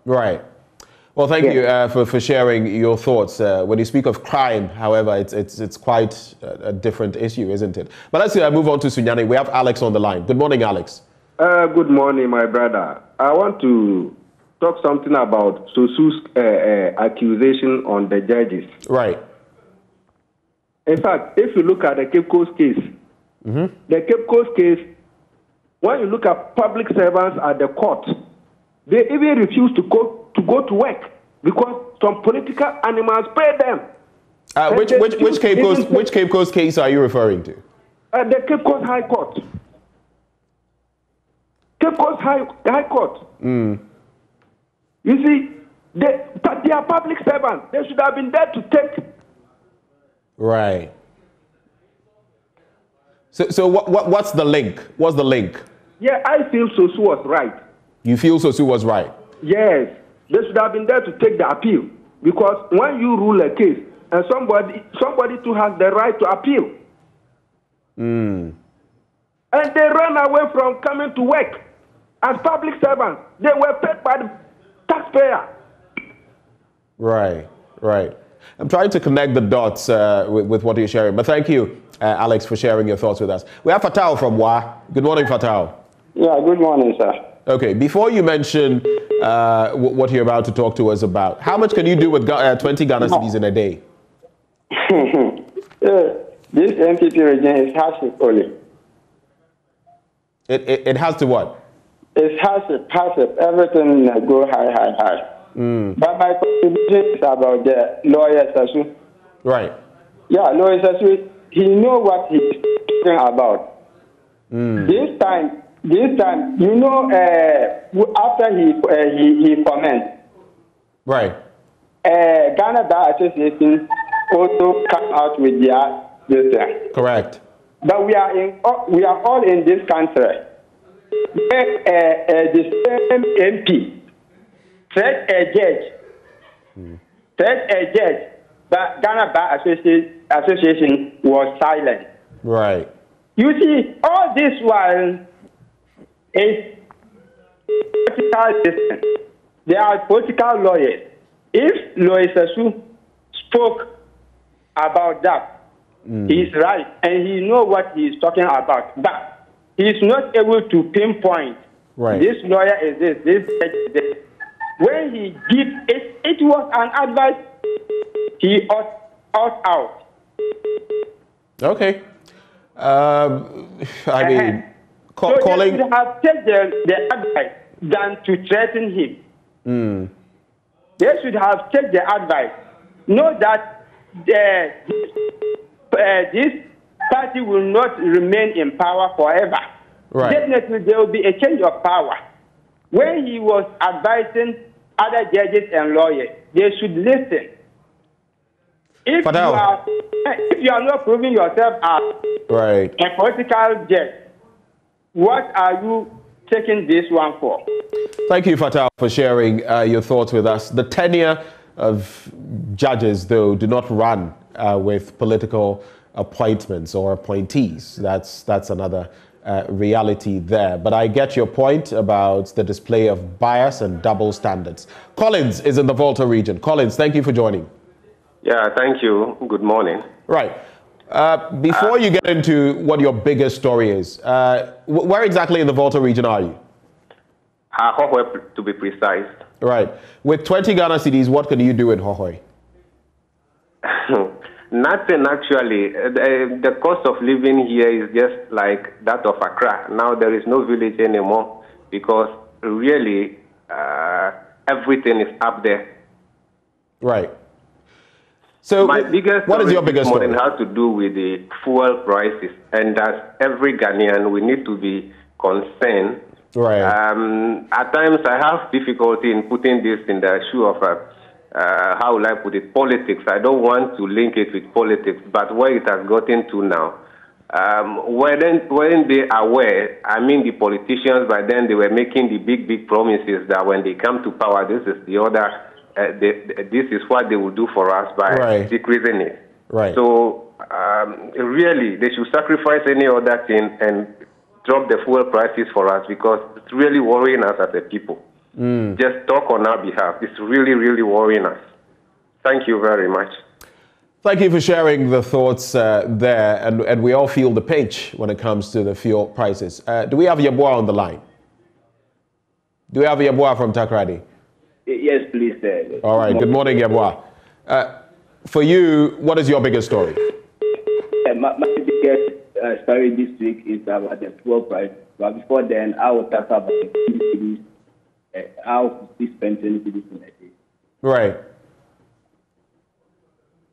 Right. Well, thank you for sharing your thoughts. When you speak of crime, however, it's quite a different issue, isn't it? But let's move on to Sunyani. We have Alex on the line. Good morning, Alex. Good morning, my brother. I want to talk something about Sosu's accusation on the judges. Right. In fact, if you look at the Cape Coast case, the Cape Coast case, when you look at public servants at the court, they even refuse to go to work because some political animals pay them. Which Cape Coast case are you referring to? The Cape Coast High Court. Cape Coast High Court. You see, they are public servants. They should have been there to take. Right. So what's the link? What's the link? Yeah, I feel Sosu was right. You feel Sosu was right? Yes. They should have been there to take the appeal. Because when you rule a case, and somebody too has the right to appeal. And they ran away from coming to work as public servants. They were paid by the taxpayer. Right. I'm trying to connect the dots with what you're sharing. But thank you, Alex, for sharing your thoughts with us. We have Fatal from WA. Good morning, Fatal. Yeah, good morning, sir. Okay, before you mention what you're about to talk to us about, how much can you do with 20 Ghana cedis in a day? This NPP regime is harsh only. It has to what? It's passive. Everything go high. But my contribution is about the lawyer Sasu. Right. Yeah, lawyer Sasu, he knows what he's talking about. This time, you know, after he comments, right? Ghana Bar Association also come out with their this. Correct. But we are all in this country. The same MP threat a judge, but Ghana Bar Association was silent. Right. You see, all this while is political system. They are political lawyers. If Lawyer Sasu spoke about that, he's right, and he knows what he's talking about. But he's not able to pinpoint. Right. This lawyer is this judge is this. When he gives it was an advice he ought out. Okay. I mean, so calling. they should have taken the advice than to threaten him. They should have taken the advice. Know that this party will not remain in power forever. Right. Definitely, there will be a change of power. When he was advising other judges and lawyers, they should listen. If you are not proving yourself as a political judge, what are you taking this one for? Thank you, Fatal, for sharing your thoughts with us. The tenure of judges, though, do not run with political appointments or appointees. That's another reality there. But I get your point about the display of bias and double standards. Collins is in the Volta region. Collins, thank you for joining. Yeah, thank you. Good morning. Right. Before you get into what your biggest story is, where exactly in the Volta region are you? Hohoi, to be precise. Right. With 20 Ghana cedis, what can you do in Hohoi? Nothing, actually. The cost of living here is just like that of Accra. Now there is no village anymore because really everything is up there. Right. So my biggest what is your biggest story? Has to do with the fuel prices, and as every Ghanaian, we need to be concerned. Right. At times, I have difficulty in putting this in the shoe of how will I put it, politics. I don't want to link it with politics, but where it has gotten to now, weren't they aware? I mean, the politicians, by then they were making the big promises that when they come to power, this is the other, this is what they will do for us by decreasing it. Right. So really, they should sacrifice any other thing and drop the fuel prices for us, because it's really worrying us as a people. Just talk on our behalf. It's really, really worrying us. Thank you very much. Thank you for sharing the thoughts there, and we all feel the pinch when it comes to the fuel prices. Do we have Yeboah on the line? Do we have Yeboah from Takrady? Yes, please, sir. All right, good morning, Yeboah. For you, what is your biggest story? My biggest story this week is about the fuel price. But before then, I will talk about the cities, how we spend 20 cities in a day. Right.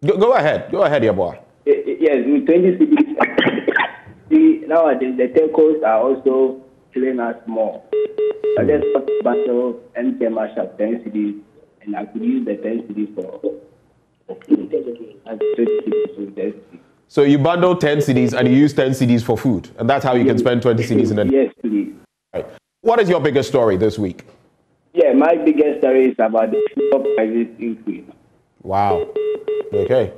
Go ahead, Yeboah. Yes, with 20 cities, nowadays the telcos are also killing us more. I just want to battle and mash up 10 cities, and I could use the 10 cities for food. And 20 cities with 10 cities. So you bundle 10 cities and you use 10 cities for food, and that's how you can spend 20 cities in a day? Yes, please. Right. What is your biggest story this week? Yeah, my biggest story is about the fuel prices increase. Wow. Okay.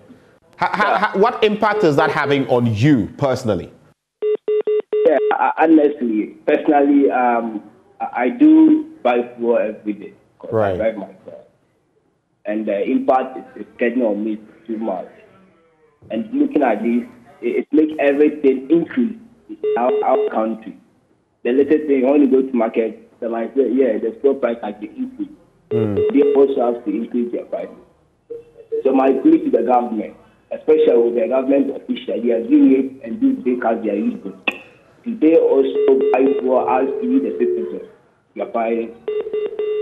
What impact is that having on you personally? Yeah, honestly, personally, I do buy fuel every day. Right. I drive my car. And the impact is getting on me too much. And looking at this, it makes everything increase in our country. The latest thing, when you go to market, they might say, yeah, the fuel price has been increased. They also have to increase their prices. So my plea to the government, especially with the government officials, they are doing it and do big as they are used to. If they also buy for us to use the citizens, you are buying.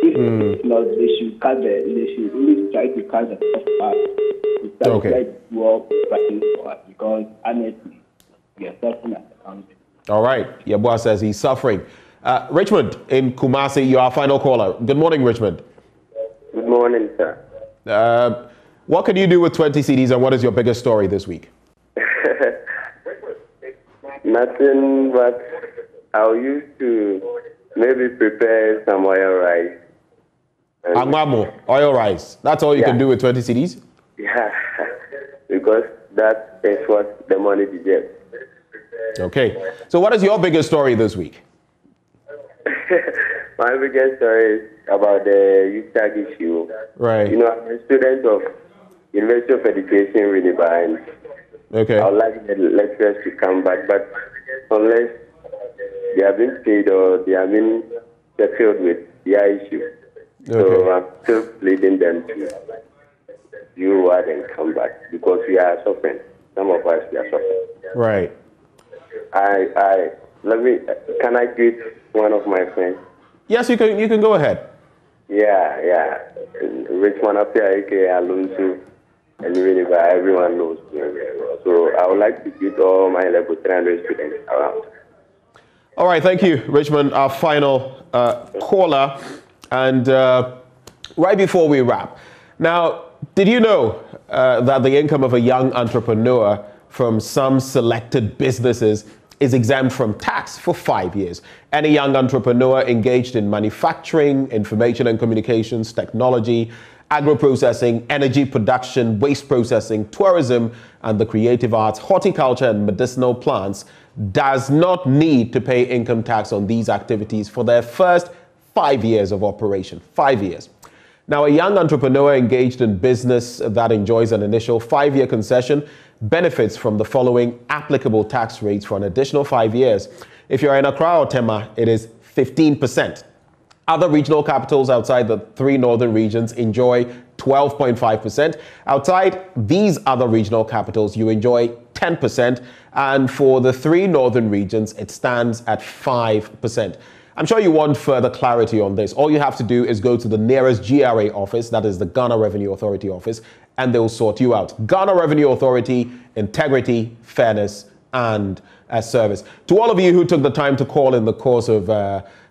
If not, they should cut they should really try to cut the cost back. Okay. Because honestly, we are suffering as a country. All right. Yeboah says he's suffering. Richmond in Kumasi, you are our final caller. Good morning, Richmond. Good morning, sir. What can you do with 20 CDs, and what is your biggest story this week? Nothing, but I used to maybe prepare some oil rice. Angwamo, oil rice. That's all you can do with 20 CDs? Yeah, because that is what the money deserves. Okay. So what is your biggest story this week? My biggest story is about the youth tag issue. Right. You know, I'm a student of University of Education, Winneba, and okay. I would like the lecturers to come back, but unless they have been paid or they have been settled with their issue. Okay. So I'm still pleading them to do what and come back, because we are suffering. Some of us, we are suffering. Right. Can I greet one of my friends? Yes, you can go ahead. Yeah. Richmond up here, aka Alonso, and Winneba, everyone knows me very well. So I would like to greet all my level 300 students around. All right, thank you, Richmond, our final caller. And right before we wrap, now, did you know that the income of a young entrepreneur from some selected businesses is exempt from tax for 5 years? Any young entrepreneur engaged in manufacturing, information and communications, technology, agro-processing, energy production, waste processing, tourism, and the creative arts, horticulture, and medicinal plants does not need to pay income tax on these activities for their first 5 years of operation. 5 years. Now, a young entrepreneur engaged in business that enjoys an initial 5-year concession benefits from the following applicable tax rates for an additional 5 years. If you're in Accra or Tema, it is 15%. Other regional capitals outside the 3 northern regions enjoy 12.5%. Outside these other regional capitals, you enjoy 10%. And for the 3 northern regions, it stands at 5%. I'm sure you want further clarity on this. All you have to do is go to the nearest GRA office, that is the Ghana Revenue Authority office, and they'll sort you out. Ghana Revenue Authority, integrity, fairness, and service. To all of you who took the time to call in the course of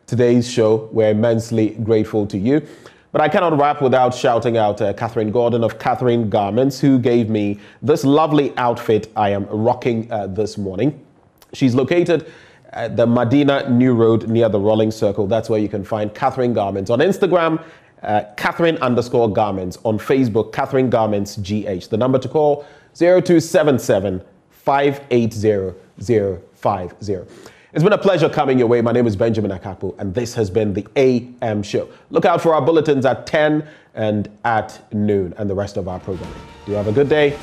today's show, we're immensely grateful to you. But I cannot wrap without shouting out Catherine Gordon of Catherine Garments, who gave me this lovely outfit I am rocking this morning. She's located at the Medina New Road near the Rolling Circle. That's where you can find Catherine Garments. On Instagram, Catherine_Garments. On Facebook, Catherine Garments GH. The number to call, 0277 580 050. It's been a pleasure coming your way. My name is Benjamin Akapo, and this has been the AM Show. Look out for our bulletins at 10 and at noon and the rest of our programming. Do you have a good day?